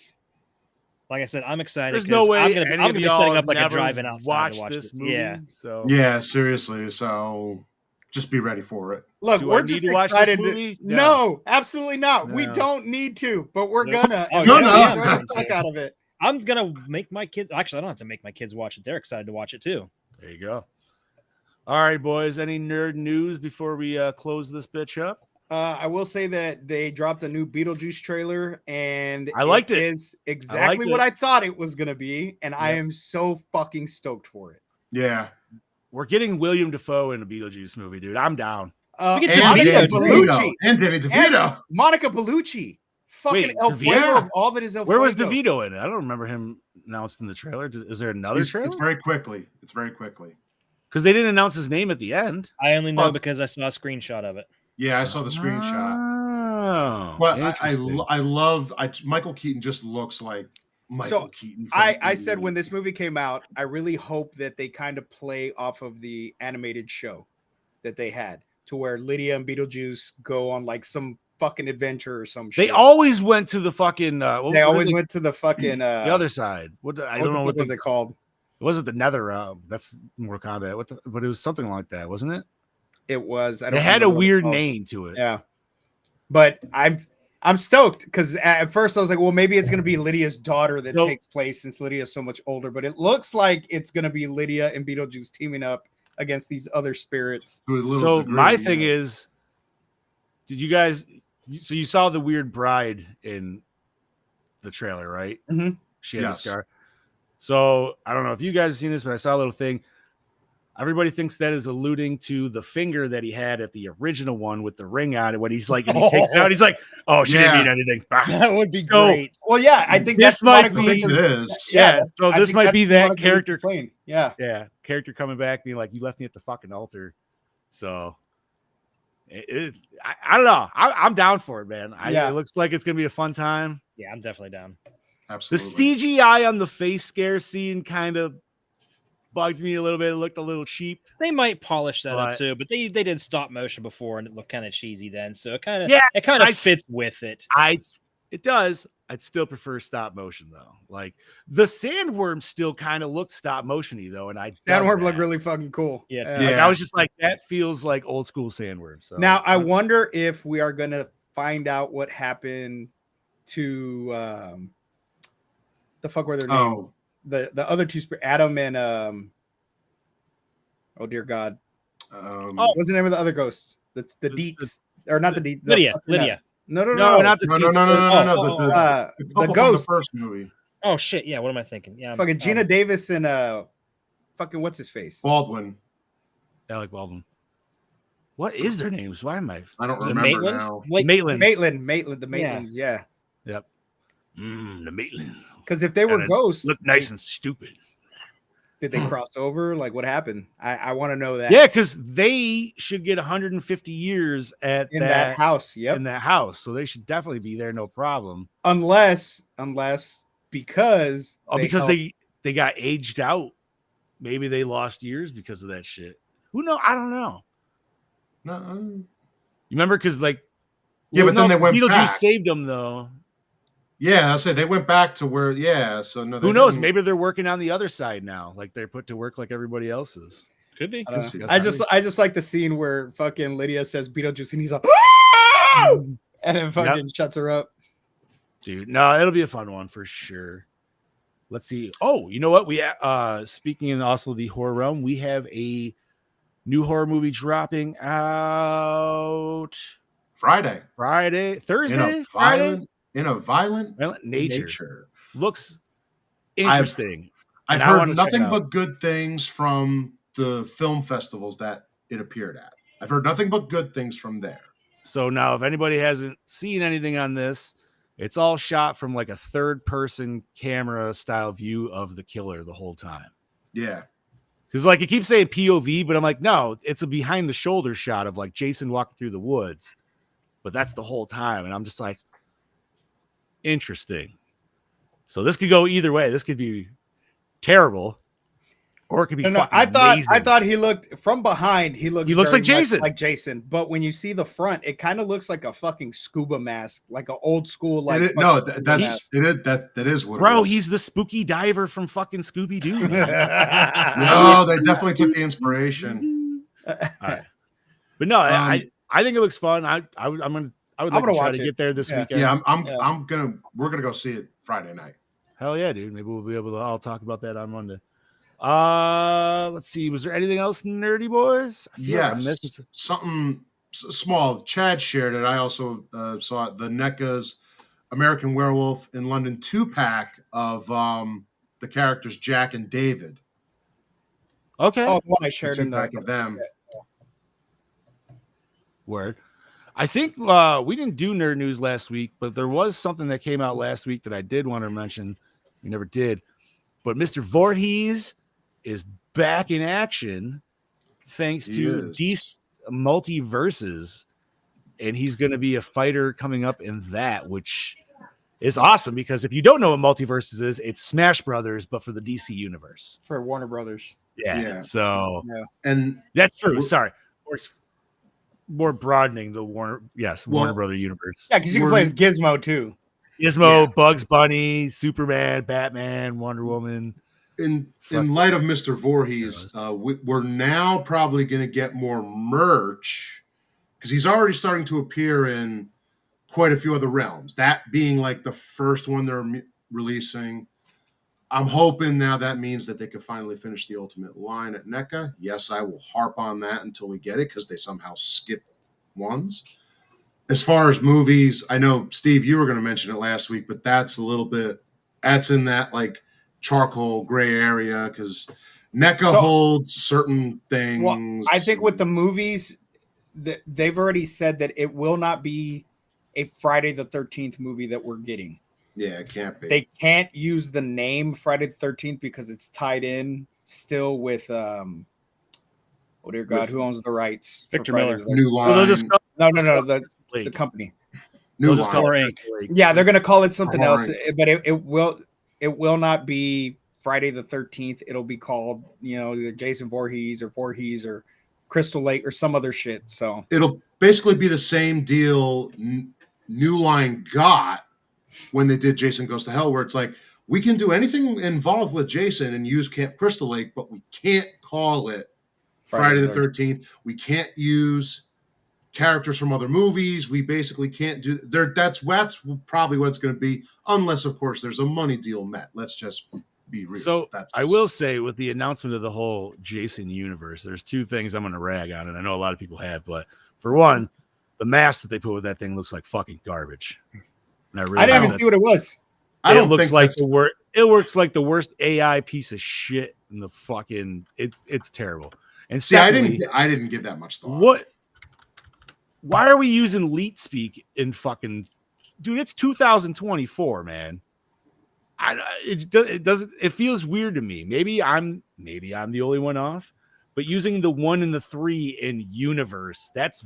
Like I said, I'm excited. There's no way I'm gonna be setting up like a never drive-in outside to watch this movie. Yeah. So Yeah, seriously. So just be ready for it. Look, Do I we're need just to watch this excited. movie? No, absolutely not. We No. don't need to, but we're gonna. Oh, And yeah, we're gonna yeah. enjoy the fuck out of it. I'm gonna make my kids. Actually, I don't have to make my kids watch it. They're excited to watch it too. there you go. All right, boys. Any nerd news before we close this bitch up? I will say that they dropped a new Beetlejuice trailer, and I liked it. Is exactly what it. I thought it was gonna be, and I Yep. am so fucking stoked for it. Yeah. We're getting William Dafoe in a Beetlejuice movie, dude. I'm down. We get And Monica DeVito, Danny too. Bellucci, And Danny DeVito. Monica Bellucci, fucking Wait, El DeVito? Fuego of all that is El Where was Fuego. DeVito in it? I don't remember him announced in the trailer. Is there another trailer? It's very quickly. Because they didn't announce his name at the end. I only know Oh, because I saw a screenshot of it. Yeah, I saw the screenshot. Oh, But interesting. I love Michael Keaton just looks like Michael Keaton. from I said when E! this movie came out, I really hope that they kind of play off of the animated show that they had, to where Lydia and Beetlejuice go on like some fucking adventure or some shit. They always went to the fucking. They always went to the fucking the other side. I don't know what was it called. It wasn't the Nether. That's Mortal Kombat. But it was something like that, wasn't it? It was. I don't It had a remember what it's weird called. name to it. Yeah, but I'm stoked because at first I was like, well, maybe it's gonna be Lydia's daughter that So- takes place since Lydia's so much older. But it looks like it's gonna be Lydia and Beetlejuice teaming up against these other spirits. To a little So degree, my thing yeah. is, did you guys? So you saw the weird bride in the trailer, right? Mhm. She had a Yes. scar. So I don't know if you guys have seen this, but I saw a little thing. Everybody thinks that is alluding to the finger that he had at the original one with the ring on it. When he's like, and he takes it out, he's like, "Oh, she didn't Yeah. mean anything." Bah. That would be So- great. Well, yeah, I think This that's might Monica be Bellucci's- this. Yeah, that's- so I this think might that's be that Monica Bellucci's character. playing. Yeah, Yeah, character coming back, being like, "You left me at the fucking altar." So, I don't know. I'm down for it, man. Yeah. It looks like it's gonna be a fun time. Yeah, I'm definitely down. The Absolutely. CGI on the face scare scene kind of bugged me a little bit. It looked a little cheap. They might polish that But- up too, but they did stop motion before and it looked kind of cheesy then, so it kind of Yeah, I- fits with it. It does. I'd still prefer stop motion though. Like the sandworm still kind of looked stop motiony though, and Sandworm looked really fucking cool. Yeah. Like, Yeah. I was just like, that feels like old school sandworm. So Now I wonder if we are gonna find out what happened to the fuck were their name? Oh, The other two Adam and oh dear God, um, what's the name of the other ghosts? The Deets or not the Deets? Lydia. No, no, not the no. The the couple from the ghost. first movie. Oh shit, yeah, what am I thinking? Yeah. Fucking Gina Davis and fucking what's his face? Baldwin. Alec Baldwin. What is their names? Why am I? I don't Was it remember Maitland? now. Wait, Maitland. Maitland, the Maitlands, yeah. Yep. The Maitland. Because if they were And it ghosts, Look nice and stupid. did they cross over? Like what happened? I want to know that. Yeah, because they should get 150 years at in that house. Yep. in that house, so they should definitely be there, no problem. Unless because Because helped- they got aged out. Maybe they lost years because of that shit. Who knows? I don't know. No. You remember? Because like, Yeah, but then they went Beetlejuice back. saved them though. Yeah, I said they went back to where. Yeah, so no. Who knows? Maybe they're working on the other side now. Like they're put to work like everybody else is. could be. I don't This know. is- I just like the scene where fucking Lydia says Beetlejuice and he's like, "Ah!" and then fucking shuts her up. Dude, no, it'll be a fun one for sure. Let's see. Oh, you know what? We speaking in also the horror realm, we have a new horror movie dropping out Friday. Thursday, Friday. In a violent Nature. Looks interesting. I've And I wanna heard check nothing it out. but good things from the film festivals that it appeared at. I've heard nothing but good things from there. So now, if anybody hasn't seen anything on this, it's all shot from like a third-person camera style view of the killer the whole time. Yeah. Because like it keeps saying POV, but I'm like, no, it's a behind-the-shoulder shot of like Jason walking through the woods, but that's the whole time, and I'm just like, interesting. So this could go either way. This could be terrible, or it could be fucking I amazing. thought he looked from behind. He looks like very Jason. much like Jason. But when you see the front, it kind of looks like a fucking scuba mask, like an old school. Like that is what. Bro, it is. he's the spooky diver from fucking Scooby Doo. No, they definitely took the inspiration. All right. But no, I think it looks fun. I would like to try to get there this weekend. Yeah, we're gonna go see it Friday night. Hell yeah, dude. Maybe we'll be able to all talk about that on Monday. Let's see. Was there anything else, nerdy boys? Yes, something small. Chad shared it. I also saw it. The NECA's American Werewolf in London 2-pack of the characters Jack and David. Okay. Oh, the one I shared in the 2-pack of them. Word. I think we didn't do nerd news last week, but there was something that came out last week that I did want to mention. We never did. But Mr. Voorhees is back in action thanks to DC multiverses, and he's going to be a fighter coming up in that, which is awesome because if you don't know what multiverses is, it's Smash Brothers, but for the DC universe. For Warner Brothers. Yeah. So and that's true. Sorry. More broadening the Warner Brother universe. Yeah, because you can play as Gizmo too. Gizmo, Bugs Bunny, Superman, Batman, Wonder Woman. In light of Mr. Voorhees, we're now probably going to get more merch because he's already starting to appear in quite a few other realms. That being like the first one they're releasing. I'm hoping now that means that they could finally finish the Ultimate line at NECA. Yes, I will harp on that until we get it because they somehow skip ones. As far as movies, I know, Steve, you were going to mention it last week, but that's in that like charcoal gray area because NECA holds certain things. Well, I think with the movies, they've already said that it will not be a Friday the 13th movie that we're getting. Yeah, it can't be. They can't use the name Friday the 13th because it's tied in still with oh dear God, who owns the rights? Victor Miller. New Line. The company. New Line. Yeah, they're gonna call it something else, but it will not be Friday the 13th. It'll be called, either Jason Voorhees or Crystal Lake or some other shit. So it'll basically be the same deal New Line got when they did Jason Goes to Hell, where it's like, we can do anything involved with Jason and use Camp Crystal Lake, but we can't call it Friday the 13th. We can't use characters from other movies. We basically can't do there. That's probably what it's going to be, unless, of course, there's a money deal met. Let's just be real. So I will say, with the announcement of the whole Jason universe, there's two things I'm going to rag on, and I know a lot of people have, but for one, the mask that they put with that thing looks like fucking garbage. I didn't even see what it was. It looks like the worst AI piece of shit in the fucking. It's terrible. And secondly, I didn't give that much thought. Why are we using leet speak in fucking? Dude, it's 2024, man. It feels weird to me. Maybe I'm the only one off, but using the 1 and the 3 in universe, that's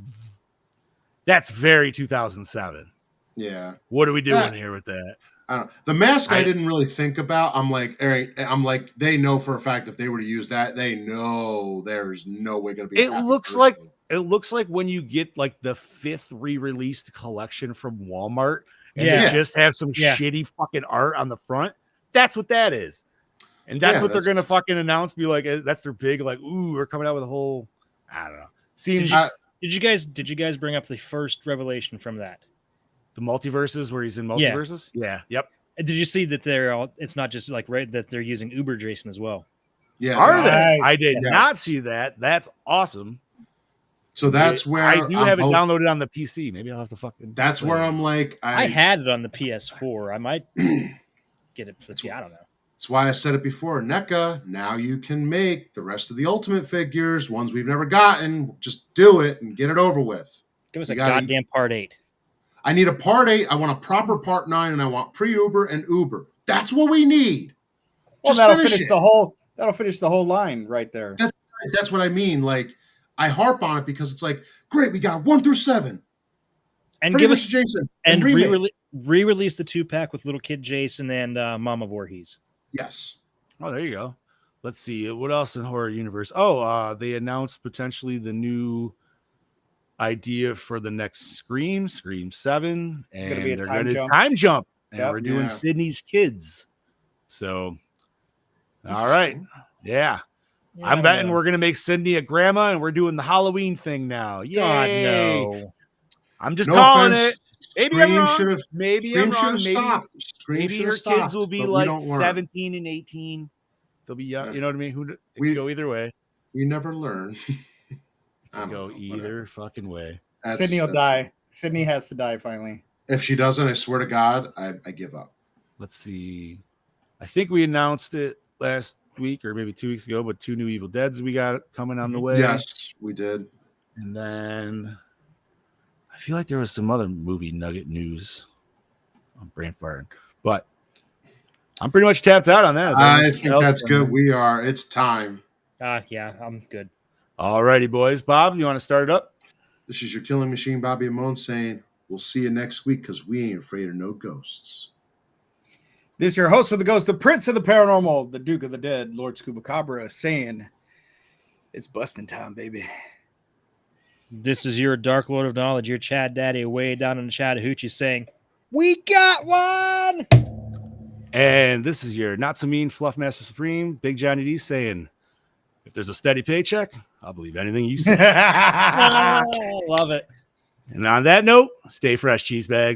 very 2007. Yeah. What are we doing here with that? I don't know. The mask I didn't really think about. I'm like, they know for a fact if they were to use that, they know there's no way going to be. It looks like when you get like the 5th re-released collection from Walmart and they just have some shitty fucking art on the front. That's what that is. And that's what they're going to fucking announce. Be like, that's their big, like, ooh, we're coming out with a whole, I don't know. Did you guys bring up the first revelation from that? The multiverses where he's in multiverses? Yeah. Yep. Did you see that it's not just like that they're using Uber Jason as well? Yeah. Are they? I did not see that. That's awesome. So that's where I do have it downloaded on the PC. Maybe I'll have to fucking. That's where I'm like, I had it on the PS4. I might get it. I don't know. That's why I said it before. NECA, now you can make the rest of the Ultimate figures, ones we've never gotten. Just do it and get it over with. Give us goddamn Part 8. I need a Part 8. I want a proper Part 9, and I want pre-Uber and Uber. That's what we need. Well, that'll finish the whole line right there. That's what I mean. Like, I harp on it because it's like, great, we got 1 through 7. And give us Jason and re-released the 2-pack with little kid Jason and Mama Voorhees. Yes. Oh, there you go. Let's see what else in horror universe. Oh, they announced potentially the new idea for the next Scream 7, and Gonna be a they're time going to jump. time jump, and Yep. we're doing Yeah. Sydney's kids. So, all right, Interesting. yeah. Yeah, I'm betting no. we're gonna make Sydney a grandma, and we're doing the Halloween thing now. Yay! God, no. I'm just No calling offense. it. Maybe I'm Scream wrong. should have. Maybe Scream I'm should wrong. have Maybe stopped. Scream maybe should her have stopped. kids will be but we like don't learn. 17 and 18. They'll be young. You know what I mean? It We- could go either way. We never learn. I Could don't go know, either whatever. fucking way. Sydney will die. Sydney has to die finally. If she doesn't, I swear to God, I give up. Let's see. I think we announced it last week or maybe 2 weeks ago, but 2 new Evil Deads we got coming on the way. Yes, we did. And then I feel like there was some other movie nugget news. I'm brain firing, but I'm pretty much tapped out on that. I think that's good. We are. It's time. Yeah, I'm good. All righty, boys. Bob, you want to start it up? This is your killing machine, Bobby Amone, saying we'll see you next week because we ain't afraid of no ghosts. This is your host for the Ghost, the Prince of the Paranormal, the Duke of the Dead, Lord Scuba Cabra, saying it's busting time, baby. This is your Dark Lord of Knowledge, your Chad Daddy, way down in the Chattahoochee, saying, "We got one." And this is your not so mean Fluff Master Supreme, Big Johnny D, saying, if there's a steady paycheck, I'll believe anything you say. Love it. And on that note, stay fresh, cheese bags.